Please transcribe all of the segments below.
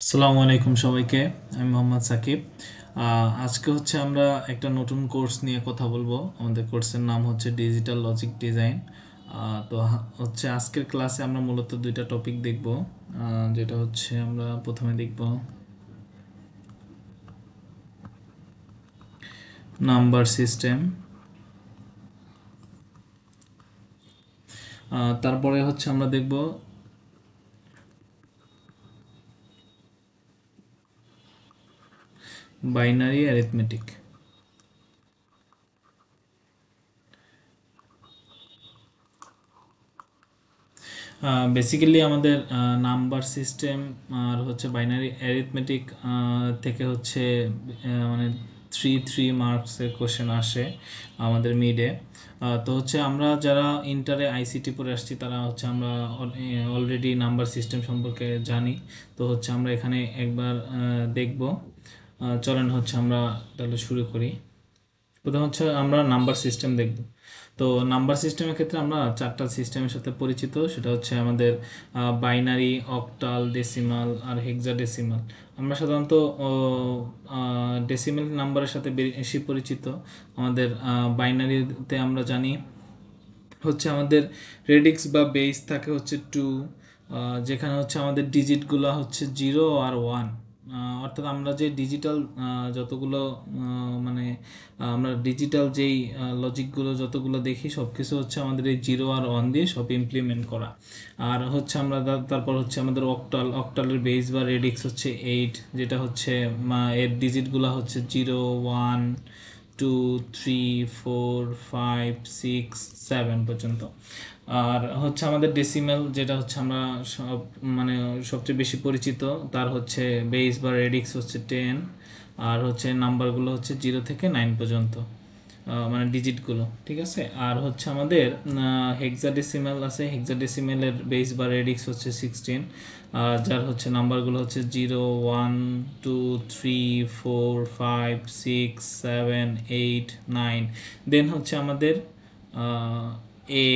আসসালামু আলাইকুম সবাইকে। আমি মোহাম্মদ সাকিব। আজকে হচ্ছে আমরা একটা নতুন কোর্স নিয়ে কথা বলবো। আমাদের কোর্সের নাম হচ্ছে ডিজিটাল লজিক ডিজাইন। তো হচ্ছে আজকের ক্লাসে আমরা মূলত দুইটা টপিক দেখব। যেটা হচ্ছে আমরা প্রথমে দেখব নাম্বার সিস্টেম, তারপরে হচ্ছে আমরা দেখব বাইনারি অ্যারিথমেটিক। বেসিক্যালি আমাদের নাম্বার সিস্টেম আর হচ্ছে বাইনারি অ্যারিথমেটিক থেকে হচ্ছে মানে 3 মার্কসের কোশ্চেন আসে আমাদের মিডে। তো হচ্ছে আমরা যারা ইন্টারে আইসিটি পড়ে আসছি তারা হচ্ছে আমরা অলরেডি নাম্বার সিস্টেম সম্পর্কে জানি। তো হচ্ছে আমরা এখানে একবার দেখব। চলেন হচ্ছে আমরা তাহলে শুরু করি। প্রথম হচ্ছে আমরা নাম্বার সিস্টেম দেখব। তো নাম্বার সিস্টেমের ক্ষেত্রে আমরা চারটা সিস্টেমের সাথে পরিচিত, সেটা হচ্ছে আমাদের বাইনারি, অক্টাল, ডেসিমাল আর হেক্সাডেসিমাল। আমরা সাধারণত ডেসিমাল নাম্বারের সাথে বেশি পরিচিত। আমাদের বাইনারিতে আমরা জানি হচ্ছে আমাদের রেডিক্স বা বেস থাকে হচ্ছে 2, যেখানে হচ্ছে আমাদের ডিজিটগুলো হচ্ছে 0 আর 1। অর্থাৎ আমরা যে ডিজিটাল যতগুলো মানে আমরা ডিজিটাল যেই লজিকগুলো যতগুলো দেখি সব কিছু হচ্ছে আমাদের এই 0 আর 1 দিয়ে সব ইমপ্লিমেন্ট করা। আর হচ্ছে আমরা তারপর হচ্ছে আমাদের অক্টালের বেস বা রেডিক্স হচ্ছে 8, যেটা হচ্ছে এর ডিজিটগুলো হচ্ছে 0, 1, 2, 3, 4, 5, 6, 7 পর্যন্ত। আর হচ্ছে আমাদের ডেসিমেল, যেটা হচ্ছে আমরা সব মানে সবচেয়ে বেশি পরিচিত, তার হচ্ছে বেস বা রেডিক্স হচ্ছে 10। আর হচ্ছে নাম্বারগুলো হচ্ছে 0 থেকে 9 পর্যন্ত, মানে ডিজিটগুলো, ঠিক আছে। আর হচ্ছে আমাদের হেক্সাডেসিমেল আছে, হেক্সাডেসিমেলের বেস বা রেডিক্স হচ্ছে 16, যার হচ্ছে নাম্বারগুলো হচ্ছে 0, 1, 2, 3, 4, 5, 6, 7, 8, 9। দেন হচ্ছে আমাদের A,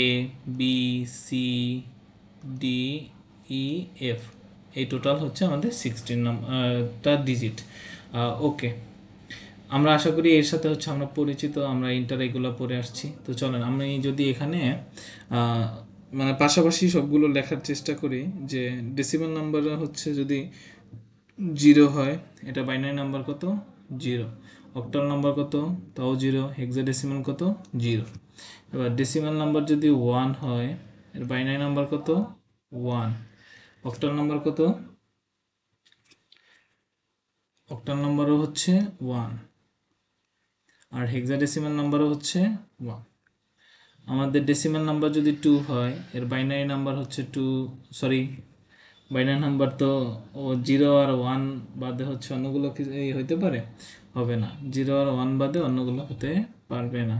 B, C, D, E, F, এই টোটাল হচ্ছে আমাদের 16 নাম্বারটা ডিজিট। ওকে, আমরা আশা করি এর সাথে হচ্ছে আমরা পরিচিত, আমরা ইন্টার এগুলো পড়ে আসছি। তো চলেন আমি যদি এখানে মানে পাশাপাশি সবগুলো লেখার চেষ্টা করি। যে ডেসিমাল নাম্বার হচ্ছে যদি 0 হয়, এটা বাইনারি নাম্বার কত? 0। অক্টাল নাম্বার কত? তাও 0। হেক্সাডেসিমাল কত? 0। এবার ডেসিমাল নাম্বার যদি 1 হয়, এর বাইনারি নাম্বার কত? 1। অক্টাল নাম্বার কত? অক্টাল নাম্বারও হচ্ছে 1। আর হেক্সাডেসিমাল নাম্বারও হচ্ছে 1। আমাদের ডেসিমাল নাম্বার যদি 2 হয়, এর বাইনারি নাম্বার হচ্ছে 2। সরি, বাইনারি নাম্বার তো 0 আর 1 বাদে হচ্ছে অন্যগুলো কি এই হইতে পারে? হবে না। 0 আর 1 বাদে অন্যগুলো হতে পারবে না।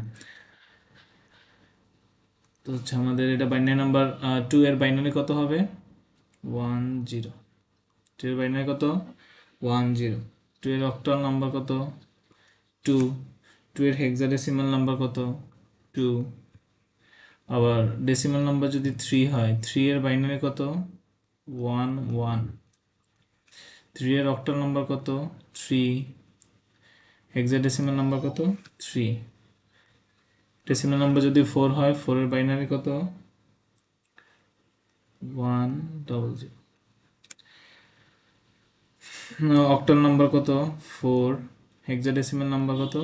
তো হচ্ছে আমাদের এটা বাইনারি নাম্বার 2 এর বাইনারি কত হবে? 1 0। 2 এর বাইনারি কত? 1 0। 2 এর অক্টাল নাম্বার কত? 2। 2 এর হেক্সাডেসিমাল নাম্বার কত? 2। আবার ডেসিমাল নাম্বার যদি 3 হয়, 3 এর বাইনারি কত? 1 1। 3 এর অক্টাল নাম্বার কত? 3। হেক্সাডেসিমাল নাম্বার কত? 3। ডেসিমাল নাম্বার যদি 4 হয়, 4 এর বাইনারি কত? 1 0 0। অক্টাল নাম্বার কত? 4। হেক্সাডেসিমাল নাম্বার কত?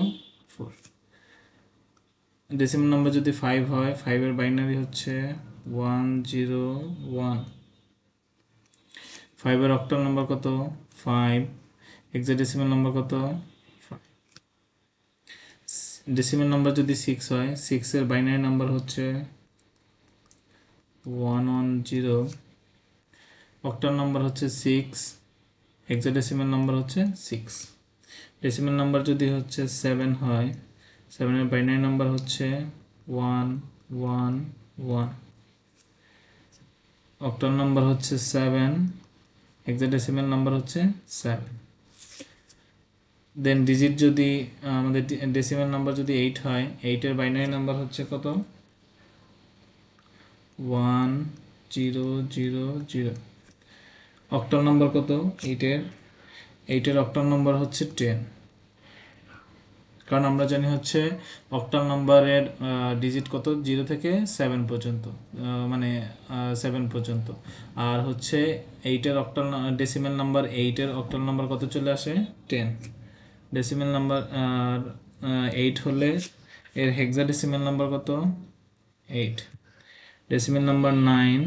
4। ডেসিমাল নাম্বার যদি 5 হয়, 5 এর বাইনারি হচ্ছে 1 0 1। 5 এর অক্টাল নাম্বার কত? 5। হেক্সাডেসিমাল নাম্বার কত? ডেসিমাল নাম্বার যদি 6 হয়, 6 এর বাইনারি নাম্বার হচ্ছে 1 1 0। অক্টাল নাম্বার হচ্ছে 6। হেক্সাডেসিমাল নাম্বার হচ্ছে 6। ডেসিমাল নাম্বার যদি হচ্ছে 7 হয়, 7 এর বাইনারি নাম্বার হচ্ছে 1 1 1। অক্টাল নাম্বার হচ্ছে 7। হেক্সাডেসিমাল নাম্বার হচ্ছে 7। দেন ডিজিট যদি আমাদের ডেসিমাল নাম্বার যদি 8 হয়, 8 এর বাইনারি নাম্বার হচ্ছে কত? 1 0 0 0। অক্টাল নাম্বার কত? এইটের অক্টাল নাম্বার হচ্ছে 10, কারণ আমরা জানি হচ্ছে অক্টাল নাম্বারের ডিজিট কত, 0 থেকে 7 পর্যন্ত, মানে 7 পর্যন্ত। আর হচ্ছে এইটের অক্টাল ডেসিমেল নাম্বার, এইটের অক্টাল নাম্বার কত চলে আসে? 10। ডেসিমেল নাম্বার আর 8 হলে এর হেক্সাডেসিমেল নাম্বার কত? 8। ডেসিমেল নাম্বার 9,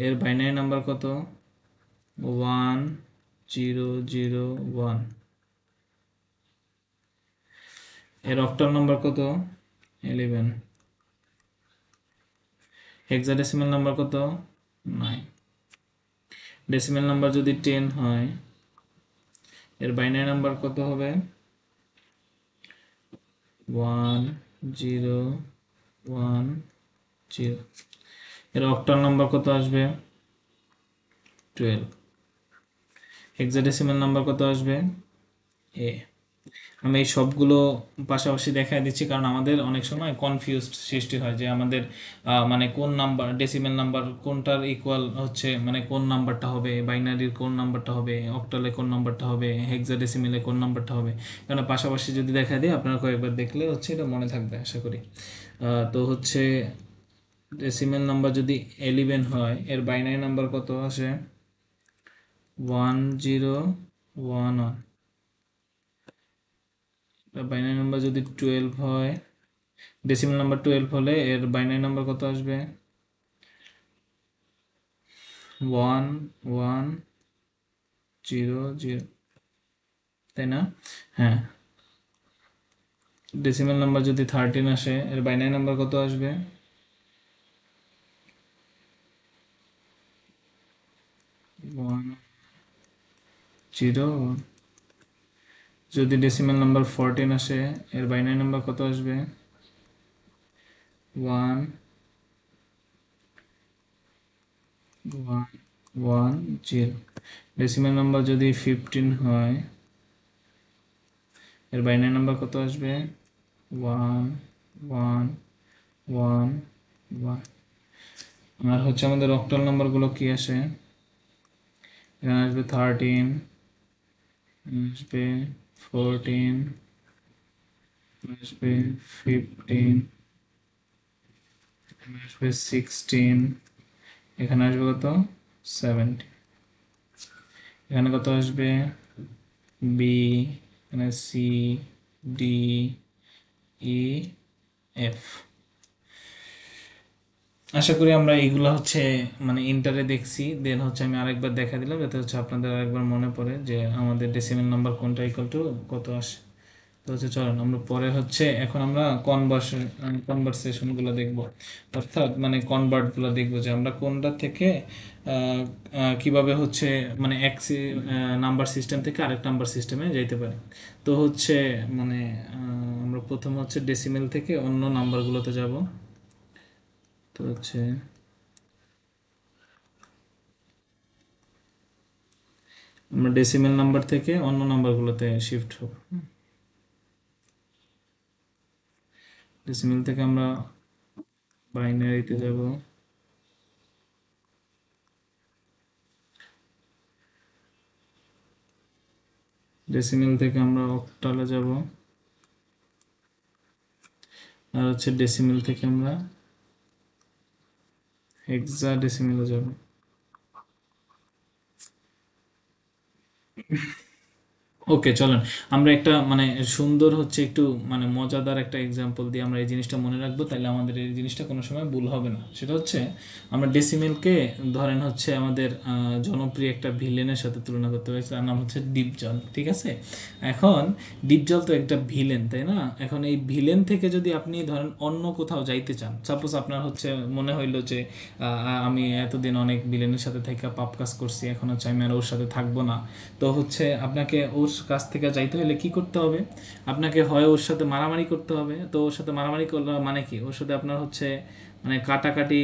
এর বাইনারি নাম্বার কত? 1001। এর অক্টাল নাম্বার কত? 11। হেক্সাডেসিমাল নাম্বার কত? 9। ডেসিমাল নাম্বার যদি 10 হয়, এর বাইনারি নাম্বার কত হবে? 1010। এর অক্টাল নাম্বার কত আসবে? 12। হেক্সাডেসিমাল নাম্বার কত আসবে? এ। আমি এই সবগুলো পাশাপাশি দেখাই দিচ্ছি কারণ আমাদের অনেক সময় কনফিউজড সৃষ্টি হয় যে আমাদের মানে কোন নাম্বার, ডেসিমেল নাম্বার কোনটার ইকুয়াল হচ্ছে, মানে কোন নাম্বারটা হবে, বাইনারির কোন নাম্বারটা হবে, অক্টালে কোন নাম্বারটা হবে, হেক্সাডেসিমেলে কোন নাম্বারটা হবে। কারণ পাশাপাশি যদি দেখা দিই আপনারা কয়েকবার দেখলে হচ্ছে এটা মনে থাকবে আশা করি। তো হচ্ছে ডেসিমেল নাম্বার যদি 11 হয়, এর বাইনারি নাম্বার কত আসে? 1011। বাইনারি নাম্বার যদি 12 হয়, ডেসিমাল নাম্বার 12 হলে এর বাইনারি নাম্বার কত আসবে? 1100, তাই না? হ্যাঁ। ডেসিমাল নাম্বার যদি 13 আসে, এর বাইনারি নাম্বার কত আসবে? 101। যদি ডেসিমাল নাম্বার 14 আসে, এর বাইনারি নাম্বার কত আসবে? 1110। ডেসিমাল নাম্বার যদি 15 হয়, এর বাইনারি নাম্বার কত আসবে? 1111। আর হচ্ছে আমাদের অক্টাল নাম্বারগুলো কি আসে? এখানে আসবে 13, আসবে 14, আসবে 15, এখানে আসবে 16, এখানে আসবে কত? 17। এখানে কত আসবে? বি, এখানে সি, ডি, ই, এফ। আশা করি আমরা এইগুলো হচ্ছে মানে ইন্টারে দেখছি, দেন হচ্ছে আমি আরেকবার দেখা দিলাম যাতে হচ্ছে আপনাদের আরেকবার মনে পড়ে যে আমাদের ডেসিমেল নাম্বার কোনটা ইকুয়াল টু কত আসে। তো হচ্ছে চলেন আমরা পরে হচ্ছে এখন আমরা কনভার্সেশনগুলো দেখব, অর্থাৎ মানে কনভার্টগুলো দেখবো যে আমরা কোনটা থেকে কিভাবে হচ্ছে মানে এক নাম্বার সিস্টেম থেকে আরেক নাম্বার সিস্টেমে যাইতে পারি। তো হচ্ছে মানে আমরা প্রথম হচ্ছে ডেসিমেল থেকে অন্য নাম্বারগুলোতে যাব। তো হচ্ছে আমরা ডেসিমেল নাম্বার থেকে অন্য নাম্বারগুলোতে শিফট হব। ডেসিমেল থেকে আমরা বাইনারিতে যাব, ডেসিমেল থেকে আমরা অক্টালে যাব, আর হচ্ছে ডেসিমেল থেকে আমরা হেক্সাডেসিমেলে যাব। ওকে চলেন আমরা একটা মানে সুন্দর হচ্ছে একটু মানে মজাদার একটা এক্সাম্পল দিয়ে আমরা এই জিনিসটা মনে রাখবো, তাহলে আমাদের এই জিনিসটা কোনো সময় ভুল হবে না। সেটা হচ্ছে আমরা ডেসিমেলকে ধরেন হচ্ছে আমাদের জনপ্রিয় একটা ভিলেনের সাথে তুলনা করতে পারি, তার নাম হচ্ছে ডিপজল, ঠিক আছে? এখন ডিপজল তো একটা ভিলেন, তাই না? এখন এই ভিলেন থেকে যদি আপনি ধরেন অন্য কোথাও যাইতে চান, সাপোজ আপনার হচ্ছে মনে হইলো যে আমি এতদিন অনেক ভিলেনের সাথে থেকে পাপ কাজ করছি, এখন হচ্ছে আমি আর ওর সাথে থাকবো না। তো হচ্ছে আপনাকে ওর কাছ থেকে যাইতে হলে কি করতে হবে? আপনাকে হয় ওর সাথে মারামারি করতে হবে। তো ওর সাথে মারামারি করলে মানে কি, ওর সাথে আপনার হচ্ছে মানে কাটাকাটি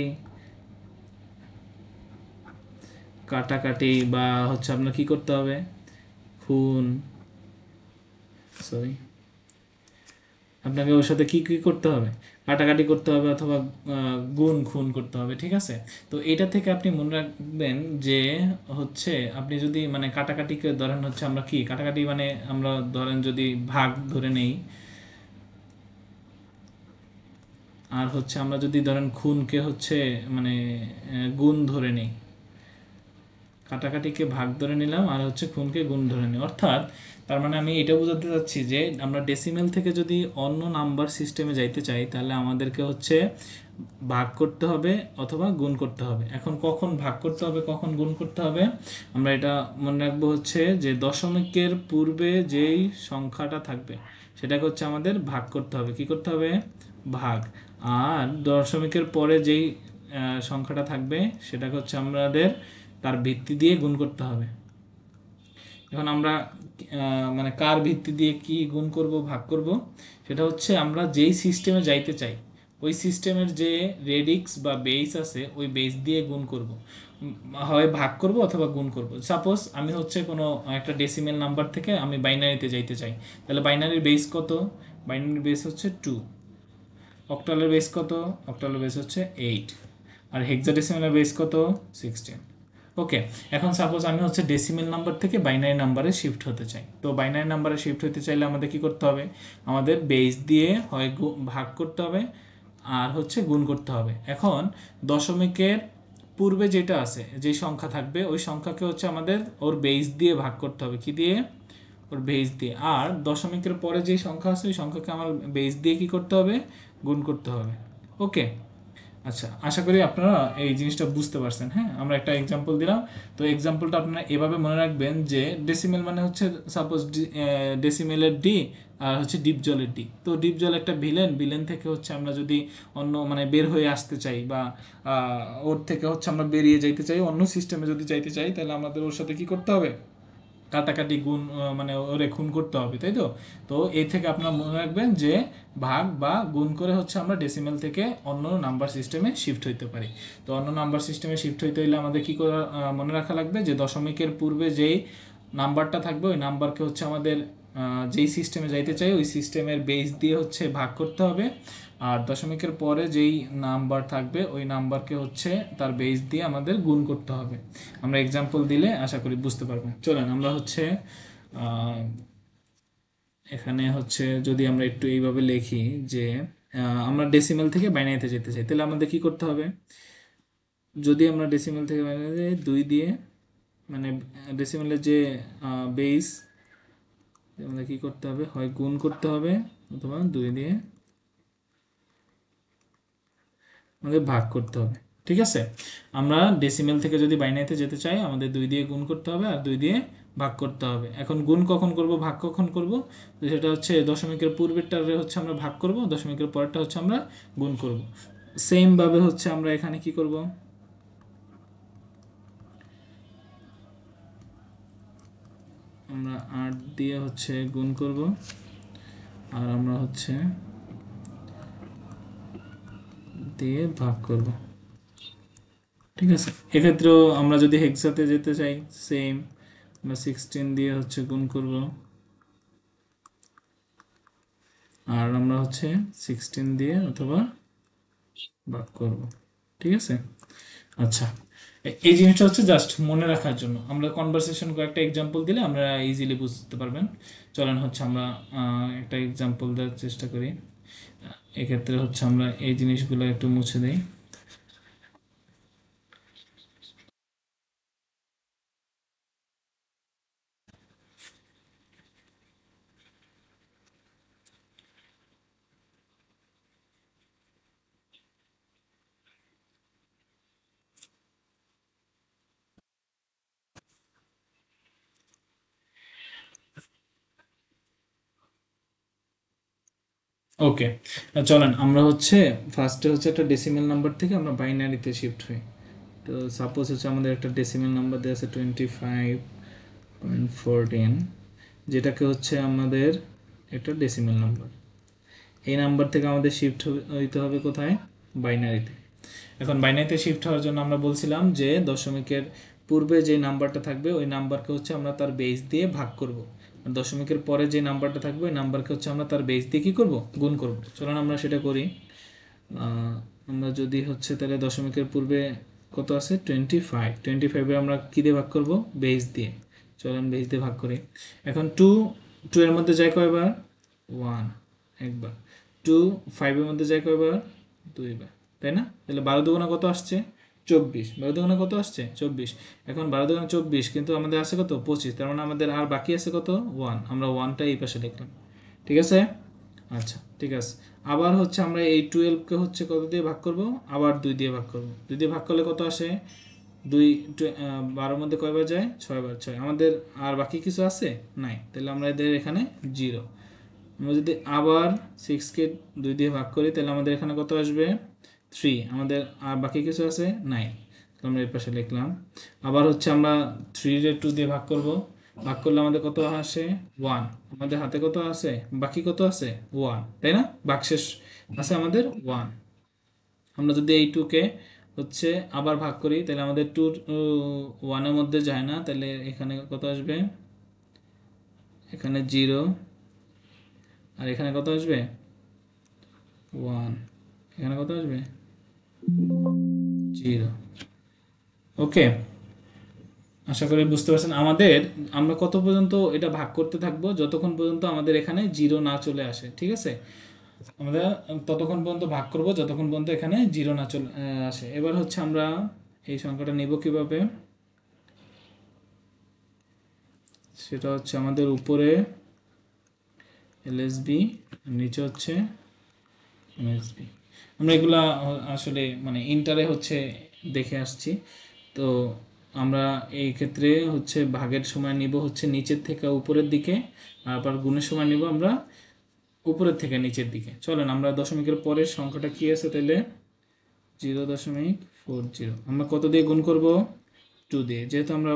কাটাকাটি বা হচ্ছে আপনার কি করতে হবে? খুন, সরি, আপনাকে ওর সাথে কি কি করতে হবে? কাটাকাটি করতে হবে অথবা গুণ খুন করতে হবে, ঠিক আছে। তো এটা থেকে আপনি মনে রাখবেন যে হচ্ছে আপনি যদি মানে কাটাকাটিকে ধরেন হচ্ছে আমরা কি কাটাকাটি মানে আমরা ধরেন যদি ভাগ ধরে নেই, আর হচ্ছে আমরা যদি ধরেন খুনকে হচ্ছে মানে গুণ ধরে নেই, কাটাকাটিকে ভাগ ধরে নিলাম আর হচ্ছে খুনকে গুণ ধরে নিই, অর্থাৎ তার মানে আমি এটা বোঝাতে চাচ্ছি যে আমরা ডেসিমেল থেকে যদি অন্য নাম্বার সিস্টেমে যাইতে চাই তাহলে আমাদেরকে হচ্ছে ভাগ করতে হবে অথবা গুণ করতে হবে। এখন কখন ভাগ করতে হবে কখন গুণ করতে হবে আমরা এটা মনে রাখবো হচ্ছে যে দশমিকের পূর্বে যেই সংখ্যাটা থাকবে সেটাকে হচ্ছে আমাদের ভাগ করতে হবে, কি করতে হবে, ভাগ। আর দশমিকের পরে যেই সংখ্যাটা থাকবে সেটাকে হচ্ছে আমাদের তার ভিত্তি দিয়ে গুণ করতে হবে। এখন আমরা মানে কার ভিত্তি দিয়ে কি গুণ করব ভাগ করব, সেটা হচ্ছে আমরা যেই সিস্টেমে যাইতে চাই ওই সিস্টেমের যে রেডিক্স বা বেস আছে ওই বেস দিয়ে গুণ করব, হয় ভাগ করব অথবা গুণ করব। সাপোজ আমি হচ্ছে কোনো একটা ডেসিমেল নাম্বার থেকে আমি বাইনারিতে যাইতে চাই, তাহলে বাইনারির বেস কত, বাইনারির বেস হচ্ছে 2, অক্টালের বেস কত, অক্টালের বেস হচ্ছে 8, আর হেক্সাডেসিমেলের বেস কত, 16। ওকে, এখন সাপোজ আমি হচ্ছে ডেসিমেল নাম্বার থেকে বাইনারি নাম্বারে শিফট হতে চাই, তো বাইনারি নাম্বারে শিফট হতে চাইলে আমাদের কি করতে হবে, আমাদের বেস দিয়ে হয় ভাগ করতে হবে আর হচ্ছে গুণ করতে হবে। এখন দশমিকের পূর্বে যেটা আছে যে সংখ্যা থাকবে ওই সংখ্যাকে হচ্ছে আমাদের ওর বেস দিয়ে ভাগ করতে হবে, কি দিয়ে, ওর বেস দিয়ে। আর দশমিকের পরে যে সংখ্যা আছে ওই সংখ্যাকে আমার বেস দিয়ে কি করতে হবে, গুণ করতে হবে। ওকে, আচ্ছা, আশা করি আপনারা এই জিনিসটা বুঝতে পারছেন। হ্যাঁ, আমরা একটা এক্সাম্পল দিলাম, তো এক্সাম্পলটা আপনারা এভাবে মনে রাখবেন যে ডেসিমেল মানে হচ্ছে সাপোজ ডেসিমেলের ডি আর হচ্ছে ডিপ জলের ডি। তো ডিপ জল একটা ভিলেন, ভিলেন থেকে হচ্ছে আমরা যদি অন্য মানে বের হয়ে আসতে চাই বা ওর থেকে হচ্ছে আমরা বেরিয়ে যাইতে চাই, অন্য সিস্টেমে যদি যাইতে চাই তাহলে আমাদের ওর সাথে কি করতে হবে, কাটাকাটি গুণ মানে ওরে খুন করতে হবে, তাই তো। তো এই থেকে আপনারা মনে রাখবেন যে ভাগ বা গুণ করে হচ্ছে আমরা ডেসিমেল থেকে অন্য নাম্বার সিস্টেমে শিফট হইতে পারি। তো অন্য নাম্বার সিস্টেমে শিফট হইতে হইলে আমাদের কী করে মনে রাখা লাগবে যে দশমিকের পূর্বে যেই নাম্বারটা থাকবে ওই নাম্বারকে হচ্ছে আমাদের যেই সিস্টেমে যাইতে চাই ওই সিস্টেমের বেস দিয়ে হচ্ছে ভাগ করতে হবে, আর দশমিকের পরে যেই নাম্বার থাকবে ওই নাম্বারকে হচ্ছে তার বেস দিয়ে আমাদের গুণ করতে হবে। আমরা এক্সাম্পল দিলে আশা করি বুঝতে পারবেন। চলেন আমরা হচ্ছে এখানে হচ্ছে যদি আমরা একটু এইভাবে লিখি যে আমরা ডেসিমেল থেকে বাইনারিতে যেতে চাই তাহলে আমাদের কি করতে হবে, যদি আমরা ডেসিমেল থেকে বাইনারিতে 2 দিয়ে মানে ডেসিমেলের যে বেস আমাদের কি করতে হবে, হয় গুণ করতে হবে অথবা 2 দিয়ে আমাদের ভাগ করতে হবে, ঠিক আছে। আমরা ডেসিমেল থেকে যদি বাইনারিতে যেতে চাই আমাদের 2 দিয়ে গুণ করতে হবে আর 2 দিয়ে ভাগ করতে হবে। এখন গুণ কখন করব ভাগ কখন করব, তো সেটা হচ্ছে দশমিকের পূর্বেরটারে হচ্ছে আমরা ভাগ করব, দশমিকের পরেরটা হচ্ছে আমরা গুণ করব। সেম ভাবে হচ্ছে আমরা এখানে কি করব, আমরা 8 দিয়ে হচ্ছে গুণ করব আর আমরা হচ্ছে দিয়ে ভাগ করব, ঠিক আছে। এক্ষেত্রেও আমরা যদি হেক্সাতে যেতে চাই সেম, আমরা 16 দিয়ে হচ্ছে গুণ করব আর আমরা হচ্ছে 16 দিয়ে অথবা ভাগ করব, ঠিক আছে। আচ্ছা, এই জিনিসটা হচ্ছে জাস্ট মনে রাখার জন্য, আমরা কনভারসেশন কয়েকটা এক্সাম্পল দিলে আমরা ইজিলি বুঝতে পারবেন। চলেন হচ্ছে আমরা একটা এক্সাম্পল দেওয়ার চেষ্টা করি। এক্ষেত্রে হচ্ছে আমরা এই জিনিসগুলো একটু মুছে দিই। ওকে, চলেন আমরা হচ্ছে ফার্স্টে হচ্ছে একটা ডেসিমেল নাম্বার থেকে আমরা বাইনারিতে শিফট হই। তো সাপোজ হচ্ছে আমাদের একটা ডেসিমেল নাম্বার দেওয়া আছে 25.14, যেটাকে হচ্ছে আমাদের একটা ডেসিমেল নাম্বার। এই নাম্বার থেকে আমাদের শিফট হইতে হবে কোথায়, বাইনারিতে। এখন বাইনারিতে শিফট হওয়ার জন্য আমরা বলছিলাম যে দশমিকের পূর্বে যে নাম্বারটা থাকবে ওই নাম্বারকে হচ্ছে আমরা তার বেস দিয়ে ভাগ করব, আর দশমিকের পরে যে নাম্বারটা থাকবে ওই নাম্বারকে হচ্ছে আমরা তার বেস দিয়ে কী করব, গুণ করব। চলুন আমরা সেটা করি। আমরা যদি হচ্ছে তাহলে দশমিকের পূর্বে কত আছে 25 আমরা কী দিয়ে ভাগ করব বেস দিয়ে চলেন বেস দিয়ে ভাগ করি এখন 2 এর মধ্যে যায় কয়বার 1 একবার 2 5 এর মধ্যে যায় কয়বার 2বার তাই না তাহলে 12 দুগুণা কত আসছে 24 12 দুগুণা কত আসছে 24 এখন 12 দুগুণা 24 কিন্তু আমাদের আছে কত 25 তার মানে আমাদের আর বাকি আছে কত 1 আমরা 1টা এই পাশে লিখলাম ঠিক আছে আচ্ছা ঠিক আছে আবার হচ্ছে আমরা এই 12কে হচ্ছে কত দিয়ে ভাগ করব আবার 2 দিয়ে ভাগ করব 2 দিয়ে ভাগ করলে কত আসে 12 মধ্যে কয়বার যায় 6বার 6 আমাদের আর বাকি কিছু আছে নাই তাহলে আমরা এদের এখানে 0 আমরা যদি আবার 6কে 2 দিয়ে ভাগ করি তাহলে আমাদের এখানে কত আসবে 3 আমাদের আর বাকি কিছু আছে নাই তাহলে আমরা এর পাশে লিখলাম আবার হচ্ছে আমরা 3 এর 2 দিয়ে ভাগ করব ভাগ করলে আমাদের কত আসে 1 আমাদের হাতে কত আছে বাকি কত আছে 1 তাই না ভাগশেষ আছে আমাদের 1 আমরা যদি এই 2কে হচ্ছে আবার ভাগ করি তাহলে আমাদের 2 1 এর মধ্যে যায় না তাহলে এখানে কত আসবে এখানে 0 আর এখানে কত আসবে 1 এখানে কত আসবে 0 ওকে আশা করি বুঝতে পারছেন আমাদের আমরা কত পর্যন্ত এটা ভাগ করতে থাকবো যতক্ষণ পর্যন্ত আমাদের এখানে 0 না চলে আসে ঠিক আছে আমরা ততক্ষণ পর্যন্ত ভাগ করব যতক্ষণ পর্যন্ত এখানে 0 না চলে আসে এবার হচ্ছে আমরা এই সংখ্যাটা নেব কিভাবে সেটা হচ্ছে আমাদের উপরে এলএসবি নিচে হচ্ছে এমএসবি আমরা এগুলা আসলে মানে ইন্টারে হচ্ছে দেখে আসছি তো আমরা এই ক্ষেত্রে হচ্ছে ভাগের সময় নিব হচ্ছে নিচের থেকে উপরের দিকে আবার গুণের সময় নিব আমরা উপরের থেকে নিচের দিকে চলেন আমরা দশমিকের পরের সংখ্যাটা কি আছে তাহলে 0.40 আমরা কত দিয়ে গুণ করব 2 দিয়ে যেহেতু আমরা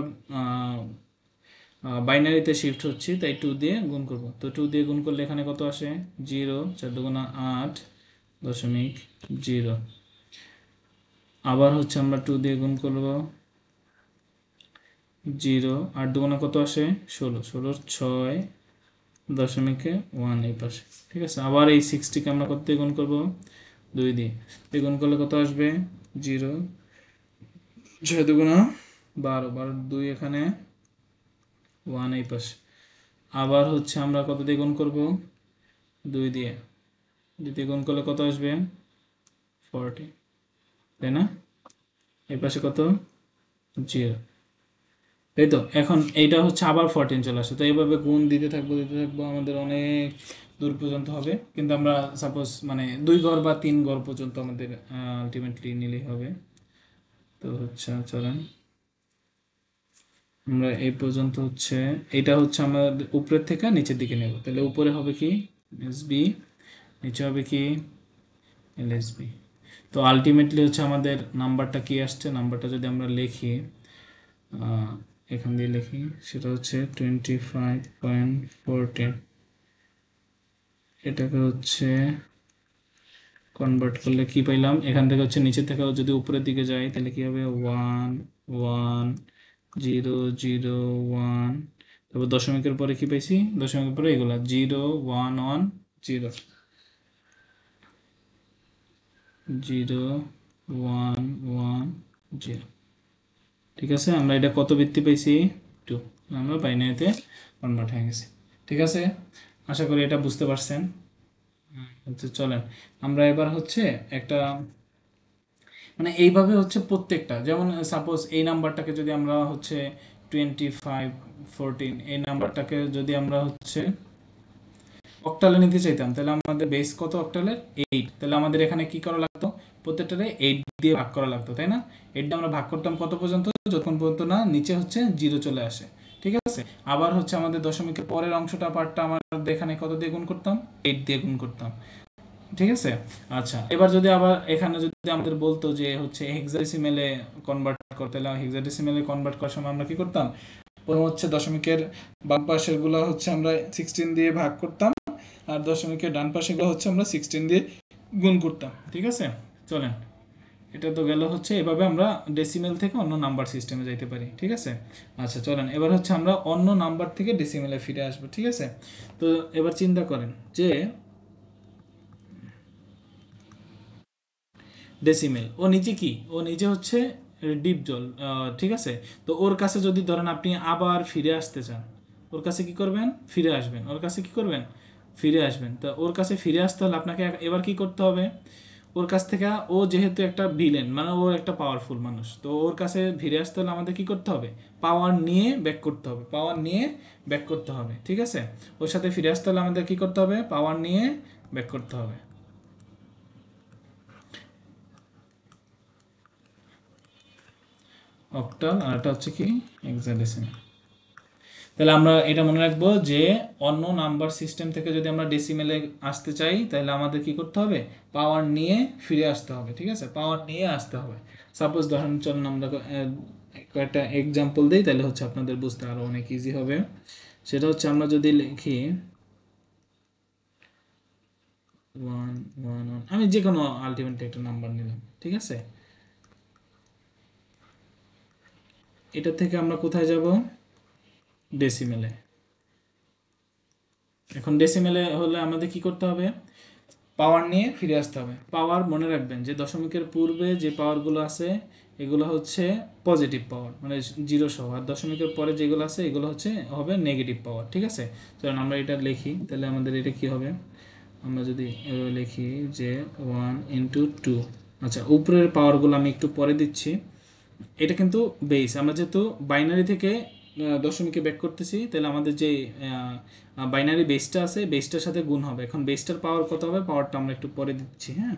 বাইনারিতে শিফট হচ্ছি তাই 2 দিয়ে গুণ করব তো 2 দিয়ে গুণ করলে এখানে কত আসে 0 4 দুগুণা 8.0 আবার হচ্ছে আমরা 2 দিয়ে গুণ করব 0 8 দুগুণা কত আসে 16 16 6.1 এই পাশে ঠিক আছে আবার এই 60কে আমরা কত দিয়ে গুণ করব 2 দিয়ে গুণ করলে কত আসবে 0 6 দুগুণা 12 12 2 এখানে 1 এই পাশে আবার হচ্ছে আমরা কত দিয়ে গুণ করব 2 দিয়ে 2 দিয়ে গুণ করলে কত আসবে 40 তাই না এই পাশে কত 0 তাই তো এখন এইটা হচ্ছে আবার 14 চলে আসে তো এইভাবে গুণ দিতে থাকবো আমাদের অনেক দূর পর্যন্ত হবে কিন্তু আমরা সাপোজ মানে 2 ঘর বা 3 ঘর পর্যন্ত আমাদের আলটিমেটলি নিলেই হবে তো হচ্ছে চলেন আমরা এই পর্যন্ত হচ্ছে এটা হচ্ছে আমাদের উপরের থেকে নিচের দিকে নেব তাহলে উপরে হবে কি এসবি নিচে হবে কি এলএসবি তো আলটিমেটলি হচ্ছে আমাদের নাম্বারটা কি আসছে নাম্বারটা যদি আমরা লিখি এখান দিয়ে লিখি সেটা হচ্ছে 25.14 এটাকে হচ্ছে কনভার্ট করলে কি পাইলাম এখান থেকে হচ্ছে নিচে থেকে যদি উপরের দিকে যাই তাহলে কি হবে 1 1 0 0 1 তারপর দশমিকের পরে কি পাইছি দশমিকের পরে এগুলা 0 1 1 0 0 1 1 0 ঠিক আছে আমরা এটা কত বৃত্তি পাইছি 2 আমরা বাইনারিতে কনভার্ট হয়ে গেছি ঠিক আছে আশা করি এটা বুঝতে পারছেন আচ্ছা চলেন আমরা এবার হচ্ছে একটা মানে এইভাবে হচ্ছে প্রত্যেকটা যেমন সাপোজ এই নাম্বারটাকে যদি আমরা হচ্ছে 2514 এই নাম্বারটাকে যদি আমরা হচ্ছে অক্টালে নিতে চাইতাম তাহলে আমাদের বেস কত অক্টালের 8 তাহলে আমাদের এখানে কি করা লাগতো প্রত্যেকটারে 8 দিয়ে ভাগ করা লাগতো তাই না 8 দিয়ে আমরা ভাগ করতাম কত পর্যন্ত যতক্ষণ পর্যন্ত না নিচে হচ্ছে 0 চলে আসে ঠিক আছে আবার হচ্ছে আমাদের দশমিকের পরের অংশটা পার্টটা আমাদের এখানে কত দিয়ে গুণ করতাম 8 দিয়ে গুণ করতাম ঠিক আছে আচ্ছা এবার যদি আবার এখানে যদি আমাদের বলতো যে হচ্ছে হেক্সাডেসিমেলে কনভার্ট করতে হলে হেক্সাডেসিমেলে কনভার্ট করার সময় আমরা কি করতাম প্রথম হচ্ছে দশমিকের বাম পাশের গুলো হচ্ছে আমরা 16 দিয়ে ভাগ করতাম আর দশমিকের ডান পাশের গুলো হচ্ছে আমরা 16 দিয়ে গুণ করতাম ঠিক আছে চলেন এটা তো গেল হচ্ছে এভাবে আমরা ডেসিমেল থেকে অন্য নাম্বার সিস্টেমে যাইতে পারি ঠিক আছে আচ্ছা চলেন এবার হচ্ছে আমরা অন্য নাম্বার থেকে ডেসিমেলে ফিরে আসবো ঠিক আছে তো এবার চিন্তা করেন যে ডেসিমেল। ও নিজে কি, ও নিজে হচ্ছে ডিপ জল, ঠিক আছে। তো ওর কাছে যদি ধরেন আপনি আবার ফিরে আসতে চান, ওর কাছে কি করবেন, ফিরে আসবেন, ওর কাছে কি করবেন, ফিরে আসবেন। তো ওর কাছে ফিরে আসতে হলে আপনাকে এবার কি করতে হবে, ওর কাছ থেকে, ও যেহেতু একটা ভিলেন মানে ও একটা পাওয়ারফুল মানুষ, তো ওর কাছে ফিরে আসতে হলে আমাদের কি করতে হবে, পাওয়ার নিয়ে ব্যাক করতে হবে, পাওয়ার নিয়ে ব্যাক করতে হবে, ঠিক আছে। ওর সাথে ফিরে আসতে হলে আমাদের কি করতে হবে, পাওয়ার নিয়ে ব্যাক করতে হবে। অক্টাল আর এটা হচ্ছে কি হেক্সাডেসিমাল। তাহলে আমরা এটা মনে রাখবো যে অন্য নাম্বার সিস্টেম থেকে যদি আমরা ডেসিমেলে আসতে চাই তাহলে আমাদের কি করতে হবে, পাওয়ার নিয়ে ফিরে আসতে হবে, ঠিক আছে, পাওয়ার নিয়ে আসতে হবে। সাপোজ ধরেন চলুন আমরা কয়েকটা এক্সাম্পল দিই, তাহলে হচ্ছে আপনাদের বুঝতে আরও অনেক ইজি হবে। সেটা হচ্ছে আমরা যদি লিখি 1 1 1, আমি যে কোনো আলটিমেটলি একটা নাম্বার নিলাম, ঠিক আছে। এটা থেকে আমরা কোথায় যাব, ডেসিমেলে। এখন ডেসিমেলে হলে আমাদের কি করতে হবে, পাওয়ার নিয়ে ফিরে আসতে হবে। পাওয়ার মনে রাখবেন যে দশমিকের পূর্বে যে পাওয়ারগুলো আছে এগুলো হচ্ছে পজিটিভ পাওয়ার, মানে জিরো সহ, আর দশমিকের পরে যেগুলো আছে এগুলো হচ্ছে হবে নেগেটিভ পাওয়ার, ঠিক আছে। কারণ আমরা এটা লিখি তাহলে আমাদের এটা কি হবে, আমরা যদি এভাবে লিখি যে 1 × 2, আচ্ছা উপরের পাওয়ারগুলো আমি একটু পরে দিচ্ছি। এটা কিন্তু বেস, আমরা যেহেতু বাইনারি থেকে দশমিকে ব্যাক করতেছি তাহলে আমাদের যে বাইনারি বেসটা আছে বেসটার সাথে গুণ হবে। এখন বেসটার পাওয়ার কত হবে, পাওয়ারটা আমরা একটু পরে দিচ্ছি, হ্যাঁ।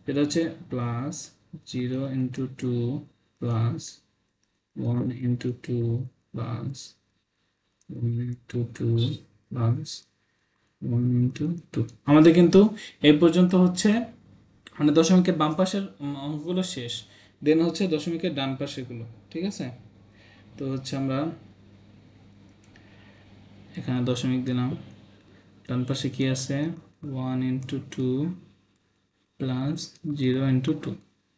এটা হচ্ছে +0 × 2 +1 × 2 +1 × 2 +1 × 2। আমাদের কিন্তু এই পর্যন্ত হচ্ছে মানে দশমিকের বাম পাশের অঙ্কগুলো শেষ, দেন হচ্ছে দশমিকের ডান পাশেগুলো, ঠিক আছে। তো হচ্ছে আমরা এখানে দশমিক দিলাম, ডান পাশে কি আছে 1 × 2 +0 × 2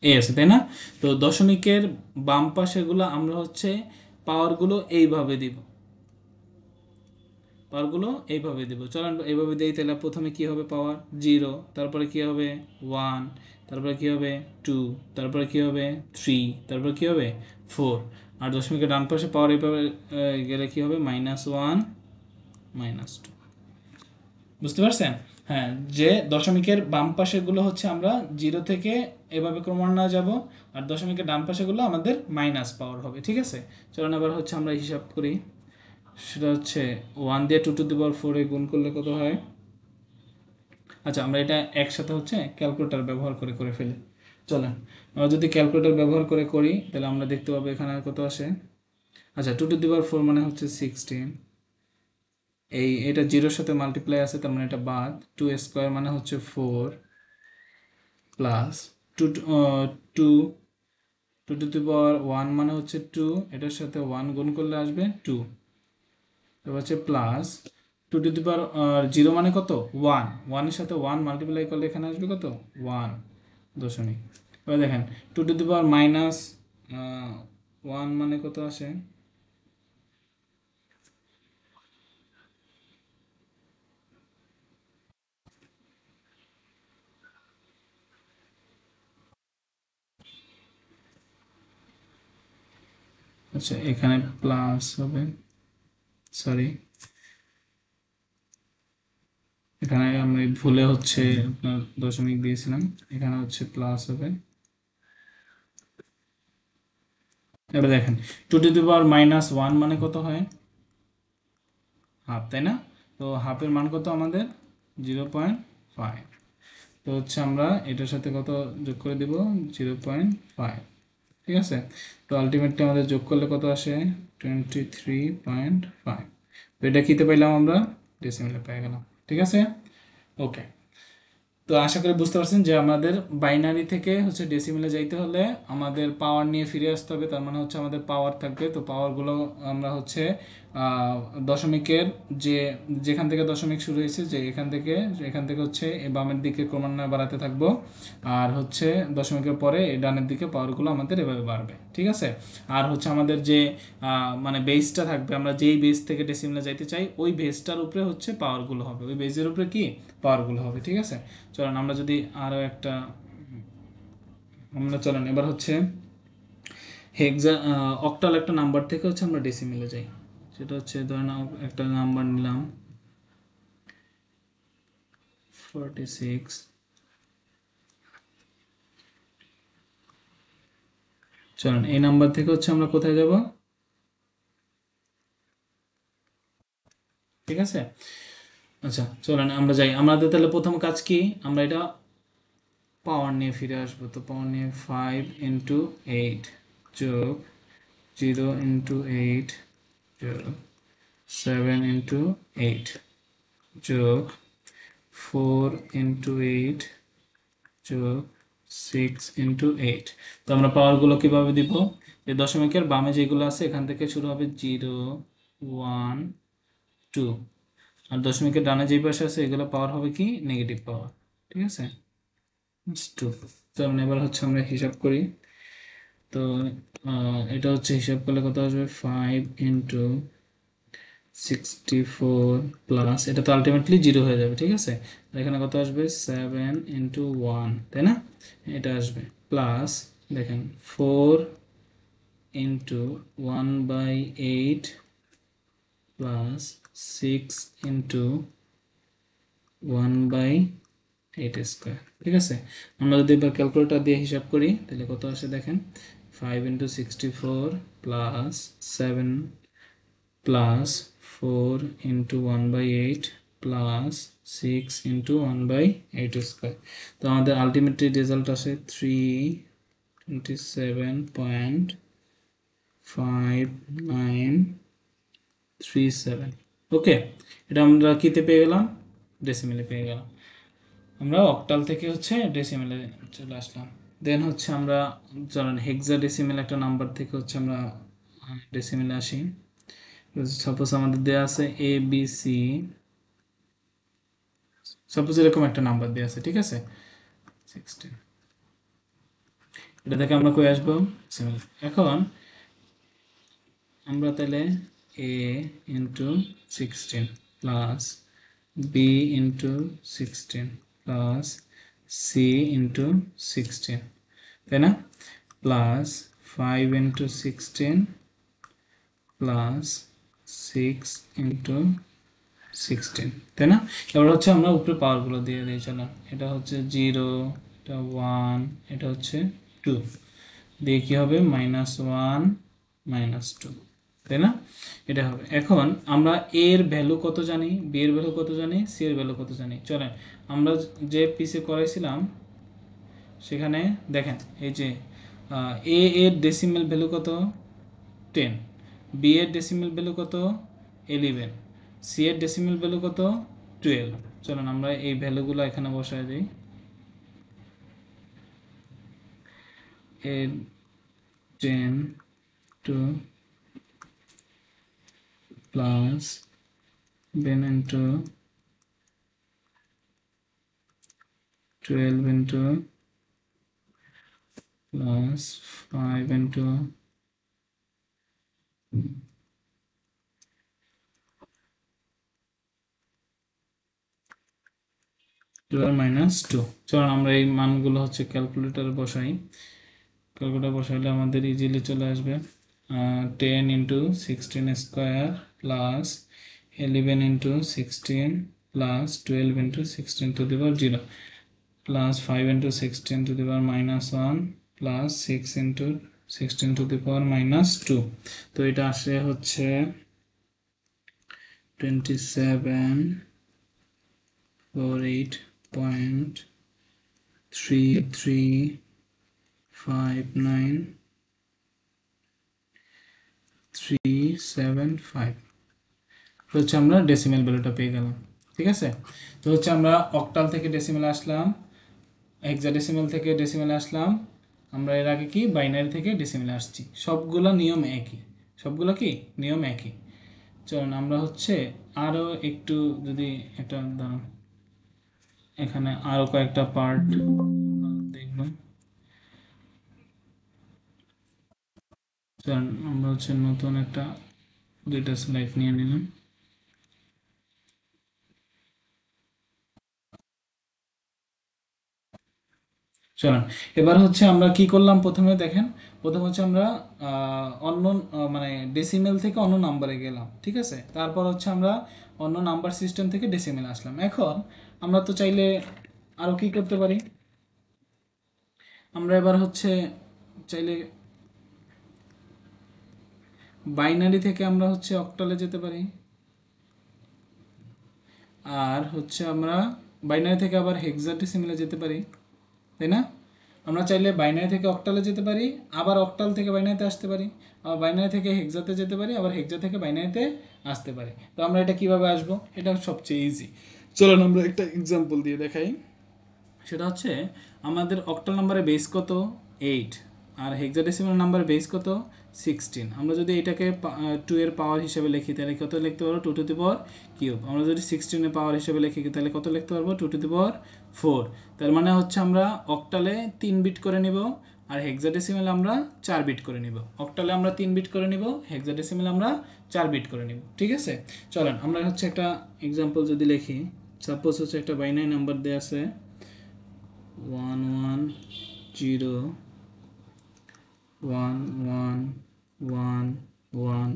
এই আছে, তাই না। তো দশমিকের বাম পাশেগুলো আমরা হচ্ছে পাওয়ারগুলো এইভাবে দিব, পাওয়ারগুলো এইভাবে দিব। চলেন এইভাবে দিই, তাহলে প্রথমে কি হবে, পাওয়ার 0, তারপরে কি হবে 1, তারপরে কি হবে 2, তারপরে কি হবে 3, তারপরে কি হবে 4। আর দশমিকের ডান পাশে পাওয়ার এইভাবে গেলে কি হবে -1 -2। বুঝতে পারছেন, হ্যাঁ। যে দশমিকের বাম পাশেগুলো হচ্ছে আমরা 0 থেকে এভাবে ক্রমান্বয়ে যাব, আর দশমিকের ডান পাশেগুলো আমাদের মাইনাস পাওয়ার হবে, ঠিক আছে। চলুন এবার হচ্ছে আমরা হিসাব করি। সেটা হচ্ছে 1 দিয়ে 2⁴ গুণ করলে কত হয়। আচ্ছা আমরা এটা একসাথে হচ্ছে ক্যালকুলেটর ব্যবহার করে করে ফেলি। চলেন আমরা যদি ক্যালকুলেটর ব্যবহার করে করি তাহলে আমরা দেখতে পাবো এখানে কত আসে। আচ্ছা 2⁴ মানে হচ্ছে 16, এটা জিরোর সাথে মাল্টিপ্লাই আছে তার মানে এটা বাদ, 2² মানে হচ্ছে 4 প্লাস 2 2 2⁴ মানে হচ্ছে 2, এটার সাথে 1 গুণ করলে আসবে 2, তারপর হচ্ছে প্লাস 2⁻0 মানে কত 1, 1 এর সাথে 1 মাল্টিপ্লাই করলে এখানে আসবে কত 1 দশমিক। এবার দেখেন 2⁻−1 মানে কত আসে, আচ্ছা এখানে প্লাস হবে, সরি এখানে আমি ভুলে হচ্ছে আপনার দশমিক দিয়েছিলাম, এখানে হচ্ছে প্লাস হবে। এবার দেখেন 2⁻−1 মানে কত হয়, হাফ, তাই না। তো হাফের মান কত আমাদের 0.5। তো হচ্ছে আমরা এটার সাথে কত যোগ করে দেব 0.5, ঠিক আছে। তো আলটিমেটলি আমাদের যোগ করলে কত আসে 23.5। তো এটা কিতে পাইলাম আমরা, ডেসিমেলে পেয়ে গেলাম, ঠিক আছে। ওকে, তো আশা করি বুঝতে পারছেন যে আমাদের বাইনারি থেকে হচ্ছে ডেসিমেলে যাইতে হলে আমাদের পাওয়ার নিয়ে ফিরে আসতে হবে। তার মানে হচ্ছে আমাদের পাওয়ার থাকবে, তো পাওয়ারগুলো আমরা হচ্ছে দশমিকের যে যেখান থেকে দশমিক শুরু হয়েছে যে এখান থেকে হচ্ছে এই বামের দিকে ক্রমান্বয়ে বাড়াতে থাকবো, আর হচ্ছে দশমিকের পরে এই ডানের দিকে পাওয়ারগুলো আমাদের এভাবে বাড়বে, ঠিক আছে। আর হচ্ছে আমাদের যে মানে বেসটা থাকবে, আমরা যেই বেস থেকে ডেসিমেলে যাইতে চাই ওই বেসটার উপরে হচ্ছে পাওয়ারগুলো হবে, ওই বেসের উপরে কি পাওয়ারগুলো হবে, ঠিক আছে। চলুন আমরা যদি আরও একটা আমরা চলেন এবার হচ্ছে হেক্সা অক্টাল একটা নাম্বার থেকে হচ্ছে আমরা ডেসিমেলে যাই। সেটা হচ্ছে ধরেন একটা নাম্বার নিলাম 46, চলেন এই নাম্বার থেকে হচ্ছে আমরা কোথায় যাব, ঠিক আছে। আচ্ছা চলেন আমরা যাই। আমাদের তাহলে প্রথম কাজ কি, আমরা এটা পাওয়ার নিয়ে ফিরে আসবো। তো পাওয়ার নিয়ে 5 × 8 যোগ 0 × 8 যোগ 7 × 8 যোগ 4 × 8 যোগ 6 × 8। তো আমরা পাওয়ারগুলো কিভাবে দিব, এই দশমিকের বামে যেগুলো আছে এখান থেকে শুরু হবে 0 1 2, আর দশমিকের ডানে যেই পাশে আছে এগুলো পাওয়ার হবে কি নেগেটিভ পাওয়ার, ঠিক আছে 2। তো আমরা এবার হচ্ছে আমরা হিসাব করি। তো এটা হচ্ছে হিসাব করলে কত আসবে 5 × 64 প্লাস, এটা তো আলটিমেটলি 0 হয়ে যাবে, ঠিক আছে। আর এখানে কত আসবে 7 × 1, তাই না, এটা আসবে প্লাস দেখেন 4 × 1/8 প্লাস 6 × 1/8 স্কোয়ার, ঠিক আছে। আমরা যদি এবার ক্যালকুলেটর দিয়ে হিসাব করি তাহলে কত আসে দেখেন 5 × 64 প্লাস 7 প্লাস 4 × 1/8 প্লাস 6 × 1/8 স্কোয়ার। তো আমাদের আলটিমেটলি রেজাল্ট আসে 327.5937। ওকে, এটা আমরা কিতে পেয়ে গেলাম, ডেসিমেলে পেয়ে গেলাম। আমরা অক্টাল থেকে হচ্ছে ডেসিমেলে চলে আসলাম। দেন হচ্ছে আমরা চলেন হেক্সা ডেসিমেল একটা নাম্বার থেকে হচ্ছে আমরা ডেসিমেলে আসি। সাপোজ আমাদের দেওয়া আছে ABC, সাপোজ এরকম একটা নাম্বার দেওয়া আছে, ঠিক আছে 16, এটা থেকে আমরা কই আসবো ডেসিমেল। এখন আমরা তাহলে A × 16 plus B × 16 plus C × 16, তাই না, প্লাস 5 × 16 প্লাস 6 × 16, তাই না। এবার হচ্ছে আমরা উপরে পাওয়ারগুলো দিয়ে দিই, চলো এটা হচ্ছে 0, এটা 1, এটা হচ্ছে 2, দিয়ে কী হবে -1 -2, তাই না, এটা হবে। এখন আমরা এর ভ্যালু কত জানি, বি এর ভ্যালু কত জানি, সি এর ভ্যালু কত জানি, চলেন আমরা যে পিসে করাইছিলাম সেখানে দেখেন এই যে এ এর ডেসিমেল ভ্যালু কত 10, বি এর ডেসিমেল ভ্যালু কত 11, সি এর ডেসিমেল ভ্যালু কত 12। চলুন আমরা এই ভ্যালুগুলো এখানে বসায় দিই। এ 10 to plus then into 12 into plus 5 into -2। চলো আমরা এই মানগুলো হচ্ছে ক্যালকুলেটরে বসাই। ক্যালকুলেটর বসাইলে আমাদের ইজিলি চলে আসবে 10 × 16 square plus 11 × 16 plus 12 × 16 to the power 0 plus 5 × 16 to the power -1 plus 6 × 16 to the power -2। তো এটা আসে হচ্ছে 2748.3359 হচ্ছে আমরা ডেসিমেল ভ্যালুটা পেয়ে গেলাম, ঠিক আছে। তো হচ্ছে আমরা অক্টাল থেকে ডেসিমেলে আসলাম, হেক্সাডেসিমেল থেকে ডেসিমেলে আসলাম, আমরা এর আগে কি বাইনারি থেকে ডেসিমেলে আসছি, সবগুলো নিয়ম একই, সবগুলো কি নিয়ম একই। চলুন আমরা হচ্ছে আরও একটু যদি একটা দাঁড়ান, এখানে আরও কয়েকটা পার্ট দেখব। চলুন আমরা হচ্ছে নতুন একটা 2টা স্লাইড নিয়ে নিলাম। চলুন এবার হচ্ছে আমরা কি করলাম, প্রথমে দেখেন, প্রথম হচ্ছে আমরা অন্য মানে ডেসিমেল থেকে অন্য নাম্বারে গেলাম, ঠিক আছে। তারপর হচ্ছে আমরা অন্য নাম্বার সিস্টেম থেকে ডেসিমেল আসলাম। এখন আমরা তো চাইলে আরও কি করতে পারি, আমরা এবার হচ্ছে চাইলে বাইনারি থেকে আমরা হচ্ছে অক্টালে যেতে পারি, আর হচ্ছে আমরা বাইনারি থেকে আবার হেক্সাডেসিমেলে যেতে পারি, তাই না? আমরা চাইলে বাইনারি থেকে অক্টালে যেতে পারি, আবার অক্টাল থেকে বাইনারিতে আসতে পারি, আবার বাইনারি থেকে হেক্সাতে যেতে পারি, আবার হেক্সা থেকে বাইনারিতে আসতে পারি। তো আমরা এটা কিভাবে আসবো, এটা সবচেয়ে ইজি। চলুন আমরা একটা এক্সাম্পল দিয়ে দেখাই। সেটা হচ্ছে আমাদের অক্টাল নাম্বারে বেস কত 8, আর হেক্সাডেসিমাল নাম্বারে বেস কত 16। আমরা যদি এটাকে 2 এর পাওয়ার হিসেবে লিখি তাহলে কত লিখতে পারবো, 2 টু দি পাওয়ার কিউব। আমরা যদি 16 এর পাওয়ার হিসেবে লিখি তাহলে কত লিখতে পারবো, 2 টু দি পাওয়ার 4। তার মানে হচ্ছে আমরা অক্টালে 3 বিট করে নিব, আর হেক্সাডেসিমাল আমরা 4 বিট করে নিব। অক্টালে আমরা 3 বিট করে নিব, হেক্সাডেসিমাল আমরা 4 বিট করে নিব, ঠিক আছে। চলেন আমরা হচ্ছে একটা এক্সাম্পল যদি লিখি, সাপোজ হচ্ছে একটা বাইনারি নাম্বার দেওয়া আছে 1 1 0 1 1 1 1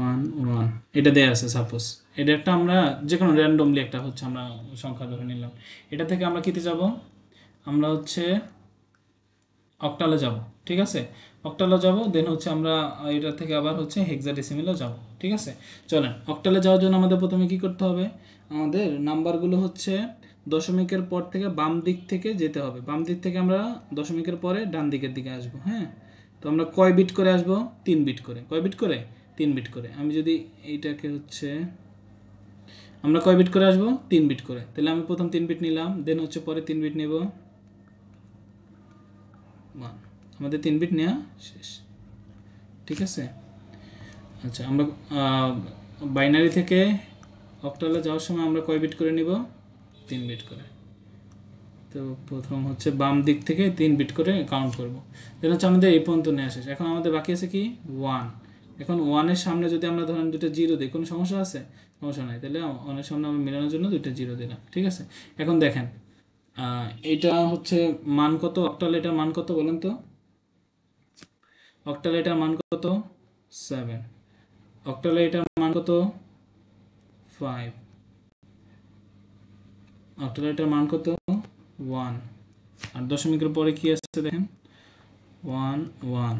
1 1, এটা দেয়া আছে সাপোজ। এটা একটা আমরা যে কোনো র্যান্ডমলি একটা হচ্ছে আমরা সংখ্যা ধরে নিলাম। এটা থেকে আমরা কিতে যাব, আমরা হচ্ছে অক্টালে যাব, ঠিক আছে। অক্টালে যাব, দেন হচ্ছে আমরা এটা থেকে আবার হচ্ছে হেক্সাডেসিমেলেও যাব, ঠিক আছে। চলেন অক্টালে যাওয়ার জন্য আমাদের প্রথমে কি করতে হবে, আমাদের নাম্বারগুলো হচ্ছে দশমিকের পর থেকে বাম দিক থেকে যেতে হবে। বাম দিক থেকে আমরা দশমিকের পরে ডান দিকের দিকে আসবো, হ্যাঁ। তো আমরা কয় বিট করে আসবো, 3 বিট করে। কয় বিট করে, 3 বিট করে। আমি যদি এইটাকে হচ্ছে আমরা কয় বিট করে আসবো, 3 বিট করে। তাহলে আমি প্রথম 3 বিট নিলাম, দেন হচ্ছে পরে 3 বিট নেব, আমাদের 3 বিট নেওয়া শেষ, ঠিক আছে। আচ্ছা আমরা বাইনারি থেকে অক্টালে যাওয়ার সময় আমরা কয় বিট করে নিব, 3 বিট করে। তো প্রথম হচ্ছে বাম দিক থেকে 3 বিট করে কাউন্ট করব। দেন হচ্ছে আমাদের এই পর্যন্ত নেওয়া শেষ। এখন আমাদের বাকি আছে কি 1। এখন 1-এর সামনে যদি আমরা ধরেন দুটো জিরো দিই, কোনো সমস্যা আছে, সমস্যা নাই। তাহলে 1-এর সামনে আমরা মেলানোর জন্য দুইটা জিরো দিলাম, ঠিক আছে। এখন দেখেন এটা হচ্ছে মান কত, অক্টাল এটার মান কত বলেন তো, অক্টাল এটার মান কত 7, অক্টালে এটার মান কত 5, অক্টালে এটার মান কত 1, আর দশমিকের পরে কি আসছে দেখেন 1 1।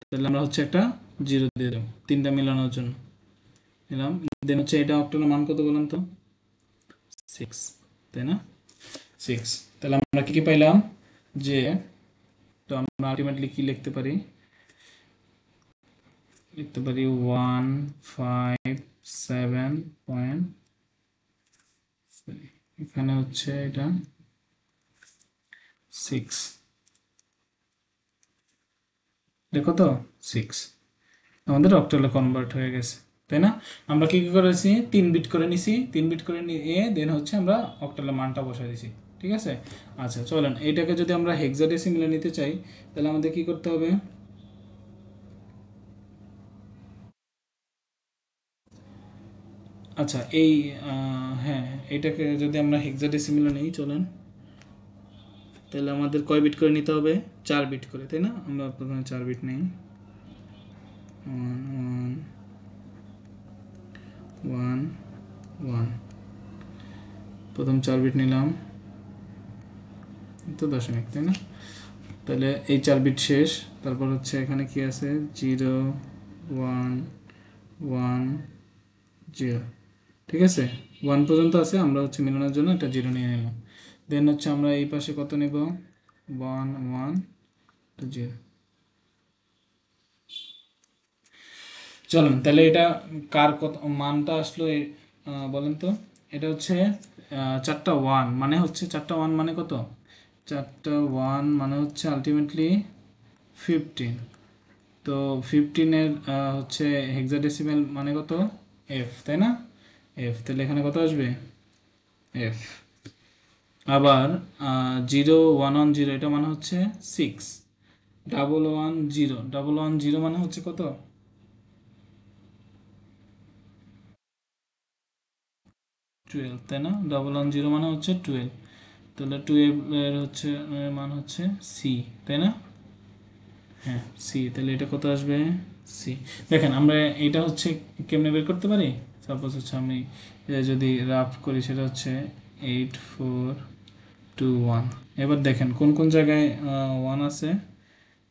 তাহলে আমরা হচ্ছে একটা জিরো দিয়ে দেবো তিনটা মেলানোর জন্য, নিলাম। দেন হচ্ছে এটা অক্টালের মান কত বলেন তো 6, তাই না, 6। তাহলে আমরা কি কি পাইলাম, যে তো আমরা আলটিমেটলি কি লিখতে পারি, লিখতে পারি 157. এখানে হচ্ছে এটা 6, দেখো তো 6 আমাদের অক্টালে কনভার্ট হয়ে গেছে, তাই না। আমরা কি কি করেছি, 3 বিট করে নিছি, 3 বিট করে নিয়ে দেন হচ্ছে আমরা অক্টালে মানটা বসাই দিছি, ঠিক আছে। আচ্ছা চলেন এইটাকে যদি আমরা হেক্সাডেসিমেলে নিতে চাই তাহলে আমাদের কি করতে হবে, আচ্ছা এই হ্যাঁ, এইটাকে যদি আমরা হেক্সাডেসিমেলে নিই চলেন, তাহলে আমাদের কয় বিট করে নিতে হবে, 4 বিট করে, তাই না। আমরা প্রথমে 4 বিট নিই, 1 1 1, প্রথম 4 বিট নিলাম, তো দশমিক, তাই না। তাহলে এই 4 বিট শেষ। তারপর হচ্ছে এখানে কি আছে 0 1 1 0, ঠিক আছে। 1 পর্যন্ত আছে, আমরা হচ্ছে মেলানোর জন্য একটা জিরো নিয়ে নিলাম। দেন হচ্ছে আমরা এই পাশে কত নেব 1 1 0। চলুন তাহলে এটা কার কত মানটা আসলো বলেন তো। এটা হচ্ছে 4টা 1 মানে হচ্ছে 4টা 1 মানে কত, 4টা 1 মানে হচ্ছে আলটিমেটলি 15। তো 15-এর হচ্ছে হেক্সাডেসিমেল মানে কত এফ, তাই না, এফ। তাহলে এখানে কত আসবে এফ। আবার 0 1 1 0 এটা মানে হচ্ছে 6, 1 1 0 মানে হচ্ছে কত, 12, তাই না? 110 মানে হচ্ছে 12, তাহলে 12 এর হচ্ছে মান হচ্ছে সি, তাই না? হ্যাঁ সি, তাহলে এটা কত আসবে? সি। দেখেন আমরা এটা হচ্ছে কেমনে বের করতে পারি। সাপোজ হচ্ছে আমি এটা যদি রাফ করি, সেটা হচ্ছে 8421। এবার দেখেন কোন কোন জায়গায় 1 আছে।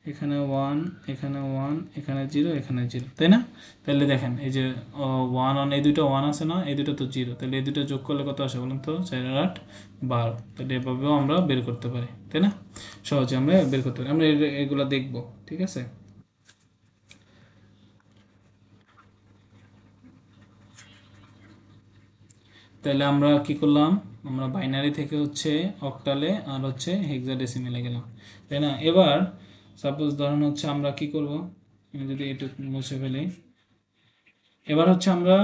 এখানে 1, এখানে 1, এখানে 0, এখানে 0, তাই না? তাহলে দেখেন এই যে 1 এই দুটো 1 আছে না, এই দুটো তো 0, তাহলে এই দুটো যোগ করলে কত আসে বলুন তো? 4 আর 8 12। তাহলে এভাবেও আমরা বের করতে পারি, তাই না? সহজে আমরা বের করতে পারি। আমরা এগুলা দেখব, ঠিক আছে? তাহলে আমরা কি করলাম? আমরা বাইনারি থেকে হচ্ছে অক্টালে আর হচ্ছে হেক্সাডেসিমেলে গেলাম, তাই না? এবার সাপোজ ধরুন হচ্ছে আমরা কি করব, আমি যদি এটুকু মুছে ফেলি। এবার হচ্ছে আমরা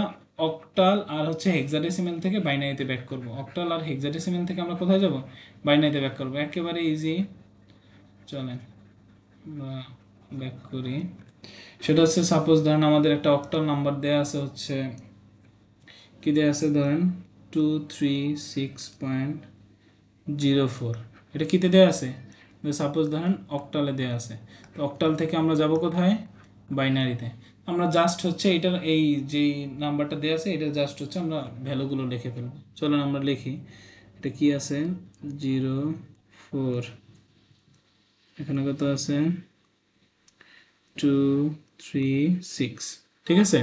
অক্টাল আর হচ্ছে হেক্সাডেসিমেল থেকে বাইনারিতে ব্যাক করব। অক্টাল আর হেক্সাডেসিমেল থেকে আমরা কোথায় যাব? বাইনারিতে ব্যাক করব। একেবারে ইজি, চলেন আমরা ব্যাক করি। সেটা হচ্ছে সাপোজ ধরেন আমাদের একটা অক্টাল নাম্বার দেয়া আছে হচ্ছে, কি দেয়া আছে ধরেন 236.04। এটা কিতে দেয়া আছে? সাপোজ ধরেন অক্টালে দেয়া আছে। তো অক্টাল থেকে আমরা যাব কোথায়? বাইনারিতে। আমরা জাস্ট হচ্ছে এটার এই যেই নাম্বারটা দেয়া আছে, এটা জাস্ট হচ্ছে আমরা ভ্যালুগুলো লিখে ফেলবো। চলেন আমরা লিখি। এটা কি আছে? 04, এখানে কত আছে? 236, ঠিক আছে?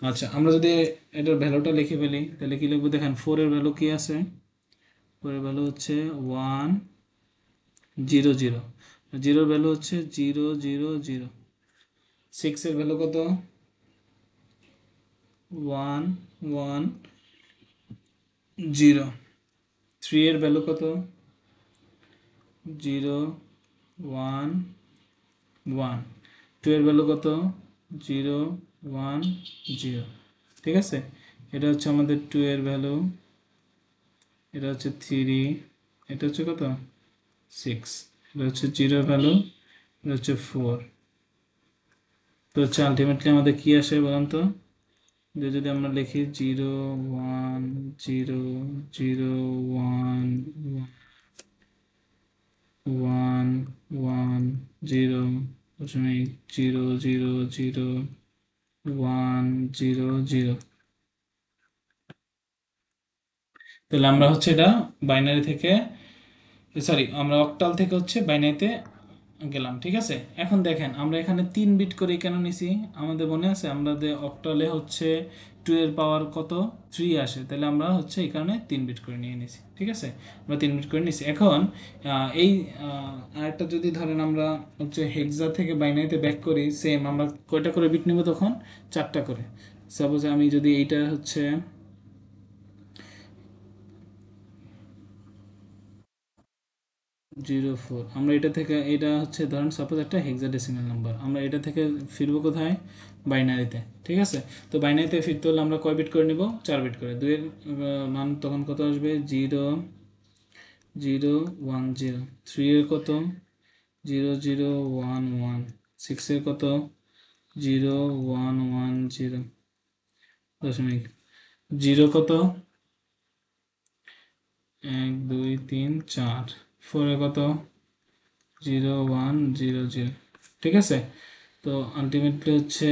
আচ্ছা, আমরা যদি এটার ভ্যালুটা লিখে ফেলি, তাহলে কি লিখবো? দেখেন 4 এর ভ্যালু কি আছে? 4 এর ভ্যালু হচ্ছে 100, 0 ভ্যালু হচ্ছে 000। 6 এর ভ্যালু কত? 110। 3 এর ভ্যালু কত? 011। 2 এর ভ্যালু কত? 010, ঠিক আছে? এটা হচ্ছে আমাদের 2 এর ভ্যালু, এটা হচ্ছে 3, এটা হচ্ছে কত? 6, এটা হচ্ছে 0 ভ্যালু, এটা হচ্ছে 4। তো হচ্ছে আলটিমেটলি আমাদের কি আসে বলুন তো? যে যদি আমরা লিখি 0, 1, 0, 1, 1, 0.000, 100, তাহলে আমরা হচ্ছে এটা বাইনারি থেকে, সরি, আমরা অক্টাল থেকে হচ্ছে বাইনারিতে গেলাম, ঠিক আছে? এখন দেখেন আমরা এখানে 3 বিট করে কেন নিছি? আমাদের মনে আছে আমাদের অক্টালে হচ্ছে 2 এর পাওয়ার কত? 3 আসে, তাহলে আমরা হচ্ছে এই কারণে 3 বিট করে নিয়ে নিছি, ঠিক আছে? আমরা 3 বিট করে নিছি। এখন এই আরেকটা যদি ধরেন আমরা হচ্ছে হেক্সা থেকে বাইনারিতে ব্যাক করি, সেম আমরা কয়টা করে বিট নেব তখন? 4টা করে। সাপোজ আমি যদি এইটা হচ্ছে 04, আমরা এটা থেকে, এটা হচ্ছে ধরেন সাপোজ একটা হেক্সাডেসিমাল নাম্বার, আমরা এটা থেকে ফিরবো কোথায়? বাইনারিতে, ঠিক আছে? তো বাইনারিতে ফিরতে হলে আমরা কয় বিট করে নিব? 4 বিট করে। 2 এর মান তখন কত আসবে? 0, 0, 1, 0। 3 এর কত? 0, 0, 1, 1। 6 এর কত? 0, 1, 1, 0 দশমিক। 0 কত? 1, 2, 3, 4। 4 এর কত? 0, 1, 0, 0, ঠিক আছে? তো আলটিমেটলি হচ্ছে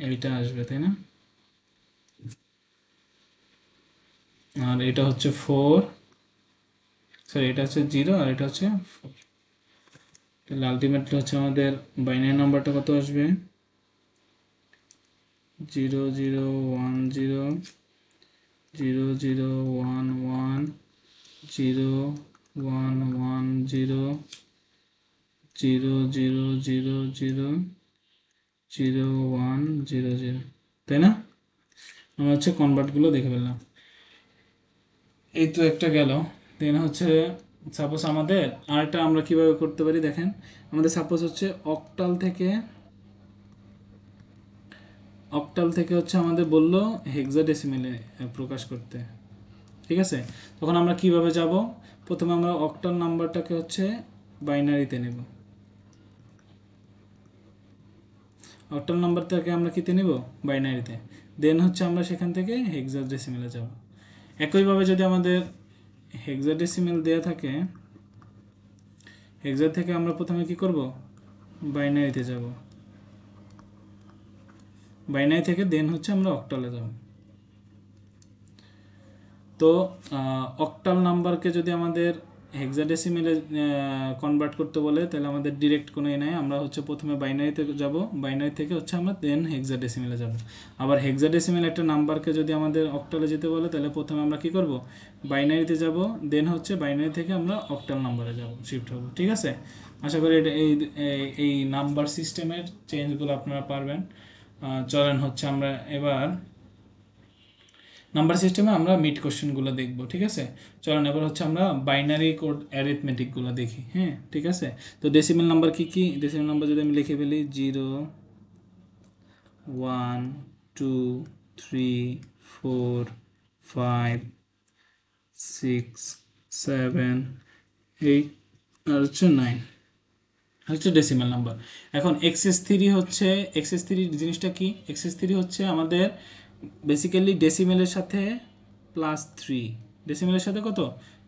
এইটা আসবে, তাই না? আর এটা হচ্ছে 4, সরি এটা হচ্ছে 0 আর এটা হচ্ছে 4। তাহলে আলটিমেটলি হচ্ছে আমাদের বাইনারি নাম্বারটা কত আসবে? 0, 0, 1, 0, 0, 0, 1, 1, 0, 1, 1, 0, 0, 0, 0, 0, 0, 1, 0, 0, তাই না? আমরা হচ্ছে কনভার্টগুলো দেখে ফেললাম। এই তো একটা গেল। দেন হচ্ছে সাপোজ আমাদের আরেকটা আমরা কিভাবে করতে পারি দেখেন। আমাদের সাপোজ হচ্ছে অক্টাল থেকে হচ্ছে আমাদের বললো হেক্সাডেসিমেলে প্রকাশ করতে, ঠিক আছে? তখন আমরা কিভাবে যাব? প্রথমে আমরা অক্টাল নাম্বারটাকে হচ্ছে বাইনারিতে নেব। অক্টাল নাম্বার থেকে আমরা কিতে নেব? বাইনারিতে। দেন হচ্ছে আমরা সেখান থেকে হেক্সাডেসিমেলে যাব। একইভাবে যদি আমাদের হেক্সাডেসিমেল দেয়া থাকে, হেক্সা থেকে আমরা প্রথমে কি করব, বাইনারিতে যাব, বাইনারি থেকে দেন হচ্ছে আমরা অক্টালে যাব। তো অক্টাল নাম্বারকে যদি আমাদের হেক্সাডেসিমেলে কনভার্ট করতে বলে তাহলে আমাদের ডিরেক্ট কোনো নাই, আমরা হচ্ছে প্রথমে বাইনারিতে যাব, বাইনারি থেকে হচ্ছে আমরা দেন হেক্সাডেসিমেলে যাব। আবার হেক্সাডেসিমেল একটা নাম্বারকে যদি আমাদের অক্টালে যেতে বলে তাহলে প্রথমে আমরা কি করব, বাইনারিতে যাব, দেন হচ্ছে বাইনারি থেকে আমরা অক্টাল নাম্বারে যাব, শিফট হব। ঠিক আছে, আশা করি এটা এই নাম্বার সিস্টেমের চেঞ্জগুলো আপনারা পারবেন। চলেন হচ্ছে আমরা এবার নাম্বার সিস্টেমে আমরা মিড কোশ্চেনগুলো দেখব। ঠিক আছে, চলেন এবার হচ্ছে আমরা বাইনারি কোড অ্যারিথমেটিকগুলো দেখি। হ্যাঁ ঠিক আছে, তো ডেসিমেল নাম্বার কি কি, ডেসিমেল নাম্বার যদি আমি লিখে ফেলি 0 1 2 3 4 5 6 7 8 আর হচ্ছে 9 হচ্ছে ডেসিমেল নাম্বার। এখন এক্সএস3 হচ্ছে, এক্সএস3 জিনিসটা কি, এক্সএস3 হচ্ছে আমাদের বেসিক্যালি ডেসিমেলের সাথে +3, ডেসিমেলের সাথে কত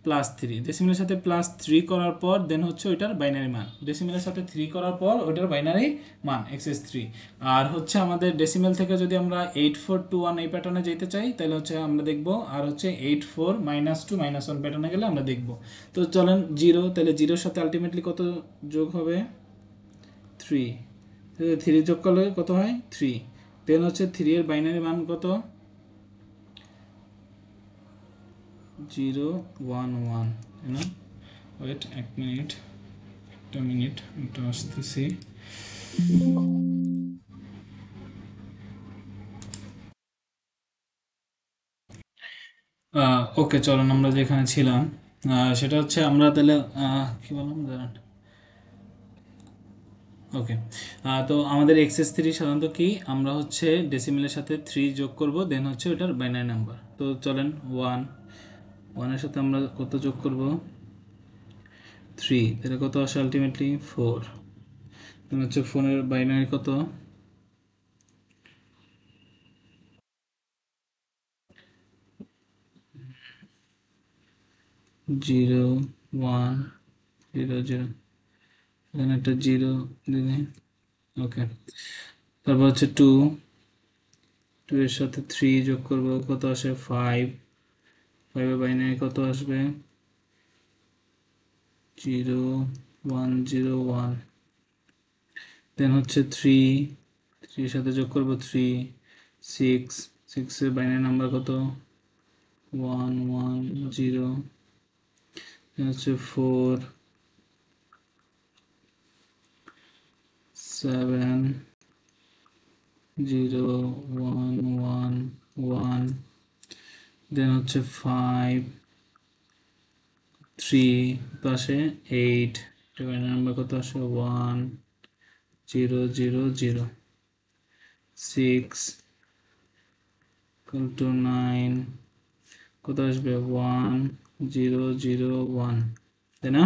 +3, ডেসিমেলের সাথে +3 করার পর দেন হচ্ছে ওইটার বাইনারি মান, ডেসিমেলের সাথে 3 করার পর ওইটার বাইনারি মান এক্সএস3। আর হচ্ছে আমাদের ডেসিমেল থেকে যদি আমরা 8421 এই প্যাটার্নে যেতে চাই তাহলে হচ্ছে আমরা দেখব, আর হচ্ছে 84 -2 -1 প্যাটার্নে গেলে আমরা দেখব। তো চলেন 0, তাহলে 0-র সাথে আলটিমেটলি কত যোগ হবে 3, 3 যোগ করলে কত হয় 3, দেন হচ্ছে 3 এর বাইনারি মান কত 0 1 1, না ওয়েট এক মিনিট, একটা মিনিট একটু আসতেছি। ওকে চলুন আমরা যেখানে ছিলাম সেটা হচ্ছে আমরা তাহলে কি বললাম দাঁড়ান। ওকে, তো আমাদের এক্সএস3 সাধারণত কি, আমরা হচ্ছে ডেসিমেলের সাথে 3 যোগ করব, দেন হচ্ছে ওটার বাইনারি নাম্বার। তো চলেন 1 এর সাথে আমরা কত যোগ করব 3, তাহলে কত আসে আলটিমেটলি 4, দেন হচ্ছে ফোনের বাইনারি কত 0 1 0 0, এখানে একটা 0 দিদি। ওকে, তারপর হচ্ছে 2 এর সাথে 3 যোগ করব, কত আসে 5, 5 এর বাইনারি কত আসবে 0 1 0 1, দেন হচ্ছে 3 এর সাথে যোগ করব 3 6, 6 এর বাইনারি নাম্বার কত 1 1 0, দেন হচ্ছে 4 7 0 1 1 1, দেন হচ্ছে 5 3 পাশে 8, বাইনারি নাম্বার কত আসে 1 0 0 0, 6 equal to 9, কত আসবে 1 0 0 1, তাই না?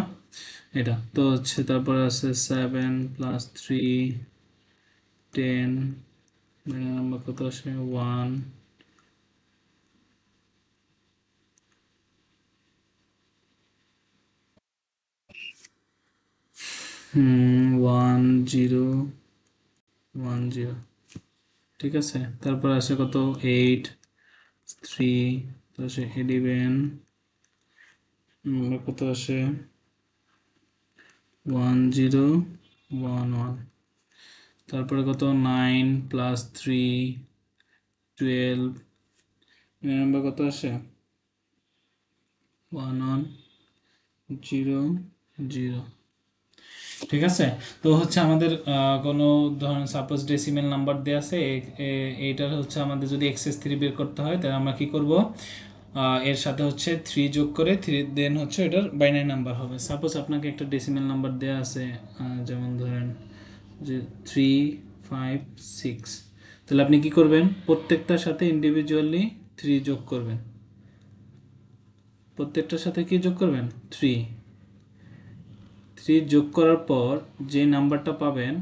এটা তো হচ্ছে, তারপর আছে 7 + 3 10, নাম্বার কত আসে 1 1 0 1 0, ঠিক আছে। তারপর আসে কত 8 3, তো আসে 11, কত আসে 1 0 1 1, তারপরে কত 9 + 3 12, নাম্বার কত আসে 1 1 0 0, ঠিক আছে। তো হচ্ছে আমাদের কোনো ধরনের সাপোজ ডেসিমেল নাম্বার দেওয়া আছে, এইটার হচ্ছে আমাদের যদি এক্সএস3 বের করতে হয় তাহলে আমরা কি করব, এর সাথে হচ্ছে 3 যোগ করে 3 দেন হচ্ছে এটার বাইনারি নাম্বার হবে। সাপোজ আপনাকে একটা ডেসিমেল নাম্বার দেওয়া আছে, যেমন ধরেন যে 3 5 6, তাহলে আপনি কি করবেন, প্রত্যেকটার সাথে ইন্ডিভিজুয়ালি 3 যোগ করবেন, প্রত্যেকটার সাথে কি যোগ করবেন 3 যোগ করার পর যে নাম্বারটা পাবেন,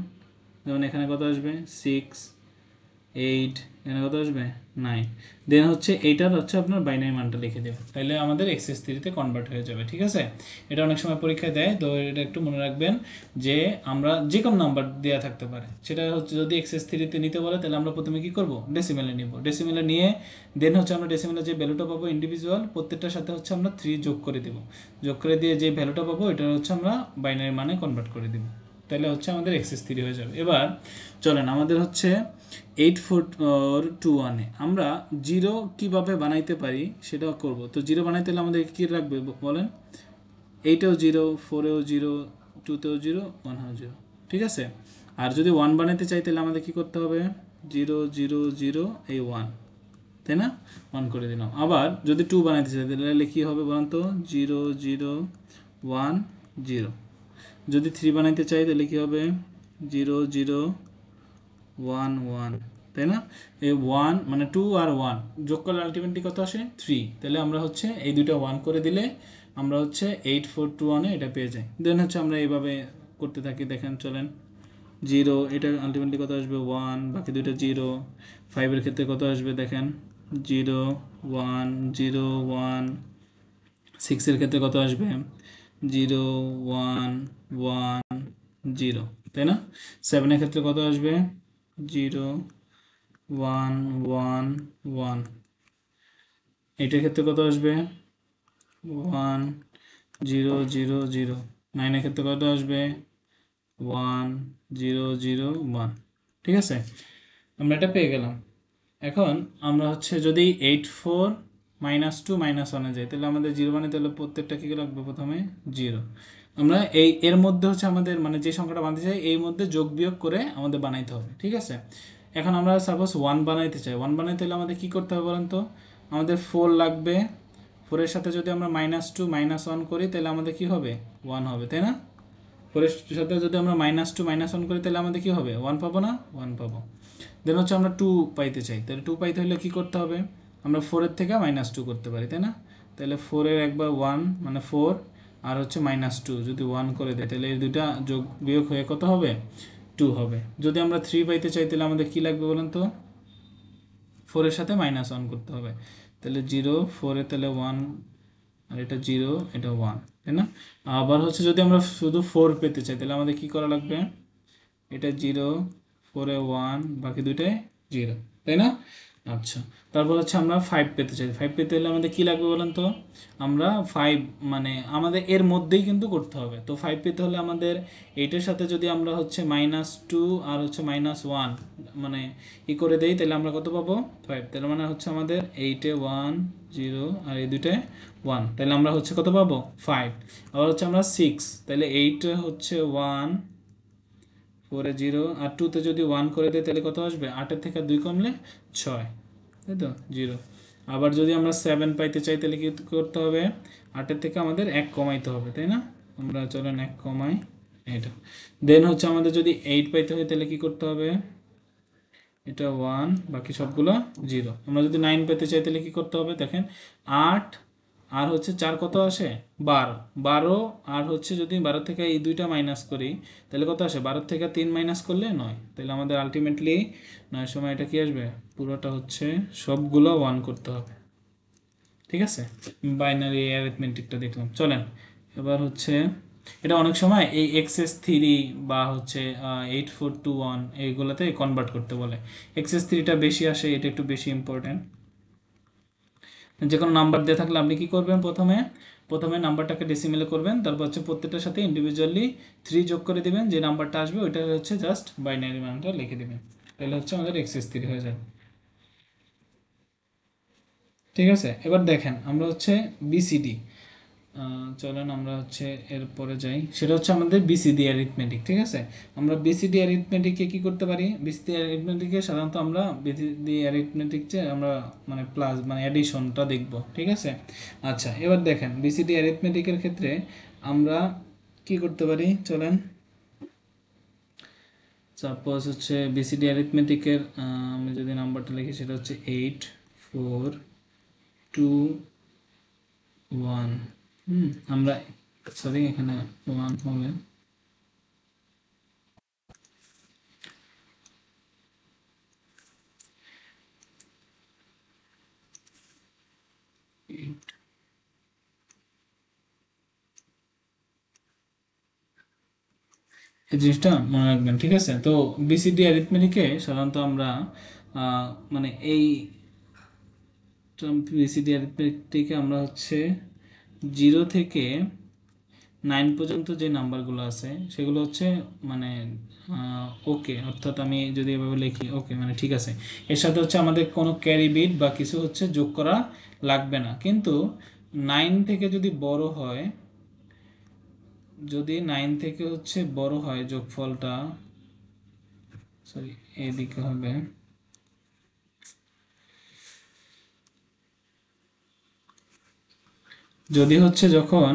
যেমন এখানে কত আসবে 6 8, এখানে কত আসবে 9, দেন হচ্ছে এইটার হচ্ছে আপনার বাইনারি মানটা লিখে দেবেন, তাহলে আমাদের এক্সএস থ্রিতে কনভার্ট হয়ে যাবে। ঠিক আছে, এটা অনেক সময় পরীক্ষায় দেয়, তো এটা একটু মনে রাখবেন যে আমরা যে কোনো নাম্বার দেওয়া থাকতে পারে, সেটা হচ্ছে যদি এক্সএস থ্রিতে নিতে বলে তাহলে আমরা প্রথমে কি করব, ডেসিমেলে নিব, ডেসিমেলে নিয়ে দেন হচ্ছে আমরা ডেসিমেলে যে ভ্যালুটা পাবো ইন্ডিভিজুয়াল প্রত্যেকটার সাথে হচ্ছে আমরা 3 যোগ করে দেব, যোগ করে দিয়ে যে ভ্যালুটা পাবো এটা হচ্ছে আমরা বাইনারি মানে কনভার্ট করে দেব, তাহলে হচ্ছে আমাদের এক্সএস থ্রি হয়ে যাবে। এবার চলেন আমাদের হচ্ছে 842 আমরা জিরো কিভাবে বানাইতে পারি সেটা করব। তো জিরো বানাইতে হলে আমাদের কী রাখবে বলেন, 8এও জিরো, 4এও জিরো, 2তেও জিরো, 1এও জিরো। ঠিক আছে, আর যদি 1 বানাইতে চাই তাহলে আমাদের কী করতে হবে, 0 0 0 এই 1, তাই না, 1 করে দিলাম। আবার যদি 2 বানাইতে চাই তাহলে কী হবে বলেন তো, 0 0 1 0। যদি 3 বানাইতে চাই তাহলে কী হবে, 0 0 1 1, তাই না। এই 1 মানে 2 আর 1 যোগ করলে আলটিমেটলি কত আসে 3, তাহলে আমরা হচ্ছে এই দুটো 1 করে দিলে আমরা হচ্ছে 8421 এটা পেয়ে যাই। দেন হচ্ছে আমরা এইভাবে করতে থাকি, দেখেন চলেন, 0 এটা আলটিমেটলি কত আসবে 1, বাকি দুইটা 0। 5 এর ক্ষেত্রে কত আসবে দেখেন, 0 1 0 1। 6 এর ক্ষেত্রে কত আসবে, 0 1 1 0, তাই না। 7 এর ক্ষেত্রে কত আসবে, 0 1 1 1। এটার ক্ষেত্রে কত আসবে, 1 0 0 0। 9 এর ক্ষেত্রে কত আসবে, 1 0 0 1। ঠিক আছে, আমরা এটা পেয়ে গেলাম। এখন আমরা হচ্ছে যদি 84 -2 -1 যাই তাহলে আমাদের 0 বানাতে হলে প্রত্যেকটা কী রাখবো, প্রথমে 0। আমরা এর মধ্যে হচ্ছে আমাদের মানে যে সংখ্যাটা বানাতে চাই এই মধ্যে যোগ বিয়োগ করে আমাদের বানাইতে হবে। ঠিক আছে, এখন আমরা সাপোজ 1 বানাইতে চাই, 1 বানাইতে হলে আমাদের কী করতে হবে বলেন তো, আমাদের 4 লাগবে, 4-এর সাথে যদি আমরা -2 -1 করি তাহলে আমাদের কী হবে, 1 হবে, তাই না। 4-এর সাথে যদি আমরা -2 -1 করি তাহলে আমাদের কী হবে, 1 পাবো না, 1 পাবো। দেন হচ্ছে আমরা 2 পাইতে চাই, তাহলে 2 পাইতে হলে কী করতে হবে, আমরা 4-এর থেকে -2 করতে পারি, তাই না। তাহলে 4-এর একবার 1 মানে 4 আর হচ্ছে -2 যদি 1 করে দেয় তাহলে এই দুইটা যোগ বিয়োগ হয়ে কত হবে, 2 হবে। যদি আমরা 3 পাইতে চাই তাহলে আমাদের কী লাগবে বলেন তো, 4-এর সাথে -1 করতে হবে, তাহলে 0 4-এ তাহলে 1 আর এটা 0 এটা 1, তাই না। আবার হচ্ছে যদি আমরা শুধু 4 পেতে চাই তাহলে আমাদের কী করা লাগবে, এটা 0 4-এ 1 বাকি দুইটাই 0, তাই না। আচ্ছা, তারপর হচ্ছে আমরা 5 পেতে চাই, 5 পেতে হলে আমাদের কী লাগবে বলেন তো, আমরা 5 মানে আমাদের এর মধ্যেই কিন্তু করতে হবে। তো 5 পেতে হলে আমাদের 8-এর সাথে যদি আমরা হচ্ছে -2 আর হচ্ছে -1 মানে করে দেই তাহলে আমরা কত পাবো, 5। তাহলে মানে হচ্ছে আমাদের 8-এ 1 0 আর এই দুইটায় 1, তাহলে আমরা হচ্ছে কত পাবো, 5। আবার হচ্ছে আমরা 6, তাহলে 8-এ হচ্ছে 1 4-এ 0 আর 2-তে যদি 1 করে দেয় তাহলে কত আসবে, 8-এর থেকে 2 কমলে 6, তাই তো 0। আবার যদি আমরা 7 পাইতে চাই তাহলে কী করতে হবে, 8-এর থেকে আমাদের 1 কমাইতে হবে, তাই না। আমরা চলেন 1 কমাই এটা। দেন হচ্ছে আমাদের যদি 8 পাইতে হয় তাহলে কী করতে হবে, এটা 1 বাকি সবগুলো 0। আমরা যদি 9 পেতে চাই তাহলে কী করতে হবে, দেখেন 8 আর হচ্ছে 4 কত আসে, 12 12 আর হচ্ছে যদি 12 থেকে এই দুইটা মাইনাস করি তাহলে কত আসে, 12 থেকে 3 মাইনাস করলে 9, তাহলে আমাদের আলটিমেটলি 9 সময় এটা কি আসবে, পুরোটা হচ্ছে সবগুলো 1 করতে হবে। ঠিক আছে, বাইনারি অ্যারিথমেটিকটা দেখলাম। চলেন এবার হচ্ছে এটা অনেক সময় এই এক্সএস থ্রি বা হচ্ছে 8421 এইগুলোতে কনভার্ট করতে বলে। এক্সএস থ্রিটা বেশি আসে, এটা একটু বেশি ইম্পর্ট্যান্ট। যে কোনো নাম্বার দিয়ে থাকলে আপনি কি করবেন, প্রথমে প্রথমে নাম্বারটাকে ডেসিমেলে করবেন, তারপর হচ্ছে প্রত্যেকটার সাথে ইন্ডিভিজুয়ালি 3 যোগ করে দিবেন, যে নাম্বারটা আসবে ওইটা হচ্ছে জাস্ট বাইনারি মানটা লিখে দিবেন, তাহলে হচ্ছে আমাদের এক্সএস থ্রি হয়ে যাবে। ঠিক আছে, এবার দেখেন আমরা হচ্ছে বিসিডি, চলেন আমরা হচ্ছে এরপরে যাই, সেটা হচ্ছে আমাদের বিসিডি অ্যারিথমেটিক। ঠিক আছে, আমরা বিসিডি অ্যারিথমেটিককে কী করতে পারি, বিসিডি অ্যারিথমেটিকে সাধারণত আমরা বিসিডি অ্যারিথমেটিক যে আমরা মানে প্লাস মানে অ্যাডিশনটা দেখব। ঠিক আছে, আচ্ছা এবার দেখেন বিসিডি অ্যারিথমেটিকের ক্ষেত্রে আমরা কি করতে পারি, চলেন সাপোজ হচ্ছে বিসিডি অ্যারিথমেটিকের আমি যদি নাম্বারটা লিখি সেটা হচ্ছে 8 4 2 1। আমরা সরি এখানে 1 হবে, এই জিনিসটা মনে রাখবেন, ঠিক আছে? তো বিসিডি অ্যারিথমেটিকে সাধারণত আমরা মানে এই বিসিডি অ্যারিথমেটিকে আমরা হচ্ছে 0 থেকে 9 পর্যন্ত যে নাম্বারগুলো আছে সেগুলো হচ্ছে মানে ওকে, অর্থাৎ আমি যদি এভাবে লিখি ওকে মানে ঠিক আছে, এর সাথে হচ্ছে আমাদের কোনো ক্যারি বিট বা কিছু হচ্ছে যোগ করা লাগবে না। কিন্তু 9 থেকে যদি বড় হয়, যদি 9 থেকে হচ্ছে বড় হয় যোগফলটা, সরি এদিকে হবে, যদি হচ্ছে যখন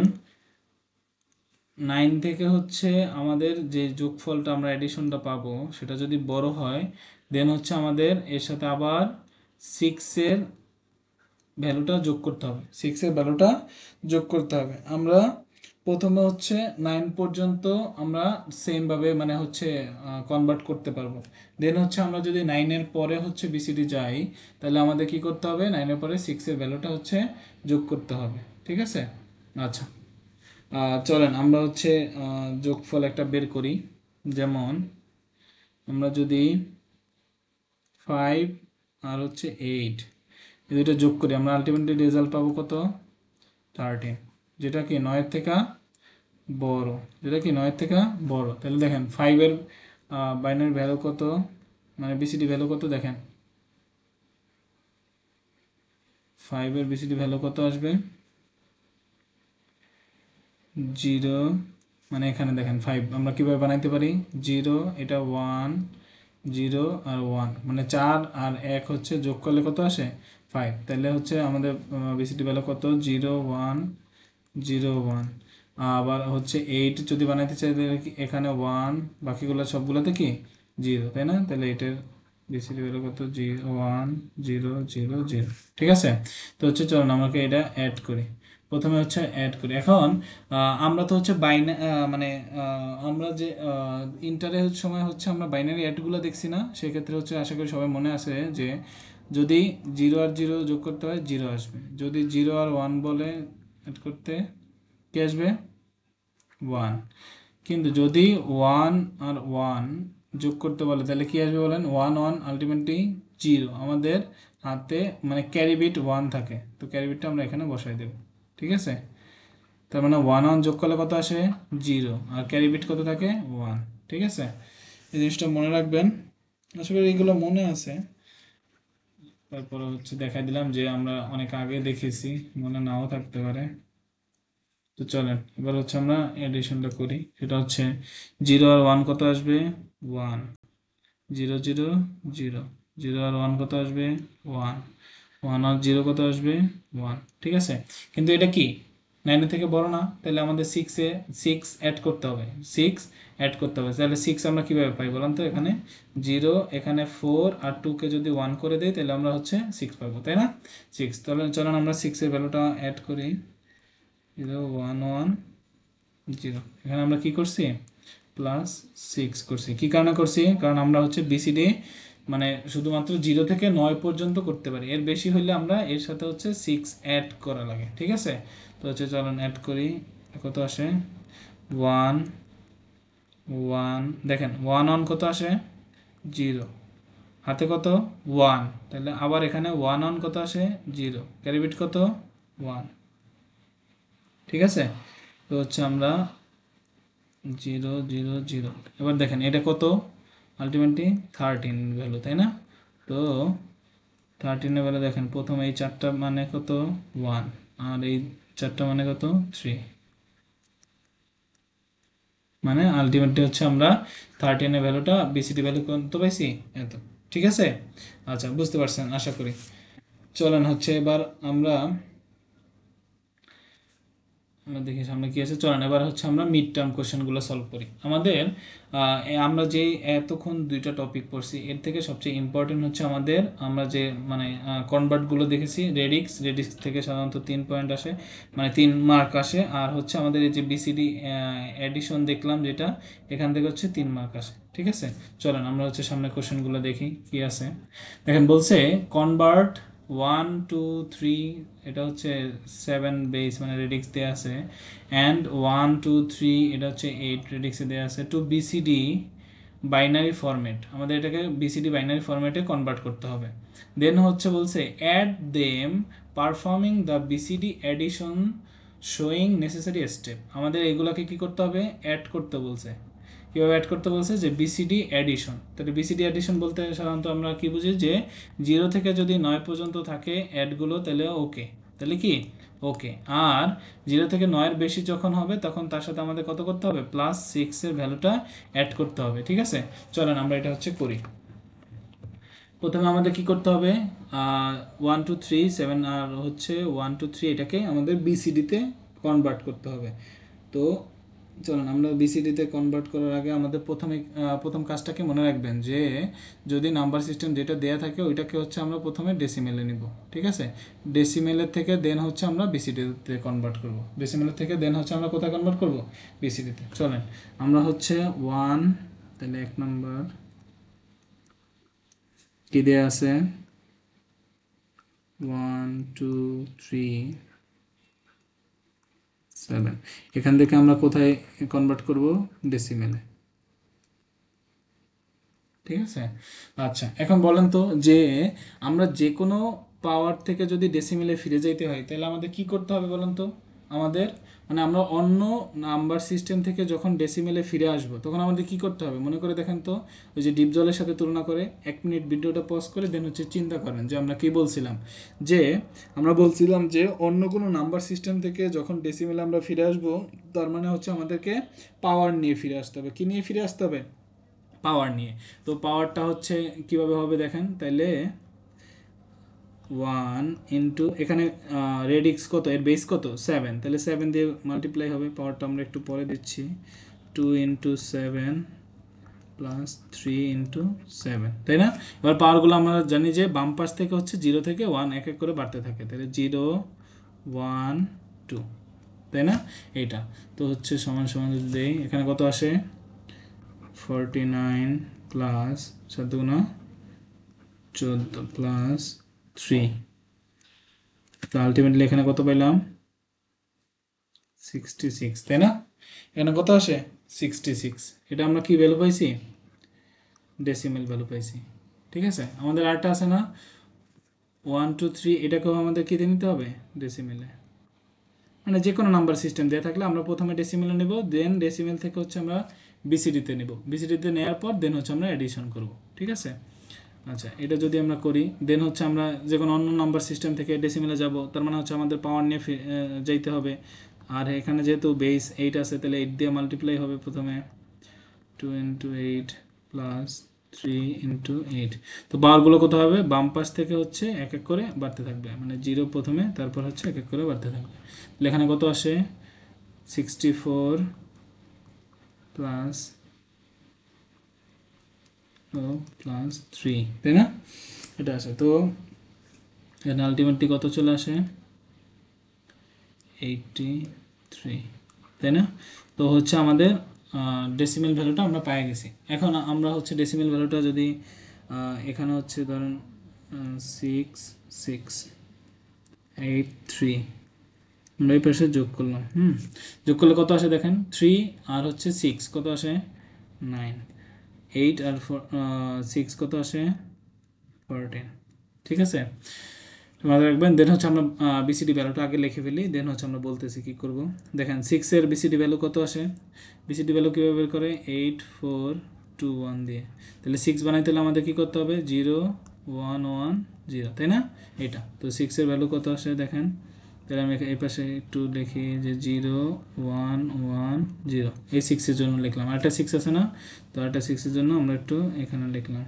9 থেকে হচ্ছে আমাদের যে যোগফলটা আমরা এডিশনটা পাবো সেটা যদি বড় হয়, দেন হচ্ছে আমাদের এর সাথে আবার 6-এর ভ্যালুটা যোগ করতে হবে, 6-এর ভ্যালুটা যোগ করতে হবে। আমরা প্রথমে হচ্ছে 9 পর্যন্ত আমরা সেমভাবে মানে হচ্ছে কনভার্ট করতে পারবো। দেন হচ্ছে আমরা যদি 9-এর পরে হচ্ছে বিসিডি যাই, তাহলে আমাদের কি করতে হবে, 9-এর পরে 6-এর ভ্যালুটা হচ্ছে যোগ করতে হবে, ঠিক আছে? আচ্ছা, চলেন আমরা হচ্ছে যোগফল একটা বের করি। যেমন আমরা যদি 5 আর হচ্ছে 8 এই দুটো যোগ করি, আমরা আলটিমেটলি রেজাল্ট পাবো কত, 13, যেটা কি 9-এর থেকে বড়, যেটা কি 9-এর থেকে বড়। তাহলে দেখেন 5-এর বাইনারি ভ্যালু কত, মানে বিসিডি ভ্যালু কত, দেখেন 5-এর বিসিডি ভ্যালু কত আসবে, 0, মানে এখানে দেখেন 5 আমরা কীভাবে বানাইতে পারি, 0 এটা 1 0 আর 1 মানে 4 আর 1 হচ্ছে যোগ করলে কত আসে, 5। তাহলে হচ্ছে আমাদের বিসিডি ভ্যালু কত, 0 1 0 1। আবার হচ্ছে 8 যদি বানাইতে চাই তাহলে কি এখানে 1, বাকিগুলো সবগুলোতে কি 0, তাই না? তাহলে এটার বিসিডি ভ্যালু কত, 0 1 0 0 0, ঠিক আছে? তো হচ্ছে চলুন আমাকে এটা অ্যাড করি, প্রথমে হচ্ছে অ্যাড করি। এখন আমরা তো হচ্ছে মানে আমরা যে ইন্টারের সময় হচ্ছে আমরা বাইনারি অ্যাডগুলো দেখছি না, সেক্ষেত্রে হচ্ছে আশা করি সবাই মনে আছে যে যদি 0 আর 0 যোগ করতে হয় 0 আসবে, যদি 0 আর 1 বলে অ্যাড করতে কি আসবে, 1। কিন্তু যদি 1 আর 1 যোগ করতে বলে তাহলে কি আসবে বলেন, 1 1 আলটিমেটলি 0, আমাদের হাতে মানে ক্যারি বিট 1 থাকে, তো ক্যারি বিটটা আমরা এখানে বসাই দেব, ঠিক আছে? তার মানে 1 1 যোগ করলে কত আসে, 0, আর ক্যারি বিট কত থাকে, 1, ঠিক আছে? এই জিনিসটা মনে রাখবেন, আশা করি এইগুলো মনে আছে। তারপরে হচ্ছে দেখাই দিলাম যে আমরা অনেক আগে দেখেছি, মনে নাও থাকতে পারে। তো চলেন এবার হচ্ছে আমরা এডিশনটা করি, সেটা হচ্ছে 0 আর 1 কত আসবে, 1 0 0 0, 0 আর 1 কত আসবে, 1 1 আর 0 কত আসবে, 1, ঠিক আছে? কিন্তু এটা কি 9 থেকে বড় না, তাহলে আমাদের 6 অ্যাড করতে হবে, 6 অ্যাড করতে হবে। তাহলে 6 আমরা কীভাবে পাই বলুন তো, এখানে 0 এখানে 4 আর 2কে যদি 1 করে দিই তাহলে আমরা হচ্ছে 6 পাবো, তাই না? 6, তাহলে চলুন আমরা 6-এর ভ্যালুটা অ্যাড করি, 0 1 1 0, এখানে আমরা কি করছি, +6 করছি। কি কারণে করছি, কারণ আমরা হচ্ছে বিসিডি মানে শুধুমাত্র 0 থেকে 9 পর্যন্ত করতে পারি, এর বেশি হলে আমরা এর সাথে হচ্ছে 6 অ্যাড করা লাগে, ঠিক আছে? তো হচ্ছে চলুন অ্যাড করি, কত আসে, 1 1, দেখেন 1 1 কত আসে, 0, হাতে কত 1, তাহলে আবার এখানে 1 1 কত আসে, 0, ক্যারিবিট কত 1, ঠিক আছে? তো হচ্ছে আমরা 0 0 0, এবার দেখেন এটা কত, আলটিমেটলি 13 ভ্যালু, তাই না? তো 13-এর ভ্যালু দেখেন, প্রথম এই 4টা মানে কত, 1, আর এই 4টা মানে কত, 3, মানে আলটিমেটলি হচ্ছে আমরা 13-এর ভ্যালুটা বিসিডি ভ্যালু কত পাইছি, এত, ঠিক আছে? আচ্ছা, বুঝতে পারছেন আশা করি। চলেন হচ্ছে এবার আমরা আমরা দেখি সামনে কি আছে, চলেন এবার হচ্ছে আমরা মিড টার্ম কোশ্চেনগুলো সলভ করি। আমাদের আমরা যে এতক্ষণ 2টা টপিক পড়ছি, এর থেকে সবচেয়ে ইম্পর্টেন্ট হচ্ছে আমাদের আমরা যে মানে কনভার্টগুলো দেখেছি, রেডিক্স থেকে সাধারণত 3 পয়েন্ট আসে, মানে 3 মার্ক আসে। আর হচ্ছে আমাদের এই যে বিসিডি এডিশন দেখলাম যেটা, এখান থেকে হচ্ছে 3 মার্ক আসে, ঠিক আছে? চলেন আমরা হচ্ছে সামনে কোশ্চেনগুলো দেখি কি আছে। দেখেন বলছে কনভার্ট 1 2 3 এটা হচ্ছে 7 বেস মানে রেডিক্স দেওয়া আছে, অ্যান্ড 1 2 3 এটা হচ্ছে 8 রেডিক্সে দেওয়া আছে, টু বিসিডি বাইনারি ফরম্যাট, আমাদের এটাকে বিসিডি বাইনারি ফরম্যাটে কনভার্ট করতে হবে। দেন হচ্ছে বলছে add them performing the BCD addition showing necessary step, আমাদের এগুলোকে কি করতে হবে, অ্যাড করতে বলছে। কীভাবে অ্যাড করতে বলছে, যে বিসিডি অ্যাডিশন। তাহলে বিসিডি অ্যাডিশন বলতে সাধারণত আমরা কি বুঝি, যে 0 থেকে যদি 9 পর্যন্ত থাকে অ্যাডগুলো তাহলে ওকে, তাহলে কি ওকে। আর 0 থেকে 9-এর বেশি যখন হবে তখন তার সাথে আমাদের কত করতে হবে, +6-এর ভ্যালুটা অ্যাড করতে হবে। ঠিক আছে, চলেন আমরা এটা হচ্ছে করি। প্রথমে আমাদের কি করতে হবে, 1 2 3 7 আর হচ্ছে 1 2 3 এটাকে আমাদের বিসিডিতে কনভার্ট করতে হবে। তো চলুন আমরা বিসিডিতে কনভার্ট করার আগে আমাদের প্রথম কাজটাকে মনে রাখবেন, যে যদি নাম্বার সিস্টেম যেটা দেয়া থাকে ওইটাকে হচ্ছে আমরা প্রথমে ডেসিমেলে নিব। ঠিক আছে, ডেসিমেলের থেকে দেন হচ্ছে আমরা বিসিডিতে কনভার্ট করব, ডেসিমেলের থেকে দেন হচ্ছে আমরা কোথায় কনভার্ট করব, বিসিডিতে। চলেন আমরা হচ্ছে 1, তাহলে 1 নম্বর কি দেয়া আছে, 1 2 3 7, এখান থেকে আমরা কোথায় কনভার্ট করব, ডেসিমেলে। ঠিক আছে, আচ্ছা এখন বলেন তো, যে আমরা যে কোনো পাওয়ার থেকে যদি ডেসিমেলে ফিরে যাইতে হয় তাহলে আমাদের কি করতে হবে বলেন তো, আমাদের মানে আমরা অন্য নাম্বার সিস্টেম থেকে যখন ডেসিমেলে ফিরে আসব তখন আমাদের কি করতে হবে, মনে করে দেখেন তো, ওই যে ডিপ জলের সাথে তুলনা করে 1 মিনিট ভিডিওটা পজ করে দেন হচ্ছে চিন্তা করেন যে আমরা কি বলছিলাম, যে আমরা বলছিলাম যে অন্য কোনো নাম্বার সিস্টেম থেকে যখন ডেসিমেলে আমরা ফিরে আসব তার মানে হচ্ছে আমাদেরকে পাওয়ার নিয়ে ফিরে আসতে হবে। কি নিয়ে ফিরে আসতে হবে, পাওয়ার নিয়ে। তো পাওয়ারটা হচ্ছে কিভাবে হবে দেখেন, তাইলে 1 ইন্টু এখানে রেডিক্স কত, এর বেস কত 7, তাহলে 7 দিয়ে মাল্টিপ্লাই হবে, পাওয়ারটা আমরা একটু পরে দিচ্ছি, 2 ইন্টু 7 প্লাস 3 ইন্টু 7, তাই না। এবার পাওয়ারগুলো আমরা জানি যে বাম পাশ থেকে হচ্ছে 0 থেকে 1 এক এক করে বাড়তে থাকে, তাহলে 0 1 2, তাই না, এইটা। তো হচ্ছে সমান সমান যদি দেই, এখানে কত আসে 49 প্লাস 7 গুণা 14 প্লাস 3, তো আলটিমেটলি এখানে কত পাইলাম 66, তাই না। এখানে কত আসে 66, এটা আমরা কি ভ্যালু পাইছি, ডেসিমেল ভ্যালু পাইছি। ঠিক আছে, আমাদের আরেকটা আছে না 1 2 3, এটাকেও আমাদের কি দিয়ে নিতে হবে, ডেসিমেলে। মানে যে কোনো নাম্বার সিস্টেম দেওয়া থাকলে আমরা প্রথমে ডেসিমেলে নেব, দেন ডেসিমেল থেকে হচ্ছে আমরা বিসিডিতে নেব, বিসিডিতে নেওয়ার পর দেন হচ্ছে আমরা এডিশন করব। ঠিক আছে, আচ্ছা এটা যদি আমরা করি দেন হচ্ছে আমরা যে কোনো অন্য নাম্বার সিস্টেম থেকে ডেসিমেলে যাব, তার মানে হচ্ছে আমাদের পাওয়ার নিয়ে যাইতে হবে। আর এখানে যেহেতু বেস 8 আছে তাহলে 8 দিয়ে মাল্টিপ্লাই হবে প্রথমে, 2 ইন্টু 8 প্লাস 3 ইন্টু 8। তো পাওয়ারগুলো কোথাও হবে, বাম পাশ থেকে হচ্ছে এক এক করে বাড়তে থাকবে, মানে 0 প্রথমে তারপর হচ্ছে এক এক করে বাড়তে থাকবে। তাহলে এখানে কত আসে 64 প্লাস প্লাস 3, তাই না, এটা আছে। তো এখানে আলটিমেটলি কত চলে আসে 83, তাই না। তো হচ্ছে আমাদের ডেসিমেল ভ্যালুটা আমরা পেয়ে গেছি। এখন আমরা হচ্ছে ডেসিমেল ভ্যালুটা যদি এখানে হচ্ছে ধরেন 6683 আমরা এই পাশে যোগ করলাম, যোগ করলে কত আসে দেখেন, 3 আর হচ্ছে 6 কত আসে 9, 8 আর 6 কত আসে 14। ঠিক আছে, মাথায় রাখবেন। দেন হচ্ছে আমরা বিসিডি ভ্যালুটা আগে লিখে ফেলি, দেন হচ্ছে আমরা বলতেছি কি করব। দেখেন 6-এর বিসিডি ভ্যালু কত আসে, বিসিডি ভ্যালু কীভাবে বের করে 8421 দিয়ে। তাহলে 6 বানাইতে হলে আমাদের কী করতে হবে 0 1 1 0, তাই না, এটা। তো 6-এর ভ্যালু কত আসে দেখেন, তাহলে আমি এই পাশে একটু লিখি যে 0 1 1 0, এই 6-এর জন্য লিখলাম। আরেকটা 6 আছে না, তো আরেকটা 6-এর জন্য আমরা একটু এখানে লিখলাম,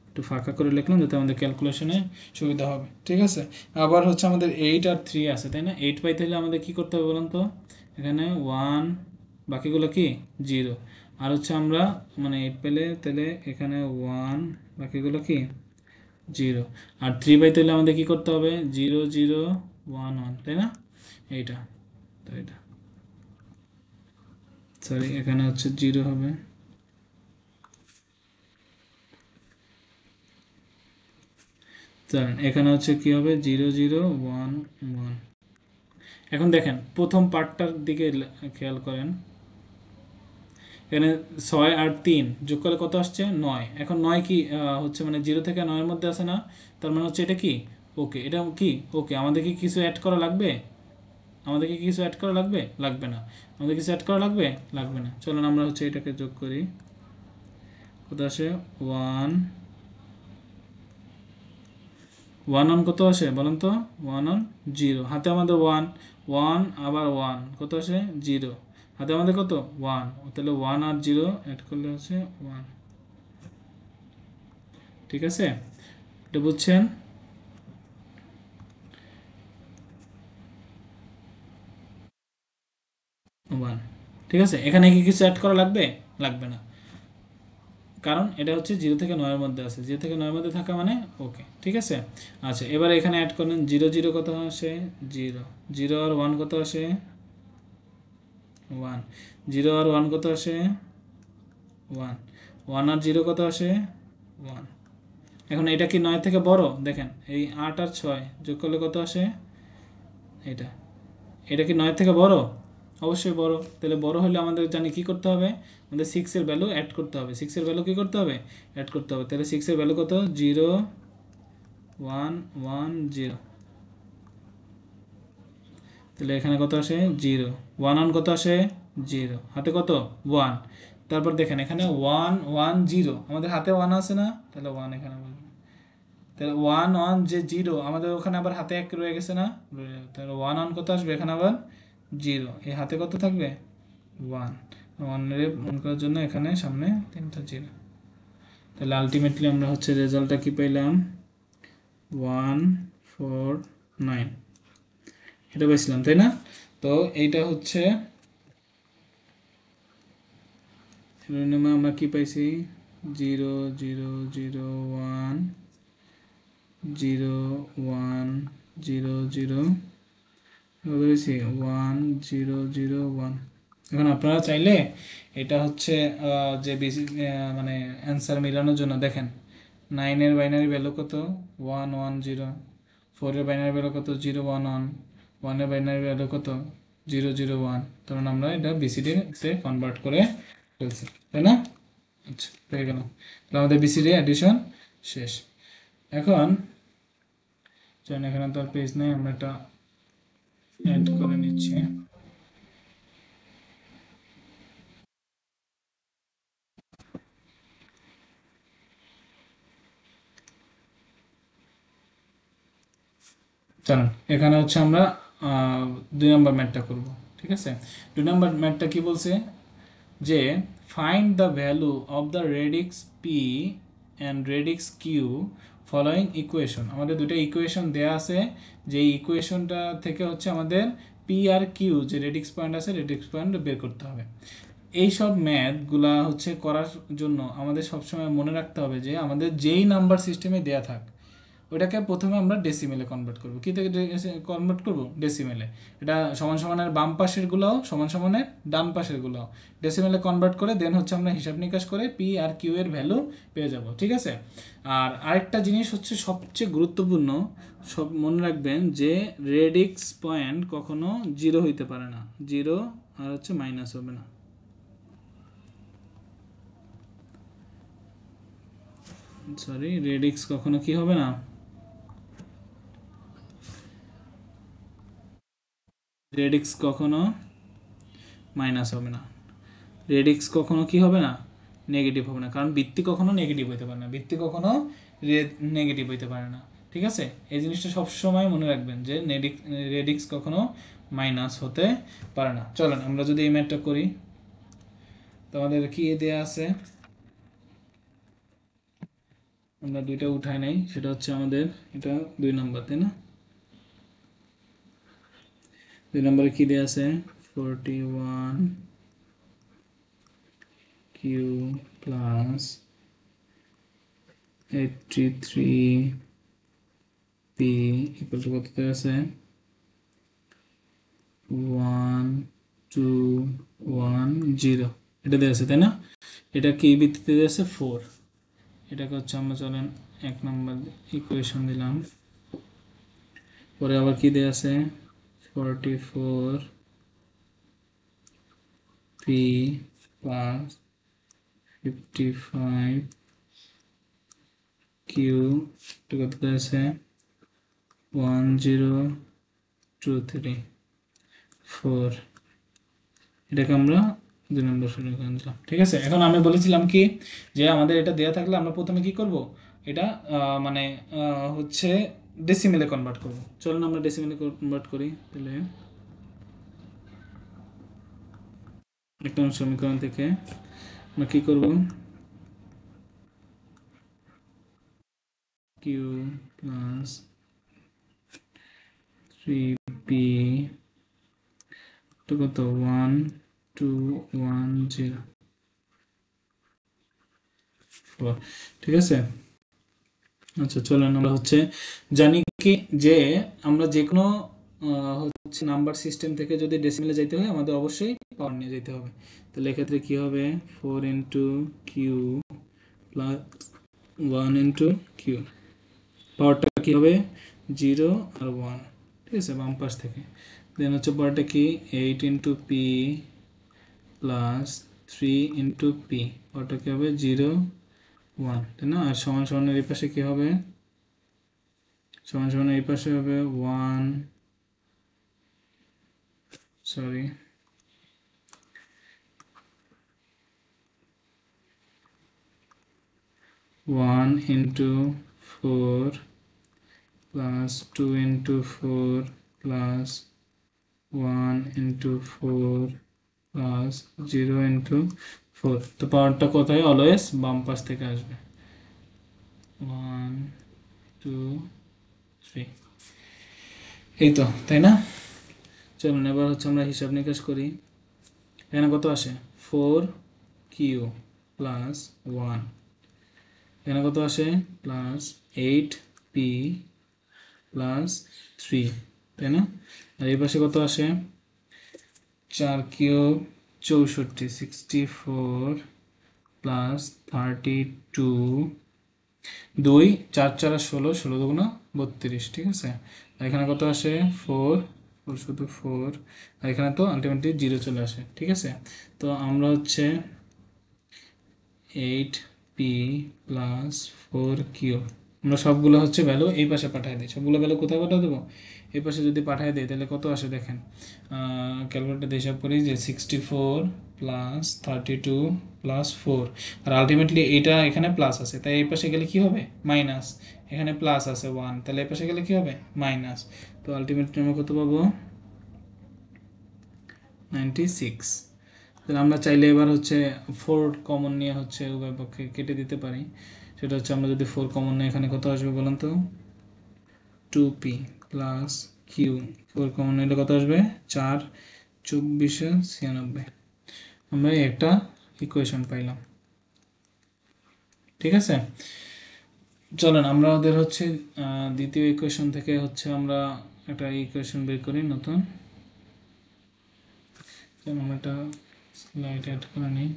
একটু ফাঁকা করে লিখলাম যাতে আমাদের ক্যালকুলেশনে সুবিধা হবে। ঠিক আছে, আবার হচ্ছে আমাদের 8 আর 3 আছে, তাই না। 8 পাইতে হলে আমাদের কী করতে হবে বলুন তো, এখানে 1 বাকিগুলো কি 0, আর হচ্ছে আমরা মানে 8 পেলে তাহলে এখানে 1 বাকিগুলো কি 0, আর 3 পাইতে হলে আমাদের কী করতে হবে 0 0 1 1, তাই না, এইটা। তো এটা সরি এখানে হচ্ছে 0 হবে, তো জানেন এখানে হচ্ছে কি হবে 0 0 1 1। এখন দেখেন প্রথম পার্টটার দিকে খেয়াল করেন, এখানে 6 আর 3 যোগ করলে কত আসছে 9। এখন 9 কি হচ্ছে মানে 0 থেকে 9 মধ্যে আছে না, তার মানে হচ্ছে এটা কি ওকে, এটা কি ওকে। আমাদের কি কিছু অ্যাড করা লাগবে, আমাদের কি কিছু অ্যাড করা লাগবে, লাগবে না। আমাদের কিছু অ্যাড করা লাগবে, লাগবে না। চলুন আমরা হচ্ছে এটাকে যোগ করি, কত আসে 1 1 অন কত আসে বলেন তো, 1 অন 0, হাতে আমাদের 1 1 আবার 1 কত আসে 0, হাতে আমাদের কত 1, তাহলে 1 আর 0 অ্যাড করলে হচ্ছে 1। ঠিক আছে, এটা বুঝছেন? 1। ঠিক আছে, এখানে কি কিছু অ্যাড করা লাগবে, লাগবে না, কারণ এটা হচ্ছে 0 থেকে 9 এর মধ্যে আছে, 0 থেকে 9 এর মধ্যে থাকা মানে ওকে। ঠিক আছে, আচ্ছা এবারে এখানে অ্যাড করেন 0 0 কত আসে 0, 0 আর 1 কত আসে 1, 0 আর 1 কত আসে 1, 1 আর 0 কত আসে 1। এখন এটা কি 9 থেকে বড়, দেখেন এই 8 আর 6 যোগ করলে কত আসে এটা, এটা কি 9 থেকে বড়, অবশ্যই বড়। তাহলে বড় হলে আমাদের জানি কি করতে হবে, আমাদের 6 এর ভ্যালু অ্যাড করতে হবে, 6 এর ভ্যালু কি করতে হবে, অ্যাড করতে হবে। তাহলে 6 এর ভ্যালু কত 0 1 1 0, তাহলে এখানে কত আসে 0, 1 1 কত আসে 0, হাতে কত 1। তারপর দেখেন এখানে 1 1 0, আমাদের হাতে 1 আছে না, তাহলে 1 এখানে বলবো। তাহলে 1 1 যে 0, আমাদের ওখানে আবার হাতে 1 রয়ে গেছে না, তাহলে 1 1 কত আসবে এখানে আবার 0, এই হাতে কত থাকবে 1, 1 এর মনে করার জন্য এখানে সামনে 3টা 0। তাহলে আলটিমেটলি আমরা হচ্ছে রেজাল্টটা কি পেলাম 1 4 9, এটা পেয়েছিলাম তাই না। তো এইটা হচ্ছে শিরোনামে আমরা কি পাইছি 0 0 0 1 0 1 0 0 পেয়েছি 1 0 0 1। এখন আপনারা চাইলে এটা হচ্ছে যে বেশি মানে অ্যান্সার মেলানোর জন্য দেখেন 9 এর বাইনারি ভ্যালু কত 1 1 0, 4 এর বাইনারি ভ্যালু কত 0 1 1, 1 এর বাইনারি ভ্যালু কত 0 0 1, তখন আমরা এটা বিসিডি তে কনভার্ট করে ফেলছি তাই না। আচ্ছা হয়ে গেল, তাহলে আমাদের বিসিডি অ্যাডিশন শেষ। এখন চলেন, এখানে তো আর পেজ নেই, আমরা এটা অ্যাড করে নিচ্ছি। চলেন এখানে হচ্ছে আমরা 2 নম্বর ম্যাথটা করব। ঠিক আছে, 2 নম্বর ম্যাথটা কি বলছে যে find the value of the radix P and radix Q following equation. আমাদের দুটো ইকুয়েশন দেয়া আছে, যে ইকুয়েশনটা থেকে হচ্ছে আমাদের পি আর কিউ যে রেডিক্স পয়েন্ট আছে রেডিক্স পয়েন্ট বের করতে হবে। এই সব ম্যাথগুলা হচ্ছে করার জন্য আমাদের সবসময় মনে রাখতে হবে যে আমাদের যেই নাম্বার সিস্টেমে দেয়া থাক ওইটাকে প্রথমে আমরা ডেসিমেলে কনভার্ট করব। কী থেকে কনভার্ট করব, ডেসিমেলে। এটা সমান সমানের বাম পাশেরগুলোও সমান সমানের ডান পাশেরগুলোও ডেসিমেলে কনভার্ট করে দেন হচ্ছে আমরা হিসাব নিকাশ করে পি আর কিউ এর ভ্যালু পেয়ে যাব। ঠিক আছে, আর আরেকটা জিনিস হচ্ছে সবচেয়ে গুরুত্বপূর্ণ, সব মনে রাখবেন যে রেডিক্স পয়েন্ট কখনো 0 হইতে পারে না, 0 আর হচ্ছে মাইনাস হবে না। সরি, রেডিক্স কখনো কি হবে না, রেডিক্স কখনো মাইনাস হবে না, রেডিক্স কখনো কি হবে না, নেগেটিভ হবে না, কারণ বৃত্তি কখনো নেগেটিভ হইতে পারে না, বৃত্তি কখনো নেগেটিভ হইতে পারে না। ঠিক আছে, এই জিনিসটা সবসময় মনে রাখবেন যে রেডিক্স কখনো মাইনাস হতে পারে না। চলেন আমরা যদি এই ম্যাথটা করি, তোমাদের কি দেয়া আছে, আমরা দুইটা উঠাই নাই, সেটা হচ্ছে আমাদের এটা 2 নম্বর তাই না। 2 নম্বরে কি দেয়া আছে 41 Q plus 83 P equal to কত দেওয়া আছে 1 2 1 0, এটা দেওয়া আছে তাই না। এটা কি ভিত্তিতে দেওয়া আছে 4, এটাকে হচ্ছে আমরা চলেন এক নম্বর ইকুয়েশন দিলাম, পরে আবার কি দেয়া আছে 44 p plus 55 q কত আছে 10234, এটাকে আমরা 2 নম্বর সমীকরণ দিলাম। ঠিক আছে, এখন আমি বলেছিলাম কি যে আমাদের এটা দেয়া থাকলে আমরা প্রথমে কি করব, এটা মানে হচ্ছে ডেসিমেলে কনভার্ট করব। চলুন আমরা ডেসিমেলে কনভার্ট করি। তাহলে এক নম্বর সমীকরণ থেকে আমরা কি করব, q প্লাস 3p তো কত 12104, ঠিক আছে। আচ্ছা চলেন আমরা হচ্ছে জানি কি যে আমরা যে কোনো হচ্ছে নাম্বার সিস্টেম থেকে যদি ডেসিমেলে যাইতে হয় আমাদের অবশ্যই পাওয়ার নিয়ে যেতে হবে। তাহলে এক্ষেত্রে কি হবে 4 into Q plus 1 into Q, পাওয়ারটা কি হবে 0 আর 1, ঠিক আছে বাম পাশ থেকে। দেন হচ্ছে পাওয়ারটা কি 8 into P plus 3 into P, পাওয়ারটা কি হবে 0 1, তাই না। আর সমান সমানের এই পাশে কি হবে, সমান সমান এই পাশে হবে 1 into 4 plus 2 into 4 plus 1 into 4 plus 0 into 4। তো পাওয়ারটা কোথায় অলওয়েজ বাম পাশ থেকে আসবে 1 2 3, এই তো তাই না। চলুন এবার হচ্ছে আমরা হিসাব নিকাশ করি। এখানে কত আসে 4q প্লাস 1, এখানে কত আসে প্লাস 8p প্লাস 3, তাই না। আর এই পাশে কত আসে 4 64 64 প্লাস 32, 2 4 4 16 16 দুগুণা 32, ঠিক আছে। আর এখানে কত আসে 4 4 শুধু 4, আর এখানে তো আলটিমেটলি 0 চলে আসে, ঠিক আছে। তো আমরা হচ্ছে 8p প্লাস 4q আমরা সবগুলো হচ্ছে ভ্যালু এই পাশে পাঠিয়ে দিই। সবগুলো ভ্যালু কোথায় পাঠিয়ে দেবো, এই পাশে যদি পাঠিয়ে দিই তাহলে কত আসে দেখেন, ক্যালকুলেটর দিয়ে হিসাব করি যে 64 প্লাস 32 প্লাস 4, আর আলটিমেটলি এটা এখানে প্লাস আছে তাই এই পাশে গেলে কি হবে মাইনাস, এখানে প্লাস আছে 1 তাহলে এই পাশে গেলে কি হবে মাইনাস। তো আলটিমেটলি আমরা কত পাবো 96। তাহলে আমরা চাইলে এবার হচ্ছে 4 কমন নিয়ে হচ্ছে উভয় পক্ষে কেটে দিতে পারি। সেটা হচ্ছে আমরা যদি 4 কমন নিয়ে এখানে কত আসবে বলুন তো 2p প্লাস কিউ, 4 কমন নিলে কত আসবে 4 24 96, আমরা একটা ইকুয়েশন পাইলাম, ঠিক আছে। চলেন আমরা ওদের হচ্ছে দ্বিতীয় ইকুয়েশন থেকে হচ্ছে আমরা একটা ইকুয়েশন বের করি নতুন। আমরা একটা স্লাইড অ্যাড করে নিই।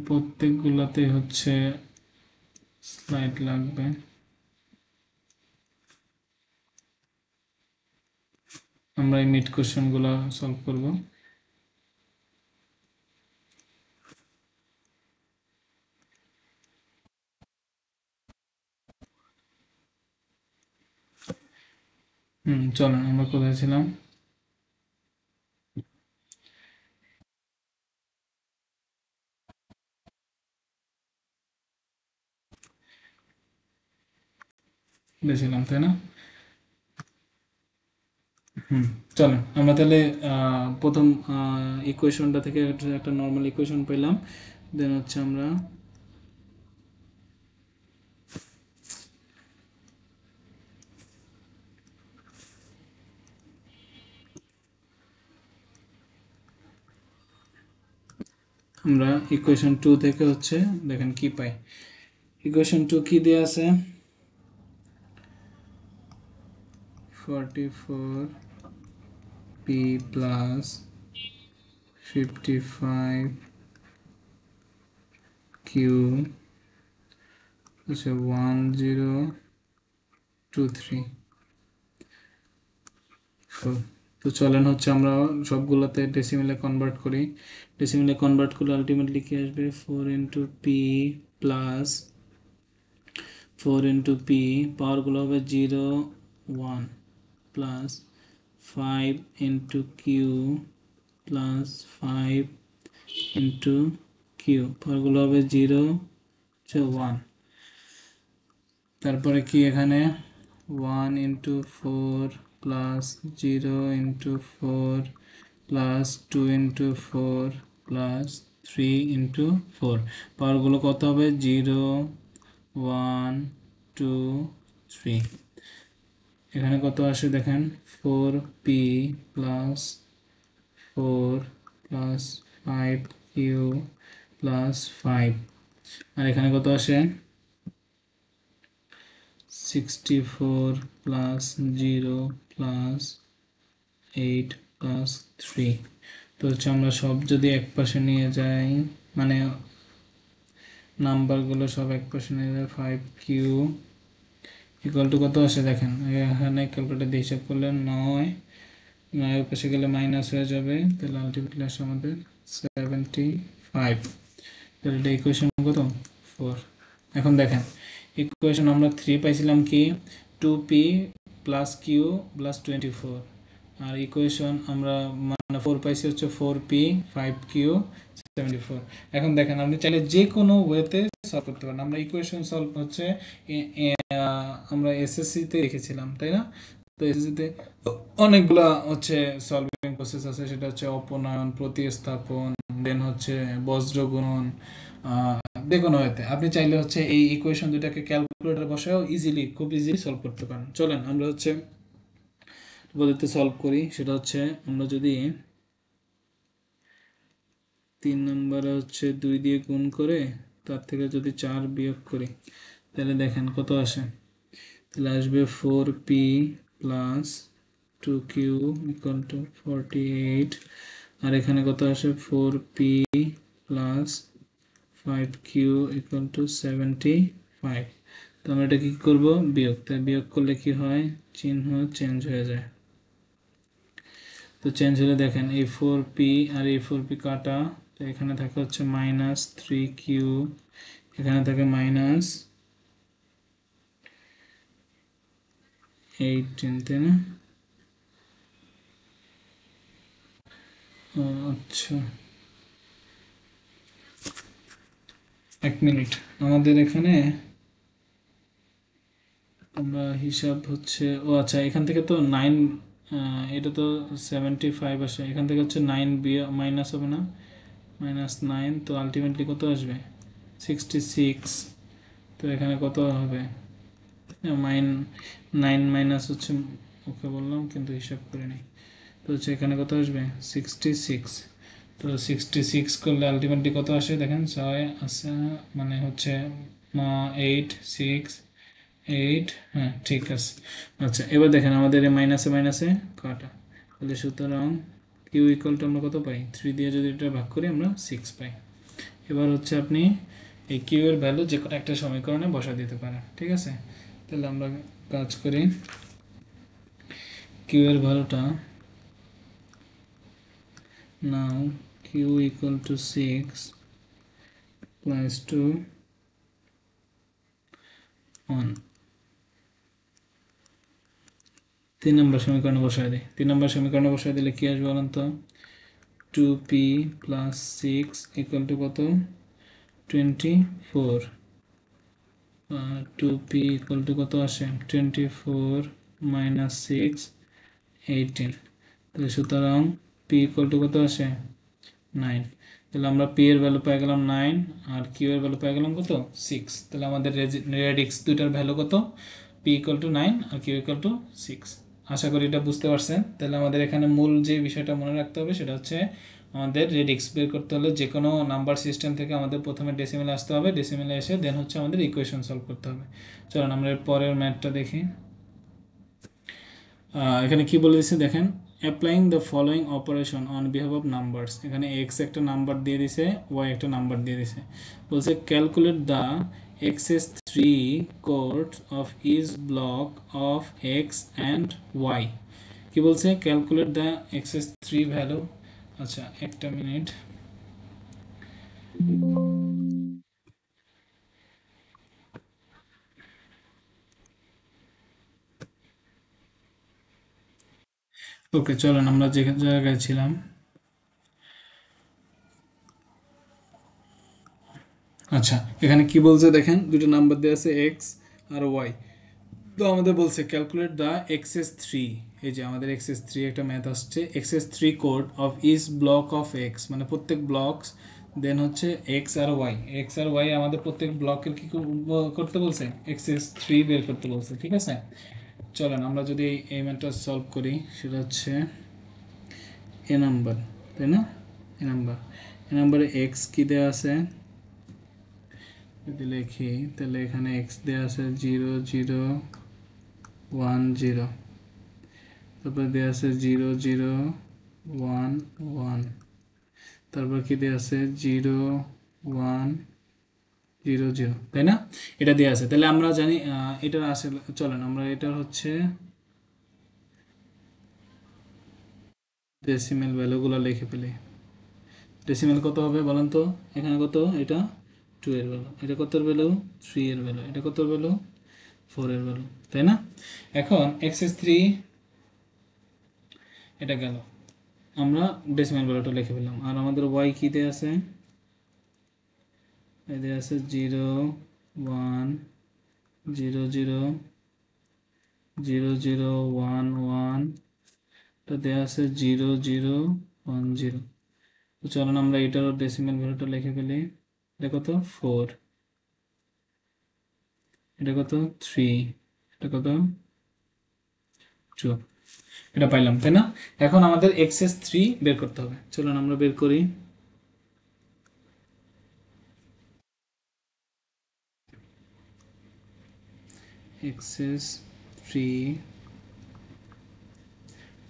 প্রত্যেকগুলাতে হচ্ছে স্লাইড লাগবে। আমরা এই মিড কোশ্চেনগুলো সলভ করব। চলেন আমরা কোথায় ছিলাম, ছিলাম তাই না। চলেন আমরা তাহলে প্রথম ইকুয়েশনটা থেকে একটা নর্মাল ইকুয়েশন পেলাম। দেন হচ্ছে আমরা ইকুয়েশন 2 থেকে হচ্ছে দেখেন কি পাই। ইকুয়েশন 2 কি দেয়া আছে 44p প্লাস 55 Q হচ্ছে 1023 তো চলেন হচ্ছে আমরা সবগুলোতে ডেসিমেলে কনভার্ট করি। ডেসিমেলে কনভার্ট করলে আলটিমেটলি কি আসবে 4 into P plus 4 into P, পাওয়ারগুলো হবে 0 1 plus 5 into Q plus 5 into Q, পাওয়ারগুলো হবে 0 1। তারপরে কি এখানে 1 into 4 plus 0 into 4 plus 2 into 4 plus 3 into 4, পাওয়ারগুলো কত হবে 0 1 2 3। এখানে কত আসে দেখেন 4p plus 4 plus 5q plus 5, আর এখানে কত আসে 64 প্লাস 0 প্লাস 8 প্লাস 3। তো হচ্ছে আমরা সব যদি এক পাশে নিয়ে যাই, মানে নাম্বারগুলো সব এক পাশে নিয়ে যায়, 5q ইকুয়াল টু কত আসে দেখেন এখানে ক্যালকুলেটর দিয়ে হিসাব করলে 9 পাশে গেলে মাইনাস হয়ে যাবে, তাহলে আলটিমেটলি আসে আমাদের 75। তাহলে এটা ইকুয়েশন কত 4। এখন দেখেন ইকুয়েশন আমরা 3 পাইছিলাম কি 2p প্লাস কিউ প্লাস 24, আর ইকুয়েশন আমরা মানে 4 পাইছি হচ্ছে 4p 5q 74। এখন দেখেন আপনি চাইলে যে কোনো ওয়েতে সলভ করতে পারেন। আমরা ইকুয়েশন সলভ হচ্ছে আমরা এসএসসিতে দেখেছিলাম তাই না? তো এসএসসিতে অনেকগুলা হচ্ছে সলভিং প্রসেস আছে, সেটা হচ্ছে অপনয়ন, প্রতিস্থাপন, দেন হচ্ছে বজ্র গুণন, যে কোনো হইতে আপনি চাইলে হচ্ছে এই ইকুয়েশন দুটাকে ক্যালকুলেটর বসায়ও খুব ইজিলি সলভ করতে পারেন। চলেন আমরা হচ্ছে পদ্ধতিতে সলভ করি। সেটা হচ্ছে আমরা যদি 3 নম্বরে হচ্ছে 2 দিয়ে গুণ করে তার থেকে যদি 4 বিয়োগ করি তাহলে দেখেন কত আসে, তাহলে আসবে 4p plus 2q equal to 48, আর এখানে কত আসে 4p plus 5q equal to 75। তো আমরা এটা কি করব বিয়োগ, তাই বিয়োগ করলে কি হয় চিহ্ন চেঞ্জ হয়ে যায়। তো চেঞ্জ হলে দেখেন এই 4p আর এই 4p কাটা, তো এখানে থাকে হচ্ছে মাইনাস 3q, এখানে থাকে মাইনাস 18 তাই না? আচ্ছা 1 মিনিট, আমাদের এখানে আমরা হিসাব হচ্ছে আচ্ছা এখান থেকে তো 9, এটা তো 75 আসে, এখান থেকে হচ্ছে 9 মাইনাস হবে না, -9, তো আলটিমেটলি কত আসবে 66। তো এখানে কত হবে 9 মাইনাস হচ্ছে ওকে বললাম কিন্তু হিসাব করিনি, তো হচ্ছে এখানে কত আসবে 66। তো 66 করলে আলটিমেটলি কত আসে দেখেন 6 আসে, মানে হচ্ছে 8 6 8, হ্যাঁ ঠিক আছে। আচ্ছা এবার দেখেন আমাদের মাইনাসে মাইনাসে কাটা, তাহলে সুতরাং কিউ ইকুয়াল টু আমরা কত পাই 3 দিয়ে যদি এটা ভাগ করি আমরা 6 পাই। এবার হচ্ছে আপনি এই কিউ এর ভ্যালু যে কোনো একটা সমীকরণে বসা দিতে পারেন, ঠিক আছে? তাহলে আমরা কাজ করি, কিউ এর ভ্যালুটা নাও কিউ ইকুয়াল টু 6 প্লাস 2 1, 3 নম্বর সমীকরণে বসায় দিই। 3 নম্বর সমীকরণে বসায় দিলে কি আসবে বলেন তো 2p প্লাস 6 ইকুয়াল টু কত 24, 2p ইকুয়াল টু কত আসে 24 মাইনাস 6 18, তাহলে সুতরাং p ইকুয়াল টু কত আসে 9। তাহলে আমরা p এর ভ্যালু পেয়ে গেলাম 9 আর q এর ভ্যালু পেয়ে গেলাম কত 6। তাহলে আমাদের রেডিক্স দুইটার ভ্যালু কত p ইকুয়াল টু 9 আর q ইকুয়াল টু 6। আশা করি এটা বুঝতে পারছেন। তাহলে আমাদের এখানে মূল যে বিষয়টা মনে রাখতে হবে সেটা হচ্ছে আমাদের রেডিক্স বের করতে হলে যে কোনো নাম্বার সিস্টেম থেকে আমাদের প্রথমে ডেসিমেলে আসতে হবে, ডেসিমেলে এসে দেন হচ্ছে আমাদের ইকুয়েশন সলভ করতে হবে। চলুন আমরা এর পরের ম্যাথটা দেখি। এখানে কি বলে দিচ্ছে দেখেন applying the following operation on behalf of numbers, এখানে এক্স একটা নাম্বার দিয়ে দিছে, ওয়াই একটা নাম্বার দিয়ে দিছে, বলছে calculate the excess three code of each block of X and Y. কি বলছে? Calculate the excess three value. আচ্ছা একটা মিনিট, ওকে চলেন আমরা যে জায়গায় ছিলাম। আচ্ছা এখানে কি বলছে দেখেন, দুটো নাম্বার দেওয়া আছে এক্স আর ওয়াই। তো আমাদের বলছে ক্যালকুলেট দ্য এক্সএস থ্রি, এই যে আমাদের এক্সএস থ্রি একটা ম্যাথ আসছে, excess three code of each block of X, মানে প্রত্যেক ব্লকস, দেন হচ্ছে এক্স আর ওয়াই, এক্স আর ওয়াই আমাদের প্রত্যেক ব্লকের কি করতে বলছে, এক্সএস থ্রি বের করতে বলছে। ঠিক আছে, চলেন আমরা যদি এই ম্যাথটা সলভ করি, সেটা হচ্ছে এ নাম্বার, তাই না? এ নাম্বারে এক্স কি দেওয়া আছে যদি লিখি, তাহলে এখানে এক্স দেওয়া আছে 0 0 1 0, তারপর দেওয়া আছে 0 0 1 1, তারপর কি দেওয়া আছে 0 1 0 0, তাই না? এটা দেওয়া আছে, তাহলে আমরা জানি এটার আসলে, চলেন আমরা এটার হচ্ছে ডেসিমেল ভ্যালুগুলো লিখে ফেলি। ডেসিমেল কত হবে বলেন তো? এখানে কত? এটা 2 এর ভ্যালু, এটা কত এর ভ্যালু? 3 এর ভ্যালু, এটা কত এর ভ্যালু? 4 এর ভ্যালু, তাই না? এখন এক্সএস থ্রি এটা গেল, আমরা ডেসিমেল ভ্যালুটা লিখে ফেললাম। আর আমাদের ওয়াই কী দেওয়া আছে? এদের আছে 0 1 0 0 0 0 1 1, এটা দেওয়া আছে 0 0 1 0। তো চলুন আমরা এটারও ডেসিমেল ভ্যালুটা লিখে ফেলি। এটা কত? 4, এটা কত? 3, এটা কত? 2। এটা পাইলাম, তাই না? এখন আমাদের এক্সএস থ্রি বের করতে হবে, চলুন আমরা বের করি। এক্সএস থ্রি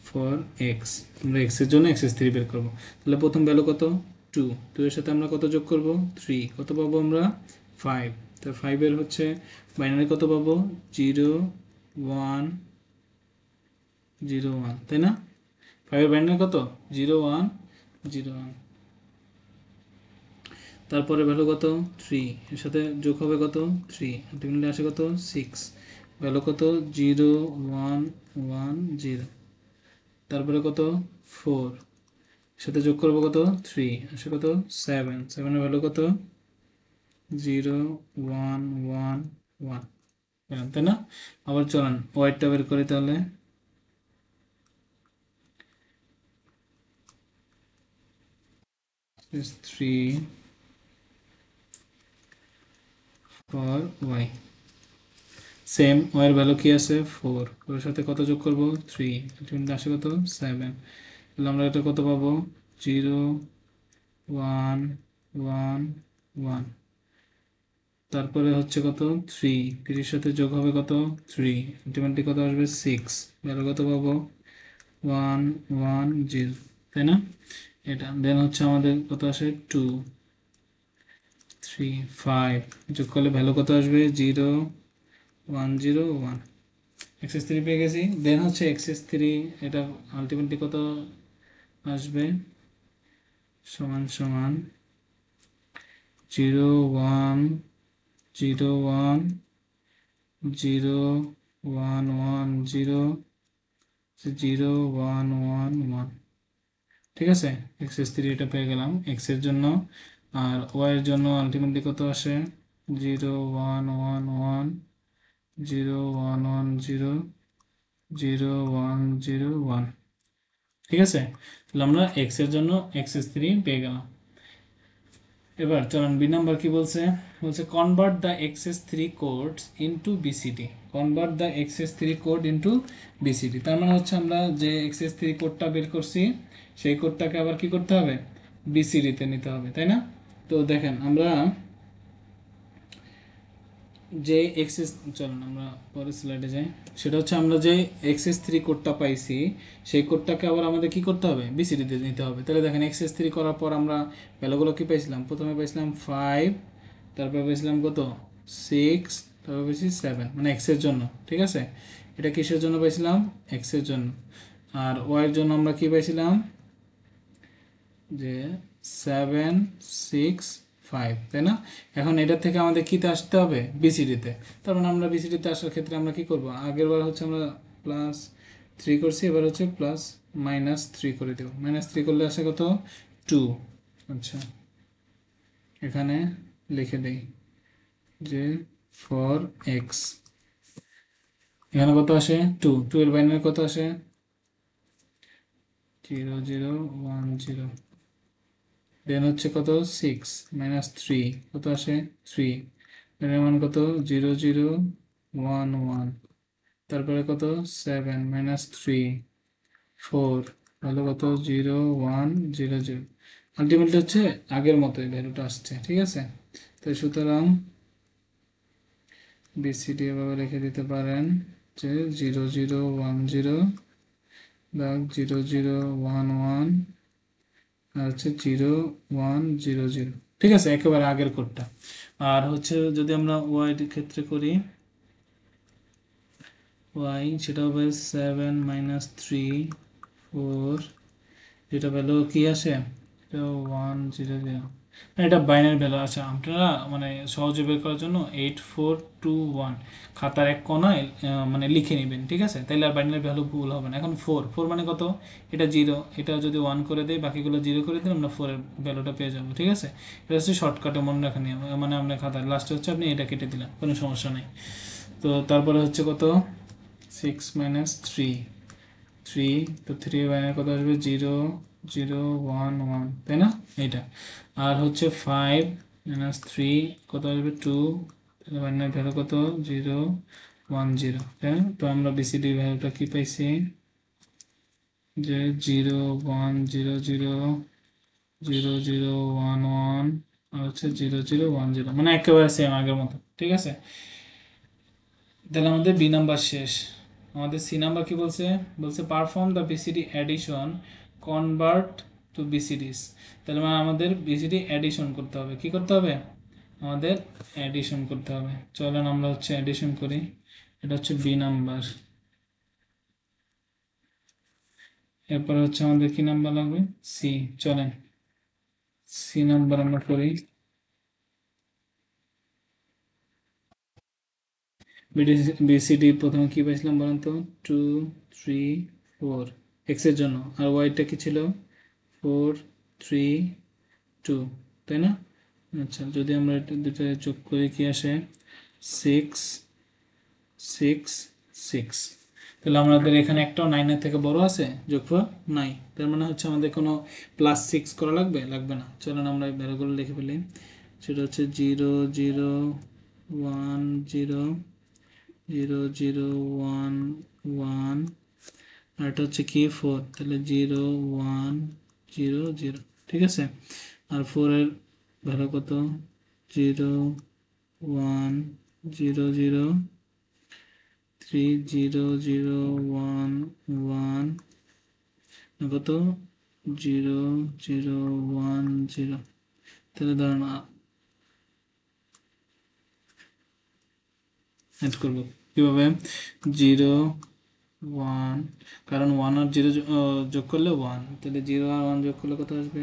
ফর এক্স, আমরা এক্স এর জন্য এক্সএস থ্রি বের করবো। তাহলে প্রথম ভ্যালু কত? 2, 2 এর সাথে আমরা কত যোগ করব? 3, কত পাবো আমরা? 5। তো 5 এর হচ্ছে বাইনারি কত পাবো? 0 1 0 1, তাই না? 5 এর বাইনারি কত? 0 1 0 1। তারপরে ভ্যালু কত? 3, এর সাথে যোগ হবে কত? 3, আলটিমেটলি আসে কত? 6। ভ্যালু কত? 0 1 1 0। তারপরে কত? 4, সাথে যোগ করবো কত? 3, আসে কত? 7, 7 এর ভ্যালু কত? 0 1 1 1, তাই না? আবার চলেন ওয়াইটটা বের করি তাহলে। 3 ফর ওয়াই, সেম ওয়াই এর ভ্যালু কি আছে? 4, ওর সাথে কত যোগ করবো? 3, আসে কত? 7। তাহলে আমরা এটা কত পাবো? 0 1 1 1। তারপরে হচ্ছে কত? 3, 3 সাথে যোগ হবে কত? 3, আলটিমেটলি কত আসবে? 6। ভ্যালু কত পাবো? 1 1 0, তাই না? এটা দেন হচ্ছে আমাদের কত আসে? 2 3 5, যোগ করলে ভ্যালু কত আসবে? 0 1 0 1। এক্সএস থ্রি পেয়ে গেছি। দেন হচ্ছে এক্সএস থ্রি, এটা আলটিমেটলি কত আসবে? সমান সমান 0 1 0 1 0 1 1 0 0 1 1 1, ঠিক আছে? এক্সএস থ্রি এটা পেয়ে গেলাম এক্স এর জন্য। আর ওয়াই এর জন্য আলটিমেটলি কত আসে? 0 1 1 1 0 1 1 0 0 1 0 1, ঠিক আছে? তাহলে আমরা এক্স এর জন্য এক্সএস থ্রি পেয়ে গেলাম। এবার চলুন বি নাম্বার কি বলছে? বলছে convert the XS three codes into BCD, convert the XS three code into BCD. তার মানে হচ্ছে আমরা যে এক্সএস থ্রি কোডটা বের করছি, সেই কোডটাকে আবার কি করতে হবে? বিসিডিতে নিতে হবে, তাই না? তো দেখেন আমরা যে এক্সেস, চলুন আমরা পরের স্লাইডে যাই। সেটা হচ্ছে আমরা যে এক্সেস থ্রি কোডটা পাইছি সেই কোডটাকে আবার আমাদের কি করতে হবে, বিসিডিতে নিতে হবে। তাহলে দেখেন এক্সেস থ্রি করার পর আমরা ভ্যালুগুলো কি পাইছিলাম, প্রথমে পাইছিলাম 5, তারপর পেয়েছিলাম কত 6, তারপর পেয়েছি 7, মানে এক্সের জন্য। ঠিক আছে, এটা কিসের জন্য পাইছিলাম, এক্সের জন্য। আর ওয়াইয়ের জন্য আমরা কি পাইছিলাম, যে 7, 6, 5, তাই না? এখন এটা থেকে আমাদের কিতে আসতে হবে, বিসিডিতে। তার মানে আমরা বিসিডিতে আসার ক্ষেত্রে আমরা কি করব, আগের বার হচ্ছে আমরা +3 করছি, এবার হচ্ছে +-3 করে দেব। -3 করলে আসে কত, 2। আচ্ছা, এখানে লিখে দিই যে ফর এক্স, এখানে কত আসে 2, 2 এর বাইনারি কত আসে 0 0 1 0। দেন হচ্ছে কত 6 -3 কত আসে 3, এর মান কত 0 0 1 1। তারপরে কত 7 -3 4, তাহলে কত 0 1 0 0। আলটিমেটলি হচ্ছে আগের মতোই ভ্যালুটা আসছে। ঠিক আছে, তো সুতরাং বিসিডি এভাবে রেখে দিতে পারেন যে 0 0 1 0, 0 0 1 1, আর হচ্ছে 0 1 0 0। ঠিক আছে, একেবারে আগের কোডটা। আর হচ্ছে যদি আমরা ওয়াই ক্ষেত্রে করি, ওয়াই সেটা হবে 7 -3 4, যেটা ভ্যালু কি আসে, এটা 1 0 0। এটা বাইনারি ভ্যালু আছে, আপনারা মানে সহজে বের করার জন্য 8421 খাতার এক কোনায় মানে লিখে নেবেন। ঠিক আছে, তাইলে আর বাইনারি ভ্যালু ভুল হবে না। এখন 4 4 মানে কত, এটা 0, এটা যদি 1 করে দেয় বাকিগুলো 0 করে দিলে আমরা 4 এর ভ্যালুটা পেয়ে যাবো। ঠিক আছে, এটা হচ্ছে শর্টকাটে মনে রাখা নিয়ম, মানে আপনার খাতার লাস্টে হচ্ছে আপনি এটা কেটে দিলেন, কোনো সমস্যা নেই। তো তারপরে হচ্ছে কত 6 -3 3, তো 3 বাইনারি কত আসবে 0 0 1 1, তাই না, এইটা। আর হচ্ছে 5 -3 কত আসবে 2, তাহলে বাইনারি ভ্যালু কত 0 1 0, তাই না? তো আমরা বিসিডি ভ্যালুটা কি পাইছি, যে 0 1 0 0 0 0 1 1, আর হচ্ছে 0 0 1 0, মানে একেবারে সেম আগের মতো। ঠিক আছে, তাহলে আমাদের বি নাম্বার শেষ। আমাদের সি নাম্বার কি বলছে, বলছে perform the BCD addition, convert to BCDs. তাহলে মানে আমাদের বিসিডি অ্যাডিশন করতে হবে, কি করতে হবে, আমাদের অ্যাডিশন করতে হবে। চলেন আমরা হচ্ছে অ্যাডিশন করি, এটা হচ্ছে বি নাম্বার। এরপর হচ্ছে আমাদের কি নাম্বার লাগবে, সি। চলেন সি নাম্বার আমরা করি। বিসিডি প্রথমে কি পাইছিলাম বলেন তো, 2 3 4 এক্স এর জন্য, আর ওয়াইটা কি ছিল 4 3 2, তাই না? আচ্ছা, যদি আমরা এটা দুটো যোগ করি কি আসে 6 6 6। তাহলে আমাদের এখানে একটাও 9-এর থেকে বড় আছে যোগফল নাই, তার মানে হচ্ছে আমাদের কোনো +6 করা লাগবে, লাগবে না। চলেন আমরা এই ভ্যালুগুলো লিখে ফেলি। সেটা হচ্ছে 0 0 1 0 0 0 1 1, আর এটা হচ্ছে কি 4, তাহলে 0 1 0 0। ঠিক আছে, আর 4 এর ভ্যালু কত 0 1 0 0 3 0 0 1 1, কত 0 0 1 0। তাহলে ধরুন অ্যাড করবো কীভাবে, 0 1, কারণ 1 আর 0 যোগ করলে 1, তাহলে 0 আর 1 যোগ করলে কত আসবে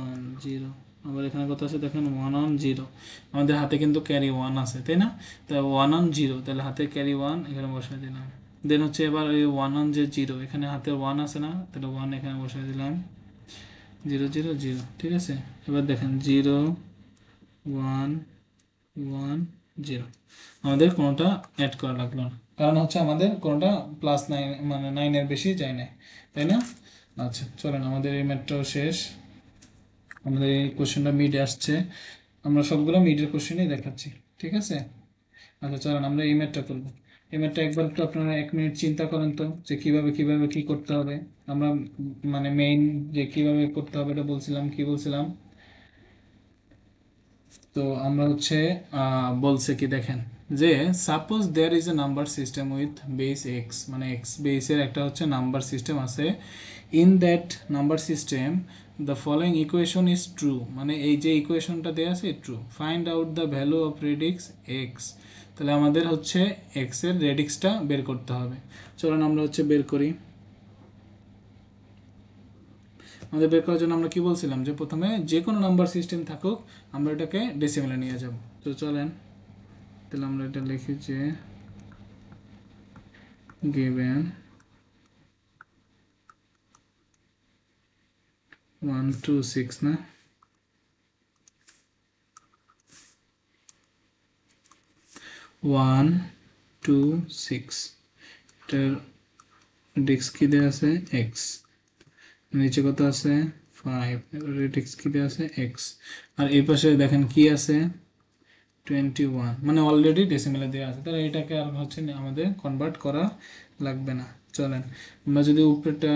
1 0। আবার এখানে কত আছে দেখেন 1 on 0, আমাদের হাতে কিন্তু ক্যারি 1 আছে, তাই না? তাই 1 on 0, তাহলে হাতে ক্যারি 1 এখানে বসাই দিলাম। দেন হচ্ছে এবার ওই 1 on যে 0, এখানে হাতে 1 আছে না, তাহলে 1 এখানে বসাই দিলাম, 0 0 0। ঠিক আছে, এবার দেখেন 0 1 1 0, আমাদের কোনোটা অ্যাড করা লাগলো না, কারণ হচ্ছে আমাদের কোনোটা +9 মানে 9-এর বেশি যায় না, তাই না? আচ্ছা, চলেন আমাদের এই ম্যাথটাও শেষ। আমাদের এই কোশ্চেনটা মিডে আসছে, আমরা সবগুলো মিডের কোশ্চেনই দেখাচ্ছি। ঠিক আছে, আচ্ছা চলেন আমরা এই ম্যাথটা করবো। এই ম্যাথটা একবার একটু আপনারা 1 মিনিট চিন্তা করেন তো, যে কিভাবে কিভাবে কি করতে হবে। আমরা মানে মেইন যে কিভাবে করতে হবে এটা বলছিলাম, কি বলছিলাম, তো আমরা হচ্ছে বলছে কি দেখেন যে suppose there is a number system with base X, মানে এক্স বেসের একটা হচ্ছে নাম্বার সিস্টেম আছে। In that number system the following equation is true, মানে এই যে ইকুয়েশনটা দেওয়া আছে true. Find out the value of radix X, তাহলে আমাদের হচ্ছে এক্সের রেডিক্সটা বের করতে হবে। চলুন আমরা হচ্ছে বের করি। আমাদের বের করার জন্য আমরা কি বলছিলাম যে প্রথমে যে কোনো নাম্বার সিস্টেম থাকুক আমরা এটাকে ডেসিমেলে নিয়ে যাব। তো চলেন তাহলে আমরা এটা লিখি যে given 1 2 6 না 1 2 6 এটার রেডিক্স কি দেওয়া আছে x, নিচে কত আছে 5, রেডিক্স কি দেওয়া আছে x, আর এই পাশে দেখেন কি আছে 21, মানে অলরেডি ডেসিমেলে দেওয়া আছে, তাহলে এটাকে আর হচ্ছে আমাদের কনভার্ট করা লাগবে না। চলেন আমরা যদি উপরেটা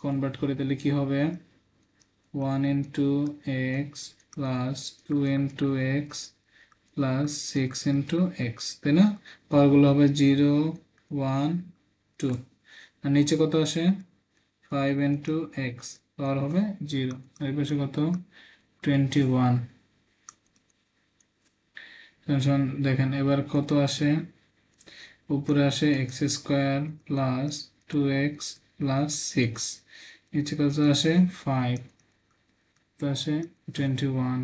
কনভার্ট করি তাহলে কি হবে 1 into x plus 2 into x plus 6 into x, তাই না? পাওয়ারগুলো হবে 0 1 2, আর নিচে কত আসে 5 into x, পাওয়ার হবে 0, আর এই পাশে কত 21। দেখেন এবার কত আসে, উপরে আসে x square plus 2x plus 6, নিচে কত আসে 5, তো আসে 21,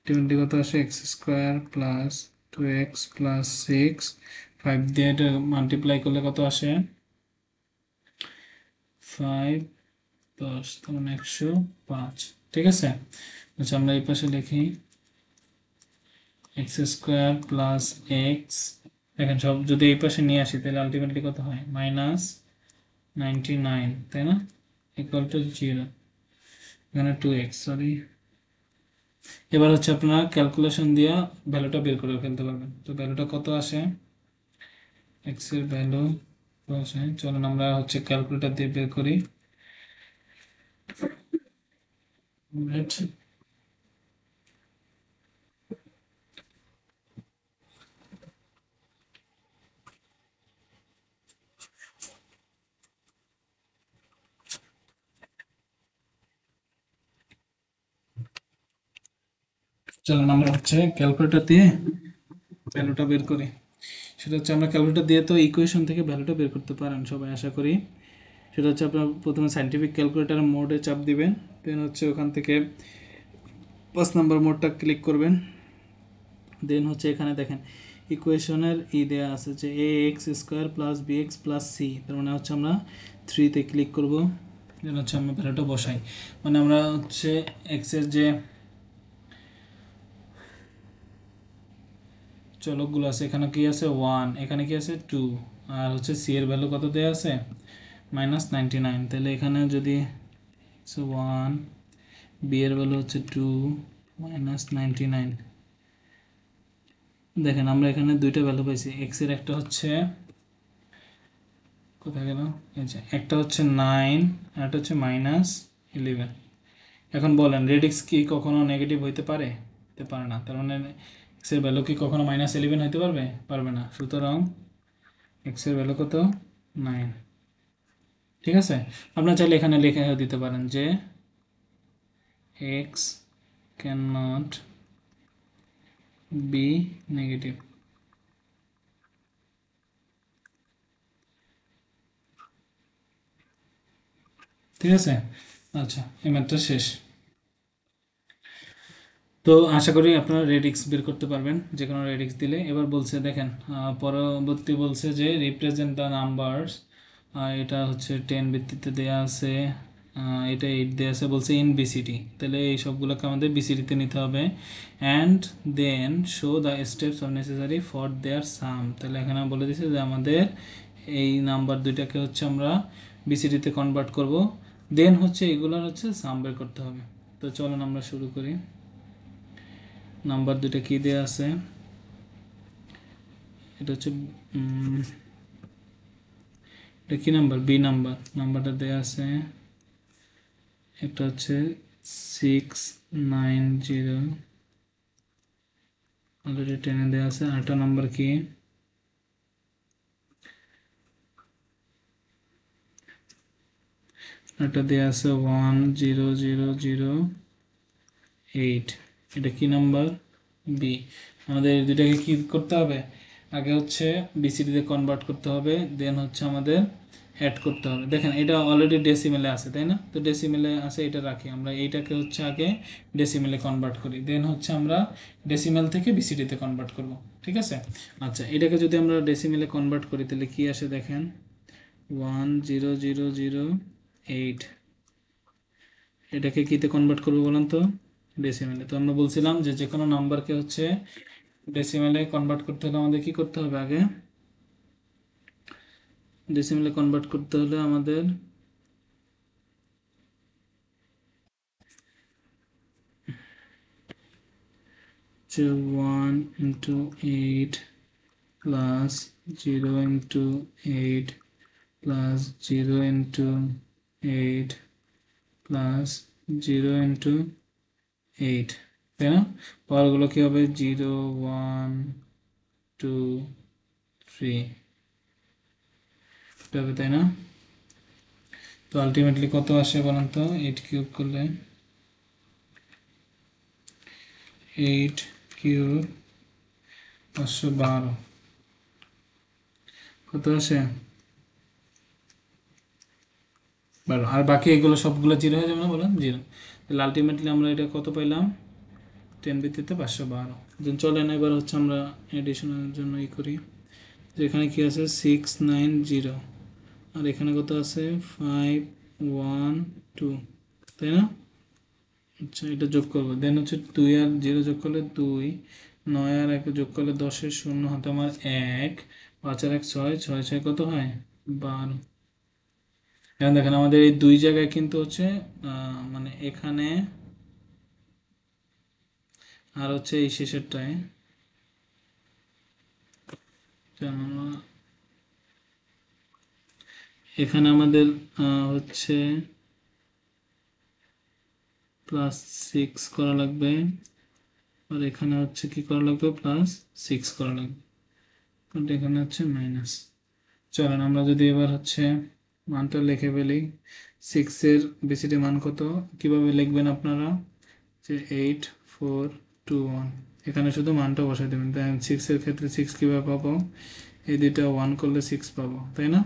20 কত আসে x square plus 2x plus 6, 5 দিয়ে এটা মাল্টিপ্লাই করলে কত আসে 5 10, তার মানে 105। ঠিক আছে, আচ্ছা আমরা এই পাশে লিখি এক্স স্কোয়ার প্লাস এক্স, দেখেন সব যদি এই পাশে নিয়ে আসি তাহলে আলটিমেটলি কত হয় -99, তাই না, ইকুয়াল টু 0, এখানে 2x, সরি। এবার হচ্ছে আপনারা ক্যালকুলেশন দিয়ে ভ্যালুটা বের করে ফেলতে পারবেন। তো ভ্যালুটা কত আসে, এক্স এর ভ্যালু আসে, চলুন আমরা হচ্ছে ক্যালকুলেটর দিয়ে বের করি। চলুন আমরা হচ্ছে ক্যালকুলেটর দিয়ে ভ্যালুটা বের করি। সেটা হচ্ছে আমরা ক্যালকুলেটর দিয়ে তো ইকুয়েশন থেকে ভ্যালুটা বের করতে পারেন সবাই আশা করি। সেটা হচ্ছে আপনার প্রথমে সাইন্টিফিক ক্যালকুলেটর মোডে চাপ দিবেন, দেন হচ্ছে ওখান থেকে 5 নাম্বার মোডটা ক্লিক করবেন, দেন হচ্ছে এখানে দেখেন ইকুয়েশনের দেওয়া আছে যে A X square plus B X plus C, তার মানে হচ্ছে আমরা 3-তে ক্লিক করব, দেন হচ্ছে আমরা ভ্যালুটা বসাই, মানে আমরা হচ্ছে এক্সের যে চলকগুলো আছে এখানে কি আছে 1, এখানে কি আছে 2, আর হচ্ছে সি এর ভ্যালু কত দেওয়া আছে -99, তাহলে এখানে যদি 1, বি এর ভ্যালু হচ্ছে 2 -99, দেখেন আমরা এখানে দুইটা ভ্যালু পাইছি, এক্স এর একটা হচ্ছে কোথায় গেল, এই যে একটা হচ্ছে 9 আর একটা হচ্ছে -11। এখন বলেন রেডিক্স কি কখনো নেগেটিভ হইতে পারে? হতে পারে না, তার মানে এক্স এর ভ্যালু কি কখনো -11 হইতে পারবে? পারবে না, সুতরাং এক্স এর ভ্যালু কত 9। ঠিক আছে, আপনার চাইলে এখানে লিখে দিতে পারেন যে X can not be negative. ঠিক আছে, আচ্ছা এই ম্যাথটা শেষ। তো আশা করি আপনারা রেডিক্স বের করতে পারবেন যে কোনো রেডিক্স দিলে। এবার বলছে দেখেন পরবর্তী বলছে যে রিপ্রেজেন্ট দ্য নাম্বারস, এটা হচ্ছে 10 ভিত্তিতে দেয়া আছে, এটা 8 দেয়া আছে, বলছে ইন বিসিডি, তাহলে এই সবগুলোকে আমাদের বিসিডিতে নিতে হবে। And then show the steps are necessary for their sum, তাহলে এখানে বলে দিচ্ছে যে আমাদের এই নাম্বার দুইটাকে হচ্ছে আমরা বিসিডিতে কনভার্ট করব, দেন হচ্ছে এগুলোর হচ্ছে সাম বের করতে হবে। তো চলুন আমরা শুরু করি। নাম্বার দুইটা কি দেয়া আছে, এটা হচ্ছে এটা কি নাম্বার, বি নাম্বার, নাম্বারটা দেয়া আছে, একটা হচ্ছে 690 অলরেডি টেনে দেওয়া আছে। 8 নাম্বার কি? এটা দেওয়া আছে 10008। এটা কি নাম্বার? বি। আমাদের এই দুটাকে কি করতে হবে? আগে হচ্ছে বিসিডিতে কনভার্ট করতে হবে, দেন হচ্ছে আমাদের অ্যাড করতে হবে। দেখেন এটা অলরেডি ডেসিমেলে আছে, তাই না? তো ডেসিমেলে আছে, এটা রাখি আমরা। এইটাকে হচ্ছে আগে ডেসিমেলে কনভার্ট করি, দেন হচ্ছে আমরা ডেসিমেল থেকে বিসিডিতে কনভার্ট করব। ঠিক আছে? আচ্ছা, এটাকে যদি আমরা ডেসিমেলে কনভার্ট করি তাহলে কি আসে দেখেন, 10008। এটাকে কিতে কনভার্ট করবো বলেন তো? ডেসিমেলে। তো আমরা বলছিলাম যে যে কোনো নাম্বারকে হচ্ছে ডেসিমেলে কনভার্ট করতে হলে আমাদের কি করতে হবে? আগে ডেসিমেলে কনভার্ট করতে হলে আমাদের 1 into 8 plus 0 into 8 plus 0 into 8 plus 0 into 8, তাই না? পাওয়ারগুলো কি হবে? 0 1 2 3 হবে, তাই না? তো আলটিমেটলি কত আসে বলেন তো? 8 কিউব করলে 8 কিউব 512 কত আসে? 12। আর বাকি এগুলো সবগুলো জিরো হয়ে যাবে না, বলেন? জিরো। তাহলে আলটিমেটলি আমরা এটা কত পাইলাম? 10 ভিত্তিতে 512। দেন চলেন এবার হচ্ছে আমরা এডিশনের জন্য করি। যে এখানে কি আছে? 690, আর এখানে কত আছে? 512, তাই না? আচ্ছা, এটা যোগ করবো। দেন হচ্ছে 2 আর 0 যোগ করলে 2, 9 আর 1 যোগ করলে 10-এর 0 হাতে আমার 1, 5 আর 1 6, 6 6 কত হয়? 12। এখন দেখেন আমাদের এই দুই জায়গায় কিন্তু হচ্ছে মানে এখানে আর হচ্ছে এই শেষেরটায় এখানে আমাদের হচ্ছে +6 করা লাগবে, আর এখানে হচ্ছে কি করা লাগবে? +6 করা লাগবে, কারণ এখানে হচ্ছে মাইনাস। চলেন আমরা যদি এবার হচ্ছে মানটা লিখে ফেলি। 6-এর বিসিডি মান কত? কিভাবে লিখবেন আপনারা? যে 8421, এখানে শুধু মানটা বসাই দেবেন। দেন 6-এর ক্ষেত্রে 6 কীভাবে পাবো? এই দুইটা 1 করলে 6 পাবো, তাই না?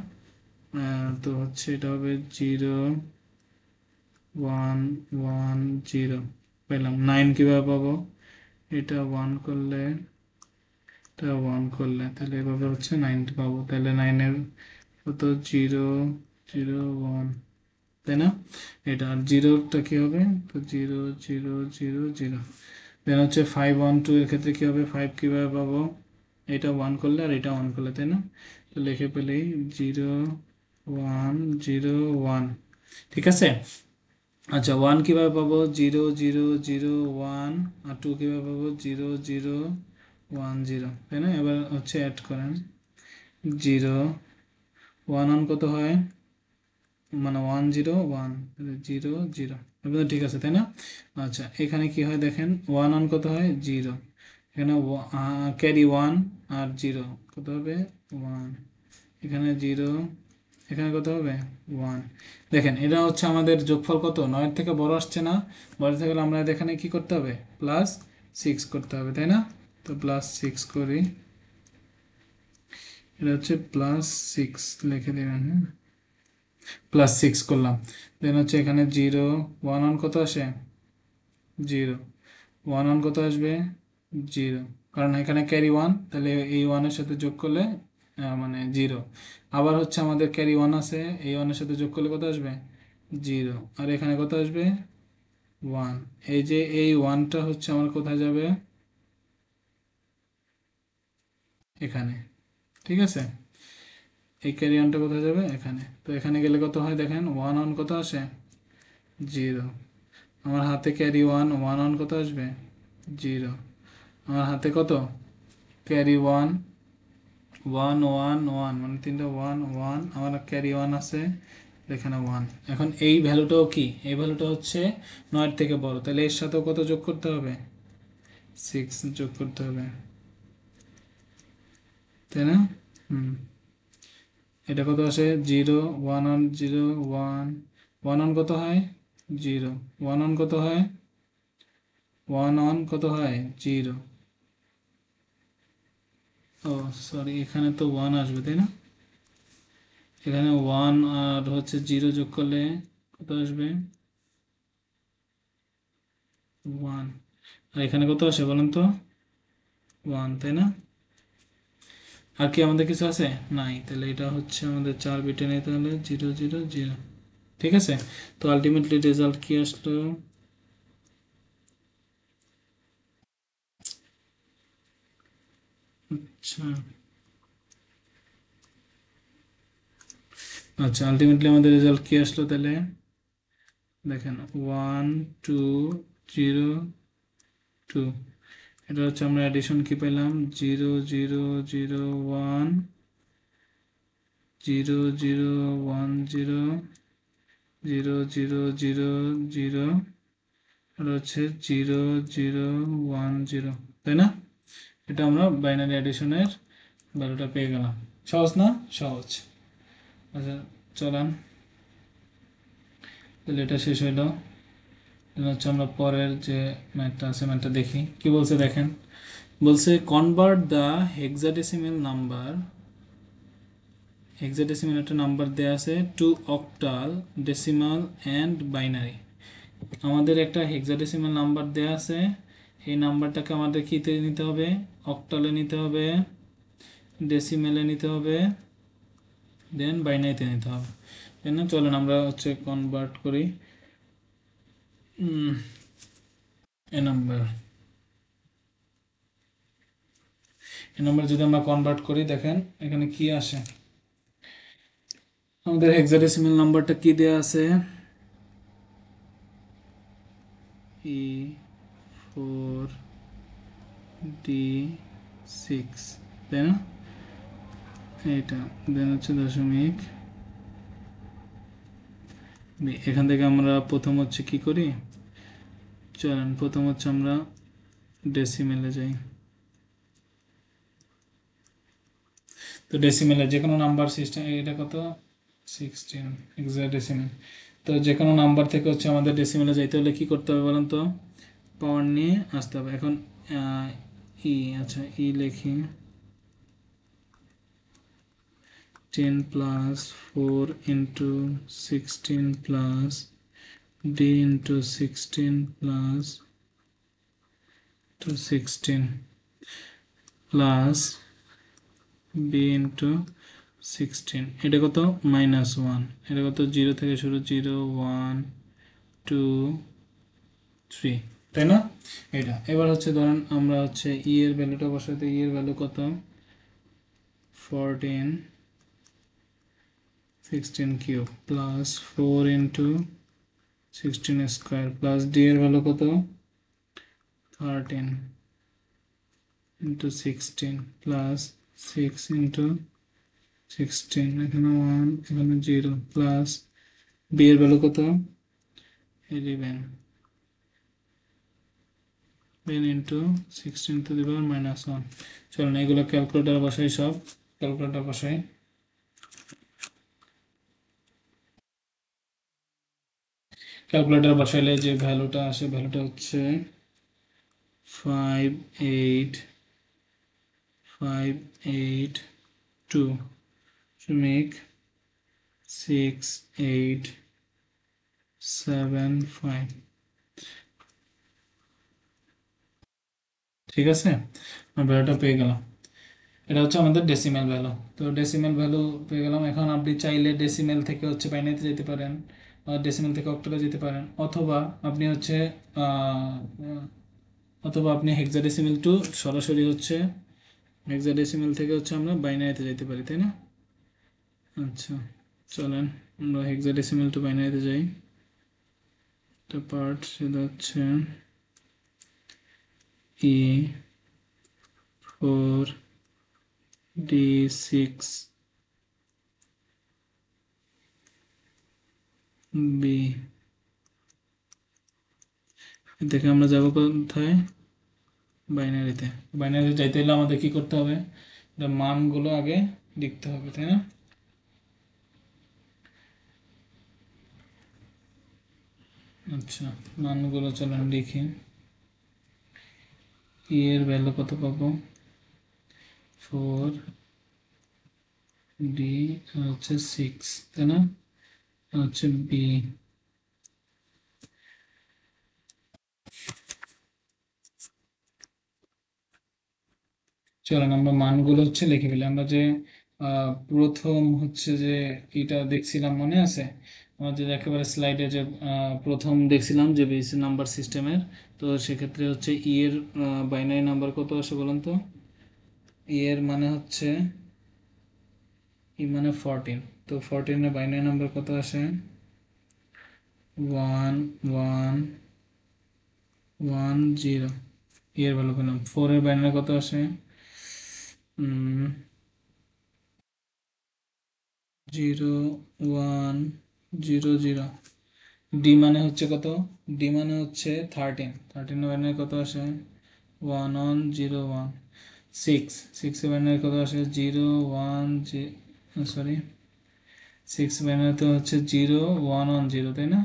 তো হচ্ছে এটা হবে 0110 পেলাম। 9 কীভাবে পাবো? এটা 1 করলে, এটা 1 করলে, তাহলে এভাবে হচ্ছে 9 পাবো। তাহলে 9-এর কত? 001, তাই না? এটা আর জিরোটা কী হবে? তো 0000। দেন হচ্ছে 512 এর ক্ষেত্রে কী হবে? 5 কীভাবে পাবো? এটা 1 করলে আর এটা 1 করলে, তাই না? তো লিখে পেলেই 0101। ঠিক আছে? আচ্ছা, 1 কীভাবে পাবো? 0001। আর 2 কীভাবে পাবো? 0010, তাই না? এবার হচ্ছে অ্যাড করেন। 0 1 কত হয়? মানে 101, 00। এবার ঠিক আছে, তাই না? আচ্ছা, এখানে কি হয় দেখেন, 1 কত হয়? 0। এখানে ক্যারি 1 আর 0 কত হবে? 1। এখানে 0, এখানে কত হবে? 1। দেখেন এটা হচ্ছে আমাদের যোগফল কত? 9-এর থেকে বড় আসছে না? বড় থেকে গেলে আমরা এখানে কি করতে হবে? +6 করতে হবে, তাই না? তো +6 করি। এটা হচ্ছে +6 লিখে দেবেন, হ্যাঁ? +6 করলাম। দেন হচ্ছে এখানে 0 1 কত আসে? 0 1 কত আসবে? 0, কারণ এখানে ক্যারি 1, তাহলে এই 1-এর সাথে যোগ করলে মানে 0। আবার হচ্ছে আমাদের ক্যারি 1 আছে, এই 1-এর সাথে যোগ করলে কত আসবে? 0। আর এখানে কত আসবে? 1। এই যে এই 1টা হচ্ছে আমার কোথায় যাবে? এখানে। ঠিক আছে? এই ক্যারি 1টা কোথায় যাবে? এখানে। তো এখানে গেলে কত হয় দেখেন, 1 কত আসে? 0। আমার হাতে ক্যারি 1 কত আসবে? 0। আমার হাতে কত? ক্যারি 1 1 1 1, মানে তিনটা 1 1। আমার ক্যারি 1 আছে, দেখেন 1। এখন এই ভ্যালুটাও কি, এই ভ্যালুটা হচ্ছে 9 থেকে বড়, তাহলে এর সাথেও কত যোগ করতে হবে, 6 যোগ করতে হবে, তাই না? হুম, এটা কত আসে, 0, 1 অন 0, 1, 1 অন কত হয় 0, 1 অন কত হয় 1 অন কত হয় 0। ও সরি, এখানে তো 1 আসবে তাই না, এখানে 1 আর হচ্ছে 0 যোগ করলে কত আসবে 1, আর এখানে কত আসে বলেন তো 1, তাই না? আর কি আমাদের কিছু আছে, নাই, তাহলে এটা হচ্ছে আমাদের 4 বিটে নিতে হলে 0 0 0। ঠিক আছে, তো আলটিমেটলি রেজাল্ট কি আসলো, আচ্ছা আচ্ছা আলটিমেটলি আমাদের রেজাল্ট কি আসলো তাহলে, দেখেন 1 2 0 2। এটা হচ্ছে আমরা অ্যাডিশন কি পেলাম, 0 0 0 1 0 0 1 0 0 0 0 0, আর হচ্ছে 0 0 1 0, তাই না? এটা আমরা বাইনারি অ্যাডিশনের ভ্যালুটা পেয়ে গেলাম। সহজ না? সহজ। আচ্ছা চলান, তাহলে এটা শেষ হইলো। তাহলে হচ্ছে আমরা পরের যে ম্যাথটা আছে ম্যাথটা দেখি কি বলছে, দেখেন বলছে convert the hexadecimal number, hexadecimal একটা নাম্বার দেয়া আছে to octal, decimal and binary. আমাদের একটা হেক্সাডেসিমাল নাম্বার দেয়া আছে, এই নাম্বারটাকে আমাদের কিতে নিতে হবে, অক্টালে নিতে হবে, ডেসিমেলে নিতে হবে, দেন বাইনারিতে নিতে হবে, তাই না? চলেন আমরা হচ্ছে কনভার্ট করি এ নাম্বার, এই নাম্বার যদি আমরা কনভার্ট করি, দেখেন এখানে কি আসে, আমাদের হেক্সাডেসিমাল নাম্বারটা কি দেয়া আছে, E4D6, তাই না? এইটা দেন হচ্ছে দশমিক, এখান থেকে আমরা প্রথম হচ্ছে কি করি, চলেন প্রথম হচ্ছে আমরা ডেসিমেলে যাই। তো ডেসিমেলে যে কোনো নাম্বার সিস্টেম, এটা কত 16 হেক্সাডেসিমেল, তো যে কোনো নাম্বার থেকে হচ্ছে আমাদের ডেসিমেলে যাইতে হলে কি করতে হবে বলেন তো, পাওয়ার নিয়ে আসতে হবে। এখন ই, আচ্ছা ই লিখি, 10 plus 4 into 16 plus d into 16 plus two 16 plus b into 16, এটা কত -1, এটা কত 0 থেকে শুরু, 0 1 2 3, তাই না? এটা এবার হচ্ছে ধরেন আমরা হচ্ছে ই এর ভ্যালুটা বসাতে, ই এর ভ্যালু কত 14 16 cube plus 4 into 16 square plus D এর ভ্যালু কত 13 ইন্টু 16 প্লাস 6 ইন্টু 16, এখানে 1 এখানে 0 প্লাস বি এর ভ্যালু কত 11 ইন্টু 16 টু দি পাওয়ার -1। চলুন এগুলো ক্যালকুলেটার বসাই, সব ক্যালকুলেটার বসাই। ক্যালকুলেটার বসাইলে যে ভ্যালুটা আসে, ভ্যালুটা হচ্ছে 58582 to make 6875, ঠিক আছে? আমরা ভ্যালুটা পেয়ে গেলাম, এটা হচ্ছে আমাদের ডেসিমেল ভ্যালু। তো ডেসিমেল ভ্যালু পেয়ে গেলাম। এখন আপনি চাইলে ডেসিমেল থেকে হচ্ছে বাইনারিতে যেতে পারেন, ডেসিমেল থেকে অক্টালে যেতে পারেন, অথবা আপনি হচ্ছে অথবা আপনি হেক্সাডেসিমেল টু সরাসরি হচ্ছে হেক্সাডেসিমেল থেকে হচ্ছে আমরা বাইনারিতে যেতে পারি, তাই না? আচ্ছা চলেন আমরা হেক্সাডেসিমেল টু বাইনারিতে যাই। একটা পার্ট সেটা হচ্ছে E4D6 বি থেকে আমরা যাব কোথায়, বাইনারিতে। বাইনারিতে যাইতে হলে আমাদের কি করতে হবে, এটা মানগুলো আগে লিখতে হবে, তাই না? আচ্ছা, মানগুলো চলেন লিখি। ই এর ভ্যালু কত পাবো, 4, ডি হচ্ছে 6, তাই না? হচ্ছে বি। চলেন আমরা মানগুলো হচ্ছে লিখে ফেলি। আমরা যে প্রথম হচ্ছে যে এটা দেখছিলাম মনে আছে আমাদের একেবারে স্লাইডে, যে প্রথম দেখছিলাম যে বেস নাম্বার সিস্টেমের, তো সেক্ষেত্রে হচ্ছে ই এর বাইনারি নাম্বার কত আসে বলেন তো? ই এর মানে হচ্ছে, ই মানে 14, তো 14 এর বাইনারি নাম্বার কত আসে, 1110। ই এর ভ্যালু পেলাম। 4 এর বাইনারি কত আসে, 0100। ডি মানে হচ্ছে কত, ডি মানে হচ্ছে 13, 13 কত আসে, 1101। 6 কত আসে, 01, সরি, 6 তো হচ্ছে 0110, তাই না?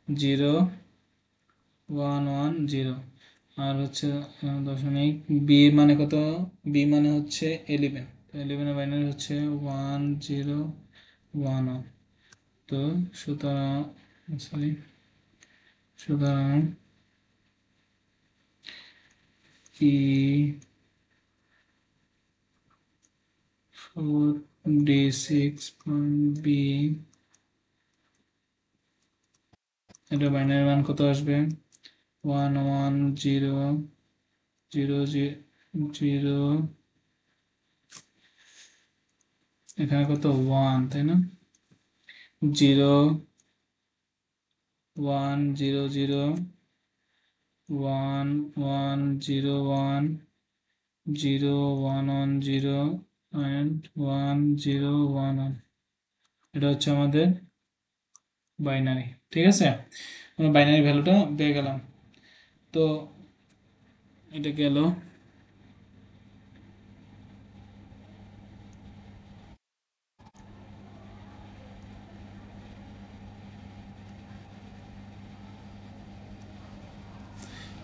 0110। আর হচ্ছে দশমিক। বি মানে কত, বি মানে হচ্ছে 11, তো 11 বাইনারি হচ্ছে 1011। তো সুতরাং, সরি, সুতরাং E4D6.B, এটা বাইনারি মান কত আসবে, 110000। এখানে কত 1, তাই না? 01001101, 0110 অ্যান্ড 1011। এটা হচ্ছে আমাদের বাইনারি। ঠিক আছে, আমরা বাইনারি ভ্যালুটা পেয়ে গেলাম। তো এটা গেল।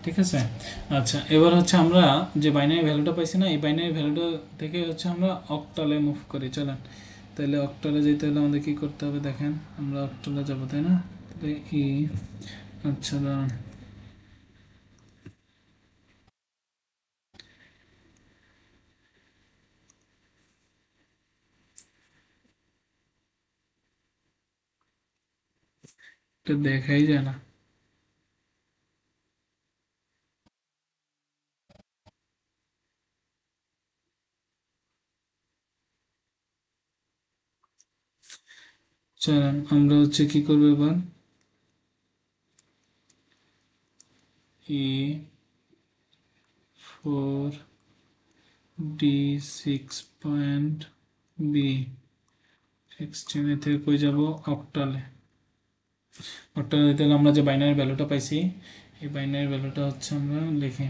ঠিক আছে, আচ্ছা এবার হচ্ছে আমরা যে বাইনারি ভ্যালুটা পাইছি না, এই বাইনারি ভ্যালুটা থেকে হচ্ছে আমরা অক্টালে মুভ করি। চলেন তাহলে অক্টালে যেতে হলে আমাদের কি করতে হবে দেখেন, আমরা অক্টালে যাবো, তাই না? তাহলে ই, আচ্ছা দাঁড়ান, এটা দেখাই যায় না। চলেন আমরা হচ্ছে কি করবো এবার, E4D6.B, 16 থেকে কই যাব, অক্টালে। অক্টালে দিতে হলে আমরা যে বাইনারি ভ্যালুটা পাইছি, এই বাইনারি ভ্যালুটা হচ্ছে আমরা লিখি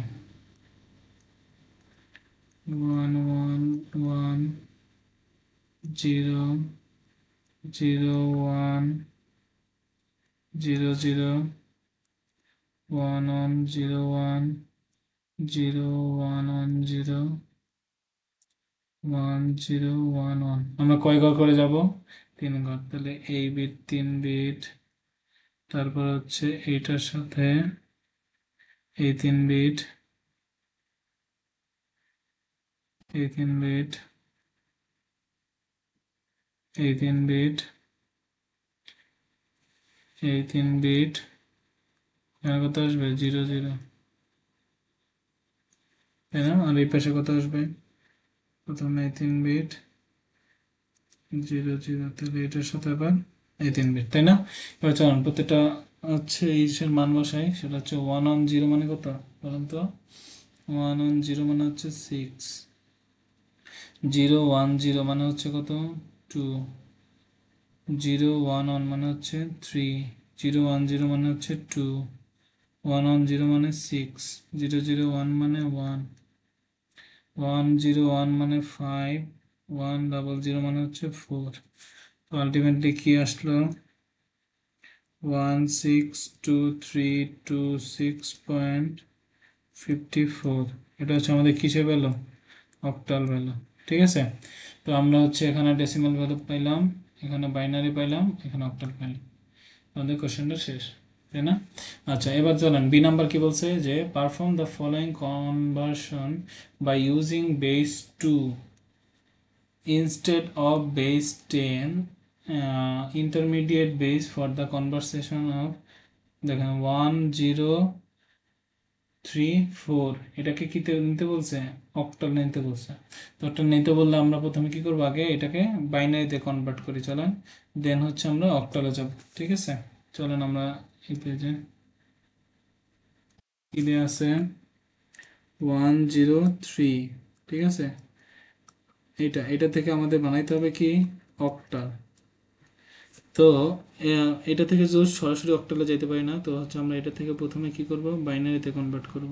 111011111111। আমরা কয় ঘর করে যাব, 3 ঘর। তাহলে এই বিট 3 বিট, তারপর হচ্ছে এইটার সাথে এই 3 বিট, এই 3 বিট, এই 3 বিট, এই 3 বিট। এখানে কত আসবে, 00, তাই না? আর এই পাশে কত আসবে, প্রথমে এই 3 বিট, 00, তাহলে এটার সাথে আবার এই 3 বিট, তাই না? এবার চলুন প্রত্যেকটা হচ্ছে এইসের মান বসাই। সেটা হচ্ছে 110 মানে কত বলুন তো, 110 মানে হচ্ছে 6, 010 মানে হচ্ছে কত, 2, 0 1 1 মানে হচ্ছে 3, 0 1 0 মানে হচ্ছে 2, 1 1 0 মানে 6, 0 0 1 মানে 1, 1 0 1 মানে 5, 1 0 0 মানে হচ্ছে 4। তো আলটিমেটলি কি আসলো? 1622326.54। এটা হচ্ছে আমাদের কিসে পেলো? Octal value. ঠিক আছে, তো আমরা হচ্ছে এখানে ডেসিমাল ভ্যালু পাইলাম, এখানে বাইনারি পাইলাম, এখানে অক্টাল পাইলাম। আমাদের কোশ্চেনটা শেষ, তাই না? আচ্ছা, এবার চলেন বি নাম্বার কি বলছে, যে perform the following conversion by using base 2 instead of base 10, intermediate base for the conversion of, দেখেন 1034, এটাকে কি নিতে বলছে? অক্টাল নিতে বলছে। তো অক্টাল নিতে বললে আমরা প্রথমে কি করবো, আগে এটাকে বাইনারিতে কনভার্ট করি চলেন, দেন হচ্ছে আমরা অক্টালে যাব। ঠিক আছে, চলেন আমরা এই পেজে কি দেওয়া আছে 103। ঠিক আছে, এটা থেকে আমাদের বানাইতে হবে কি অক্টাল। তো এটা থেকে যদি সরাসরি অক্টালে যাইতে পারি না, তো হচ্ছে আমরা এটা থেকে প্রথমে কি করব, বাইনারিতে কনভার্ট করব।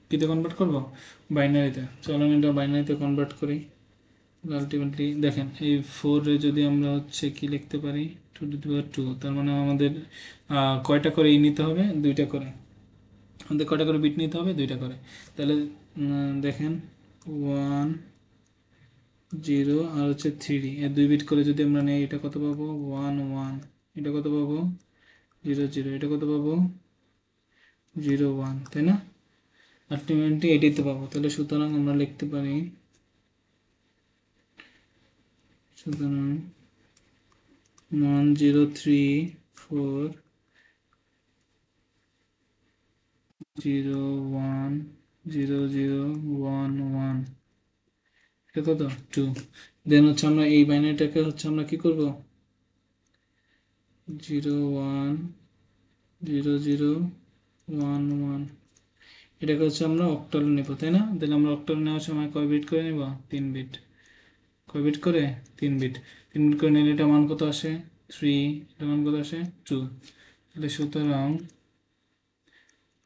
কিতে কনভার্ট করব? বাইনারিতে। চলেন এটা বাইনারিতে কনভার্ট করি। আলটিমেটলি দেখেন এই 4 এ যদি আমরা হচ্ছে কি লিখতে পারি 2 তার মানে আমাদের কয়টা করে নিতে হবে? দুইটা করে। আমাদের কয়টা করে বিট নিতে হবে? দুইটা করে। তাহলে দেখেন 1 0 আর হচ্ছে 3, এর 2 বিট করে যদি আমরা নেই, এটা কত পাবো? 1 1। এটা কত পাবো? 0 0। এটা কত পাবো? 0 1, তাই না? আলটিমেটলি এটাই তো পাবো। তাহলে সুতরাং আমরা লিখতে পারি, সুতরাং 1034 0 1 0 0 1 1, এটা কত? 2। দেন হচ্ছে আমরা এই বাইনারিটাকে হচ্ছে আমরা কি করব, 0 1 0 0 1 1, এটাকে হচ্ছে আমরা অক্টাল নেব, তাই না? তাহলে আমরা অক্টাল নেওয়ার সময় কয় বিট করে নেব? 3 বিট। কয় বিট করে? 3 বিট। 3 বিট করে নিলে এটা মান কত আসে? 3। এটা মান কত আসে? 2। তাহলে সুতরাং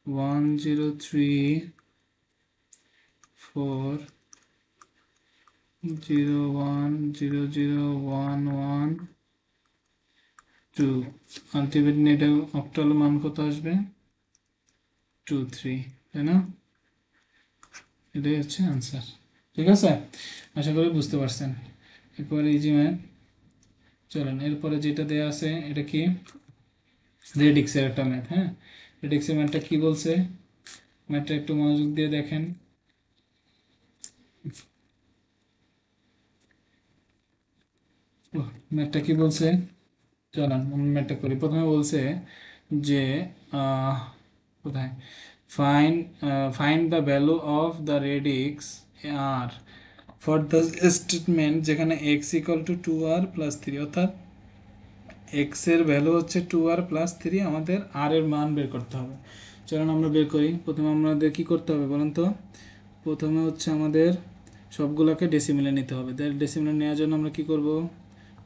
1034 0 1 0 0 1 1 2। আলটিমেটলি এটা অক্টাল মান কত আসবে? 2 3, তাই না? এটাই হচ্ছে আনসার। ঠিক আছে, আশা করি বুঝতে পারছেন। এরপরে ইজি ম্যাথ, চলেন এরপরে যেটা দেয়া আছে এটা কি, রেডিক্সের একটা ম্যাথ। হ্যাঁ, রেডিক্সের ম্যাথটা কি বলছে, ম্যাথটা একটু মনোযোগ দিয়ে দেখেন। ম্যাথটা কি বলছে, চলেন ম্যাথটা করি। প্রথমে বলছে যে কোথায়, find find the value of the radix R for the statement যেখানে X equal to 2r plus 3, অর্থাৎ এক্স এর ভ্যালু হচ্ছে 2r প্লাস 3, আমাদের আর এর মান বের করতে হবে। চলুন আমরা বের করি। প্রথমে আমাদের কি করতে হবে বলুন তো? প্রথমে হচ্ছে আমাদের সবগুলোকে ডেসিমেলে নিতে হবে। ডেসিমেলে নেওয়ার জন্য আমরা কি করব,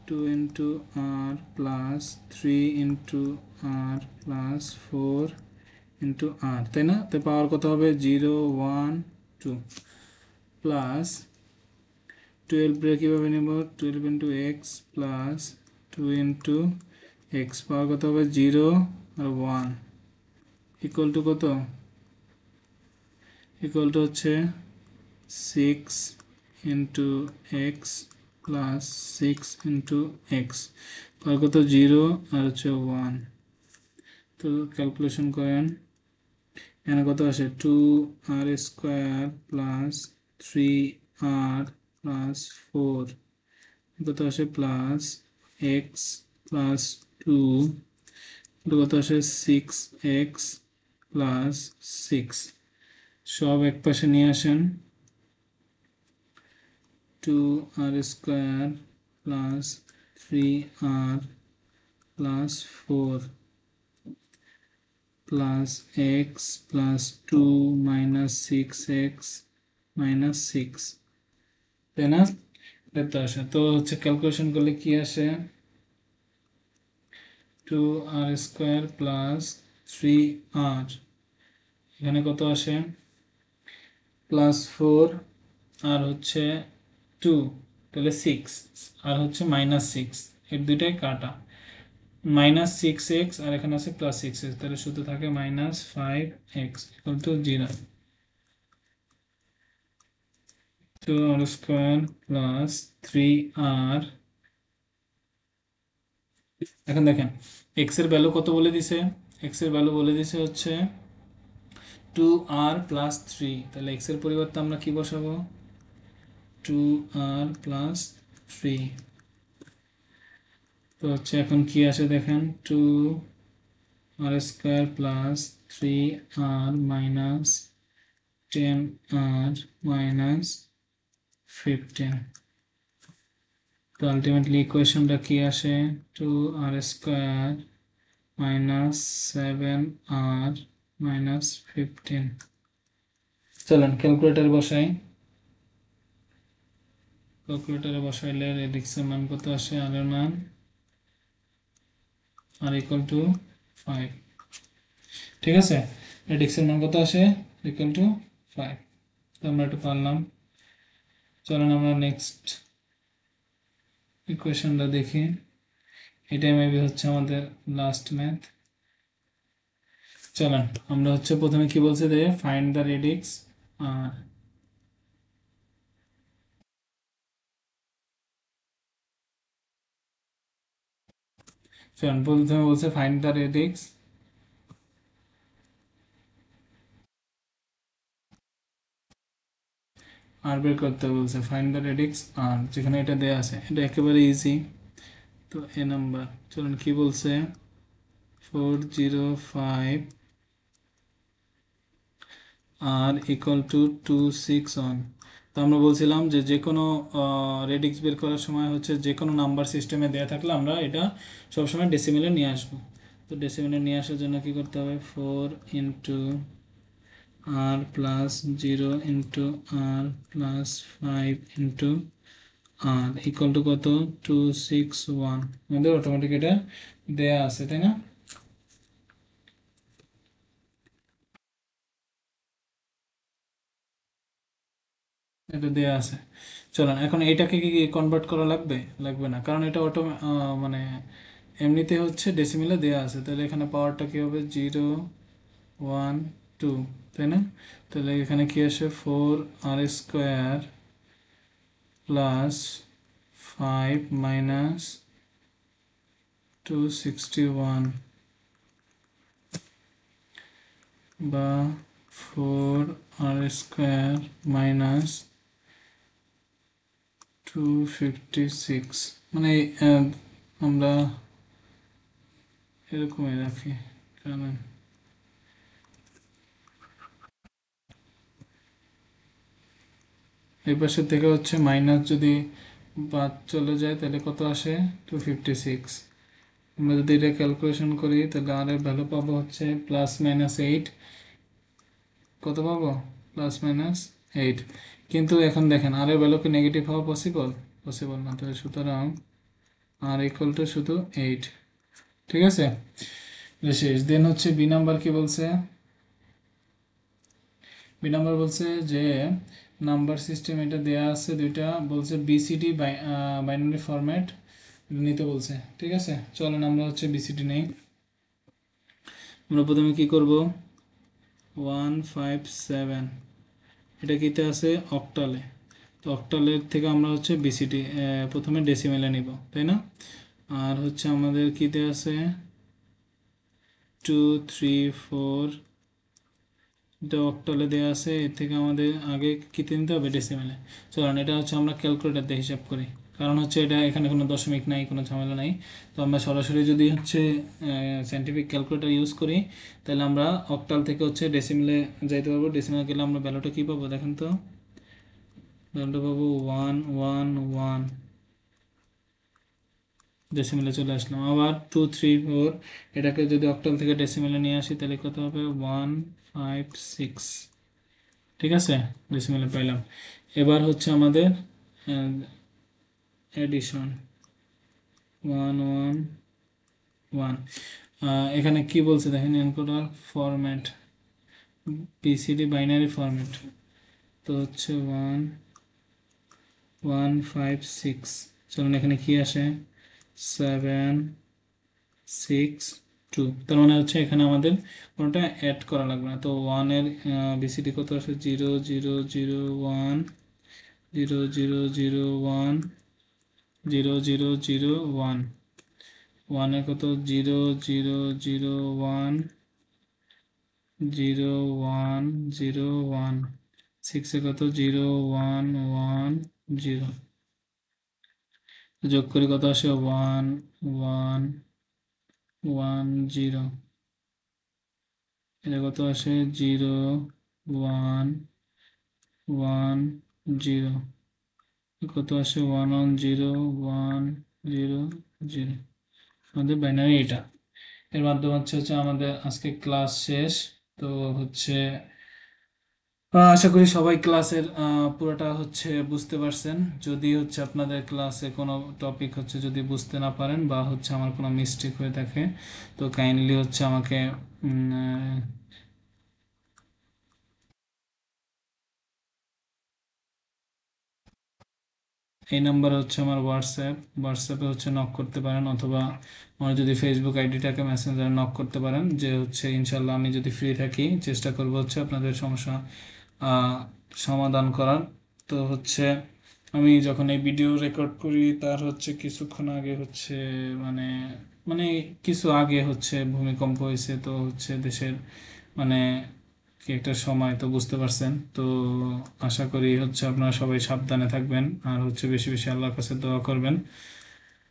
2 ইন্টু আর প্লাস 3 ইন্টু আর প্লাস 4 ইন্টু আর, তাই না? তো পাওয়ার কত হবে? 0 1 2 প্লাস 12 কীভাবে নেব, 12 into X plus 2 into X, power কত হবে? 0 আর 1 ইকুয়াল টু কত? ইকুয়াল টু হচ্ছে 6 into X plus 6 into X, power কত? 0 আর হচ্ছে 1। তো ক্যালকুলেশন করেন, এখানে কত আসে? 2r square plus 3r plus 4, কত আসে? প্লাস এক্স প্লাস 2, কত আসে? 6x plus 6। সব এক পাশে নিয়ে আসেন, 2r square plus 3r plus 4 plus x plus 2 minus 6x minus 6, তাই না? এত আসে, তো হচ্ছে ক্যালকুলেশন করলে কি আসে, 2r² প্লাস 3r, এখানে কত আসে +4 আর হচ্ছে 2, তাহলে 6, আর হচ্ছে -6, এর দুইটাই কাটা, -6x আর এখানে আছে +6x, তাহলে শুধু থাকে -5x = 0। 2r² প্লাস 3r, এখন দেখেন x এর ভ্যালু কত বলে দিছে, x এর ভ্যালু বলে দিছে হচ্ছে 2r প্লাস 3, তাহলে x এর পরিবর্তে আমরা কি বসাবো, 2r প্লাস 3, তো হচ্ছে এখন কি আসে দেখেন, 2r² plus 3r minus 10r minus 15, তো আলটিমেটলি ইকুয়েশনটা কি আসে, 2r² মাইনাস 7r মাইনাস 15। চলেন ক্যালকুলেটর বসাই, ক্যালকুলেটরে বসাইলে রেডিক্সের মান কত আসে, আর এর মান r = 5, ঠিক আছে, রেডিক্সের মান কত আসে, = 5, তো আমরা এটা পারলাম। চলেন আমরা নেক্সট ইকুয়েশনটা দেখি, এটাই মেবি হচ্ছে আমাদের লাস্ট ম্যাথ। চলেন আমরা হচ্ছে প্রথমে কি বলছে যে ফাইন্ড দ্য রেডিক্স, আর চলেন প্রথমে বলছে ফাইন্ড দ্য রেডিক্স, আর বের করতে বলছে, ফাইন্ড দ্য রেডিক্স আর, যেখানে এটা দেয়া আছে এটা একেবারে ইজি, তো এ নাম্বার, চলুন কি বলছে, 405 আর = 261, তো আমরা বলছিলাম যে যে কোনো রেডিক্স বের করার সময় হচ্ছে যে কোনো নাম্বার সিস্টেমে দেয়া থাকলে আমরা এটা সবসময় ডেসিমেলে নিয়ে আসবো, তো ডেসিমেলে নিয়ে আসার জন্য কি করতে হবে, 4 into r plus 0 into r plus 5 into R equal to কত, 261, আমাদের অটোমেটিক এটা দেয়া আছে তাই না, এটা দেয়া আছে। চলুন এখন এইটাকে কি কনভার্ট করা লাগবে, লাগবে না, কারণ এটা অটো মানে এমনিতে হচ্ছে ডেসিমেলে দেয়া আছে, তাহলে এখানে পাওয়ারটা কি হবে, 0 1 2, তাই না, তাহলে এখানে কি আসে, 4r² প্লাস 5 মাইনাস 261 বা 4r² মাইনাস 256, মানে আমরা এরকমই রাখি, কারণ এই পাশের থেকে হচ্ছে মাইনাস যদি বাদ চলে যায় তাহলে কত আসে, 256, আমরা যদি এটা ক্যালকুলেশন করি তাহলে আর এর ভ্যালু পাবো হচ্ছে +-8, কত পাবো, +-8, কিন্তু এখন দেখেন আর এর ভ্যালুকে নেগেটিভ হওয়া পসিবল, পসিবল না, তাহলে সুতরাং আর = শুধু 8, ঠিক আছে, শেষ। দেন হচ্ছে বি নাম্বার কি বলছে, বি নাম্বার বলছে যে নাম্বার সিস্টেম এটা দেয়া আছে দুইটা, বলছে বিসিডি বাইনারি ফরম্যাট নিতে বলছে, ঠিক আছে, চলেন আমরা হচ্ছে বিসিডি নেই। আমরা প্রথমে কি করব, 157, এটা কিতে আছে, অক্টালে, তো অক্টালের থেকে আমরা হচ্ছে বিসিডি প্রথমে ডেসিমেলে নিব, তাই না, আর হচ্ছে আমাদের কিতে আছে 2 3 4, এটা অক্টালে দেওয়া আছে, এর থেকে আমাদের আগে কিতে নিতে হবে, ডেসিমেলে। চলুন এটা হচ্ছে আমরা ক্যালকুলেটর দিয়ে হিসাব করি, কারণ হচ্ছে এটা এখানে কোনো দশমিক নাই, কোনো ঝামেলা নাই, তো আমরা সরাসরি যদি হচ্ছে সাইন্টিফিক ক্যালকুলেটর ইউজ করি তাহলে আমরা অক্টাল থেকে হচ্ছে ডেসিমেলে যাইতে পারবো, ডেসিমেলে গেলে আমরা ভ্যালুটা কী পাবো দেখেন তো, ভ্যালুটা পাবো 111, ডেসিমেলে চলে আসলাম, আবার 2 3 4, এটাকে যদি অক্টাল থেকে ডেসিমেলে নিয়ে আসি তাহলে কত হবে, 156, ঠিক আছে, ডেসিমেলে পাইলাম। এবার হচ্ছে আমাদের এডিশন 1 1 1। এখানে কি বলছে দেখেন, encoder format BCD binary format, তো হচ্ছে 1 1 5 6। চলুন এখানে কি আসে 7 6 2। তার মানে হচ্ছে এখানে আমাদের কোনোটা অ্যাড করা লাগবে না। তো 1 এর বিসিডি কত আসে 0 0 0 1 0 0 0 1 0 0 0 1। 1 এর কত 0 0 0 1 0 1 0 1। 6 এ কত 0 1 1 0। যোগ করে কত আসে 1 1 1 0। এটা কত আসে 0 1 1 0। কত আসে 1 1 0 1 0 0। আমাদের বাইনারি এটা। এর মাধ্যমে হচ্ছে আমাদের আজকে ক্লাস শেষ। তো হচ্ছে আশা করি সবাই ক্লাসের পুরোটা হচ্ছে বুঝতে পারছেন। যদি হচ্ছে আপনাদের ক্লাসে কোনো টপিক হচ্ছে যদি বুঝতে না পারেন বা হচ্ছে আমার কোনো মিস্টেক হয়ে থাকে, তো কাইন্ডলি হচ্ছে আমাকে এই নাম্বার হচ্ছে আমার হোয়াটসঅ্যাপে হচ্ছে নক করতে পারেন, অথবা আমার যদি ফেসবুক আইডিটাকে মেসেঞ্জারে নক করতে পারেন। যে হচ্ছে ইনশাল্লাহ আমি যদি ফ্রি থাকি চেষ্টা করব হচ্ছে আপনাদের সমস্যা সমাধান করার। তো হচ্ছে আমি যখন এই ভিডিও রেকর্ড করি তার হচ্ছে কিছুক্ষণ আগে হচ্ছে মানে মানে কিছু আগে হচ্ছে ভূমিকম্প হয়েছে। তো হচ্ছে দেশের মানে কি একটা সময়, তো বুঝতে পারছেন। তো আশা করি হচ্ছে আপনারা সবাই সাবধানে থাকবেন, আর হচ্ছে বেশি বেশি আল্লাহর কাছে দোয়া করবেন,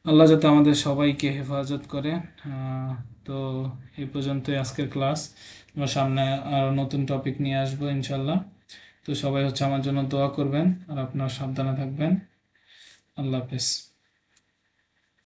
আল্লাহ যাতে আমাদের সবাইকে হেফাজত করে। তো এই পর্যন্তই আজকের ক্লাস। আমরা সামনে আরও নতুন টপিক নিয়ে আসবো ইনশাল্লাহ। তো সবাই হচ্ছে আমার জন্য দোয়া করবেন, আর আপনারা সাবধানে থাকবেন। আল্লাহ হাফেজ।